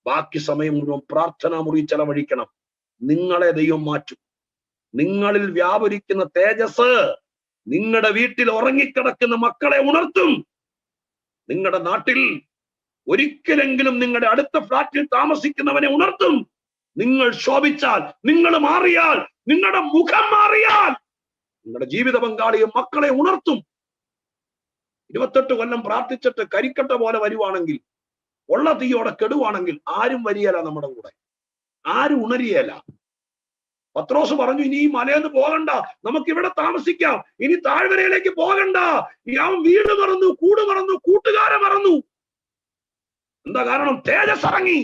ബാക്കി സമയം മുഴുവൻ പ്രാർത്ഥനാ മുറി ചെലവഴിക്കണം. നിങ്ങളെ ദൈവം മാറ്റും. നിങ്ങളിൽ വ്യാപരിക്കുന്ന തേജസ് നിങ്ങളുടെ വീട്ടിൽ ഉറങ്ങിക്കിടക്കുന്ന മക്കളെ ഉണർത്തും. നിങ്ങളുടെ നാട്ടിൽ ഒരിക്കലെങ്കിലും നിങ്ങളുടെ അടുത്ത ഫ്ലാറ്റിൽ താമസിക്കുന്നവനെ ഉണർത്തും. നിങ്ങൾ ശോഭിച്ചാൽ, നിങ്ങൾ മാറിയാൽ, നിങ്ങളുടെ മുഖം മാറിയാൽ നിങ്ങളുടെ ജീവിത പങ്കാളിയും മക്കളെ ഉണർത്തും. 28 കൊല്ലം പ്രാർത്ഥിച്ചിട്ട് കരിക്കട്ട പോലെ വരുവാണെങ്കിൽ, ഉള്ള തീയോടെ കെടുവാണെങ്കിൽ ആരും വരികയില്ല നമ്മുടെ കൂടെ, ആരും ഉണരിയല്ല. പത്രോസ് പറഞ്ഞു, ഇനി ഈ മലയെന്ന് പോകണ്ട, നമുക്ക് ഇവിടെ താമസിക്കാം, ഇനി താഴ്വരയിലേക്ക് പോകണ്ട. അവൻ വീട് മറന്നു, കൂട് മറന്നു, കൂട്ടുകാരെ മറന്നു. എന്താ കാരണം? തേജസ് ഇറങ്ങി.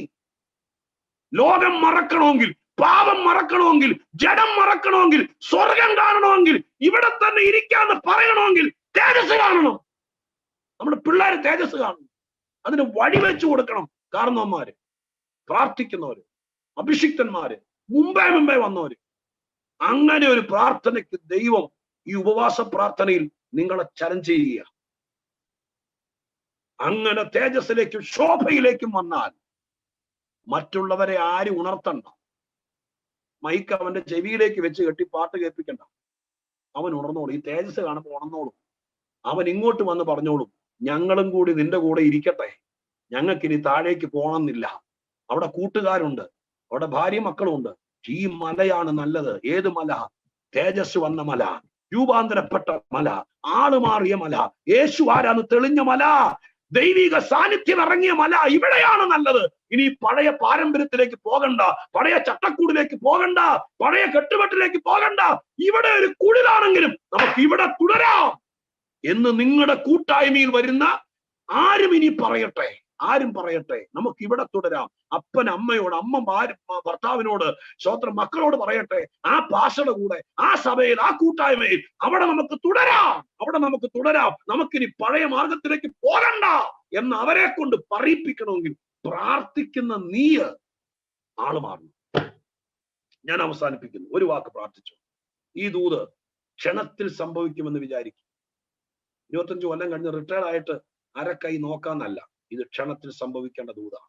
ലോകം മറക്കണമെങ്കിൽ, പാപം മറക്കണമെങ്കിൽ, ജഡം മറക്കണമെങ്കിൽ, സ്വർഗം കാണണമെങ്കിൽ, ഇവിടെ തന്നെ ഇരിക്കാന്ന് പറയണമെങ്കിൽ തേജസ് കാണണം. നമ്മുടെ പിള്ളേര് തേജസ് കാണണം. അതിന് വഴിവെച്ചു കൊടുക്കണം. കാരണവന്മാര്, പ്രാർത്ഥിക്കുന്നവര്, അഭിഷിക്തന്മാര്, മുമ്പേ വന്നവര്. അങ്ങനെ ഒരു പ്രാർത്ഥനയ്ക്ക് ദൈവം ഈ ഉപവാസ പ്രാർത്ഥനയിൽ നിങ്ങളെ ചലഞ്ച് ചെയ്യുക. അങ്ങനെ തേജസ്സിലേക്കും ശോഭയിലേക്കും വന്നാൽ മറ്റുള്ളവരെ ആരും ഉണർത്തണ്ട. മൈക്ക് അവന്റെ ചെവിയിലേക്ക് വെച്ച് കെട്ടി പാട്ട് കേൾപ്പിക്കണ്ട. അവൻ ഉണർന്നോളും. ഈ തേജസ് കാണുമ്പോൾ ഉണർന്നോളും. അവൻ ഇങ്ങോട്ട് വന്ന് പറഞ്ഞോളും, ഞങ്ങളും കൂടി നിന്റെ കൂടെ ഇരിക്കട്ടെ, ഞങ്ങൾക്കിനി താഴേക്ക് പോകണമെന്നില്ല. അവിടെ കൂട്ടുകാരുണ്ട്, അവിടെ ഭാര്യ മക്കളുണ്ട്. ഈ മലയാണ് നല്ലത്. ഏത് മല? തേജസ് വന്ന മല, രൂപാന്തരപ്പെട്ട മല, ആള് മാറിയ മല, യേശു ആരാന്ന് തെളിഞ്ഞ മല, ദൈവിക സാന്നിധ്യം ഇറങ്ങിയ മല. ഇവിടെയാണ് നല്ലത്. ഇനി പഴയ പാരമ്പര്യത്തിലേക്ക് പോകണ്ട, പഴയ ചട്ടക്കൂടിലേക്ക് പോകണ്ട, പഴയ കെട്ടുകെട്ടിലേക്ക് പോകണ്ട. ഇവിടെ ഒരു കുടിലാണെങ്കിലും നമുക്ക് ഇവിടെ തുടരാം എന്ന് നിങ്ങളുടെ കൂട്ടായ്മയിൽ വരുന്ന ആരും ഇനി പറയട്ടെ, ആരും പറയട്ടെ, നമുക്ക് ഇവിടെ തുടരാം. അപ്പൻ അമ്മയോട്, അമ്മ ഭർത്താവിനോട്, സ്വന്തം മക്കളോട് പറയട്ടെ, ആ പാഷയുടെ കൂടെ, ആ സഭയിൽ, ആ കൂട്ടായ്മയിൽ അവിടെ നമുക്ക് തുടരാം, അവിടെ നമുക്ക് തുടരാം. നമുക്കിനി പഴയ മാർഗത്തിലേക്ക് പോകണ്ട എന്ന് അവരെ കൊണ്ട് പറയിപ്പിക്കണമെങ്കിൽ പ്രാർത്ഥിക്കുന്ന നീ ആള് മാറുന്നു. ഞാൻ അവസാനിപ്പിക്കുന്നു. ഒരു വാക്ക് പ്രാർത്ഥിച്ചു. ഈ ദൂത് ക്ഷണത്തിൽ സംഭവിക്കുമെന്ന് വിചാരിക്കും. 25 കൊല്ലം കഴിഞ്ഞ് റിട്ടയർഡ് ആയിട്ട് അരക്കൈ നോക്കാന്നല്ല, ഇത് ക്ഷണത്തിൽ സംഭവിക്കേണ്ട ദൂതാണ്.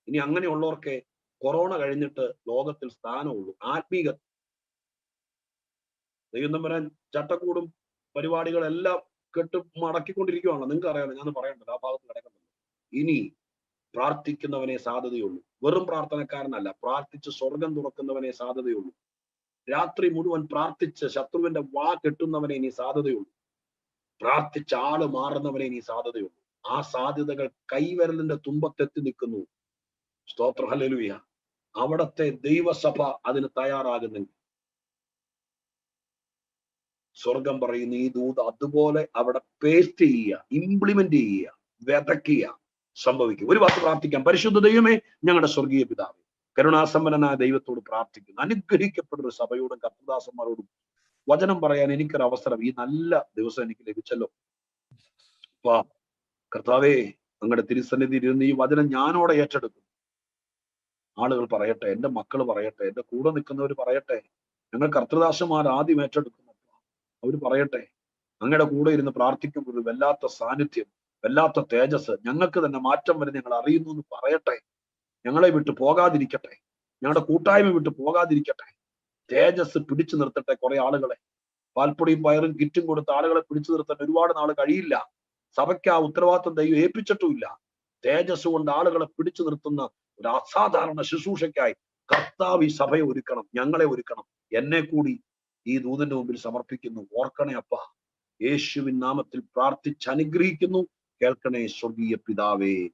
ഇനി അങ്ങനെയുള്ളവർക്ക് കൊറോണ കഴിഞ്ഞിട്ട് ലോകത്തിൽ സ്ഥാനമുള്ളൂ. ആത്മീക ദൈവം തമ്പുരാൻ ചട്ടക്കൂടും പരിപാടികളെല്ലാം മടക്കിക്കൊണ്ടിരിക്കുകയാണ്. നിങ്ങൾക്ക് അറിയാമല്ലോ, ഞാൻ പറയേണ്ടത് ആ ഭാഗത്ത് കിടക്കുന്നുണ്ട്. ഇനി പ്രാർത്ഥിക്കുന്നവനെ സാധ്യതയുള്ളൂ. വെറും പ്രാർത്ഥനക്കാരനല്ല, പ്രാർത്ഥിച്ച് സ്വർഗം തുറക്കുന്നവനെ സാധ്യതയുള്ളൂ. രാത്രി മുഴുവൻ പ്രാർത്ഥിച്ച് ശത്രുവിന്റെ വാ കെട്ടുന്നവനെ ഇനി സാധ്യതയുള്ളൂ. പ്രാർത്ഥിച്ച ആള് മാറുന്നവനെ ഇനി സാധ്യതയുള്ളൂ. ആ സാധ്യതകൾ കൈവിരലിന്റെ തുമ്പത്തെത്തി നിൽക്കുന്നു. സ്തോത്ര ഹല്ലേലൂയ. അവിടത്തെ ദൈവസഭ അതിന് തയ്യാറാകുന്നെങ്കിൽ സ്വർഗം പറയുന്ന ഈ ദൂത് അതുപോലെ അവിടെ പേസ്റ്റ് ചെയ്യുക, ഇംപ്ലിമെന്റ് ചെയ്യുക, വിതയ്ക്കുക, സംഭവിക്കും. ഒരു വാക്ക് പ്രാർത്ഥിക്കാം. പരിശുദ്ധ ദൈവമേ, ഞങ്ങളുടെ സ്വർഗീയ പിതാവേ, കരുണാസമ്പന്നനായ ദൈവത്തോട് പ്രാർത്ഥിക്കുന്നു. അനുഗ്രഹിക്കപ്പെട്ടൊരു സഭയോടും കർത്തദാസന്മാരോടും വചനം പറയാൻ എനിക്കൊരു അവസരം ഈ നല്ല ദിവസം എനിക്ക് ലഭിച്ചല്ലോ. കർത്താവേ, അങ്ങയുടെ തിരുസന്നിധിയിൽ ഇരുന്ന് ഈ വചനം ഞാനോടെ ഏറ്റെടുക്കും. ആളുകൾ പറയട്ടെ, എന്റെ മക്കൾ പറയട്ടെ, എന്റെ കൂടെ നിൽക്കുന്നവർ പറയട്ടെ, ഞങ്ങൾ കർത്തൃദാസന്മാർ ആദ്യം ഏറ്റെടുക്കുന്നു. അവർ പറയട്ടെ, അങ്ങയുടെ കൂടെ ഇരുന്ന് പ്രാർത്ഥിക്കുമ്പോൾ ഒരു വല്ലാത്ത സാന്നിധ്യം, വല്ലാത്ത തേജസ്, ഞങ്ങൾക്ക് തന്നെ മാറ്റം വരെ ഞങ്ങൾ അറിയുന്നു എന്ന് പറയട്ടെ. ഞങ്ങളെ വിട്ടു പോകാതിരിക്കട്ടെ, ഞങ്ങളുടെ കൂട്ടായ്മ വിട്ടു പോകാതിരിക്കട്ടെ. തേജസ് പിടിച്ചു നിർത്തട്ടെ. കുറെ ആളുകളെ പാൽപ്പൊടിയും പയറും കിറ്റും കൊടുത്ത ആളുകളെ പിടിച്ചു നിർത്താൻ ഒരുപാട് നാൾ കഴിയില്ല. സഭയ്ക്ക് ആ ഉത്തരവാദിത്വം ദൈവം ഏൽപ്പിച്ചിട്ടുമില്ല. തേജസ് കൊണ്ട് ആളുകളെ പിടിച്ചു നിർത്തുന്ന ഒരു അസാധാരണ ശുശ്രൂഷയ്ക്കായി കർത്താവ് ഈ സഭയെ ഒരുക്കണം, ഞങ്ങളെ ഒരുക്കണം. എന്നെ കൂടി ഈ ദൂതന്റെ മുമ്പിൽ സമർപ്പിക്കുന്നു. ഓർക്കണേ അപ്പ, യേശുവിൻ നാമത്തിൽ പ്രാർത്ഥിച്ച് അനുഗ്രഹിക്കുന്നു. കേൾക്കണേ സ്വർഗീയ പിതാവേ.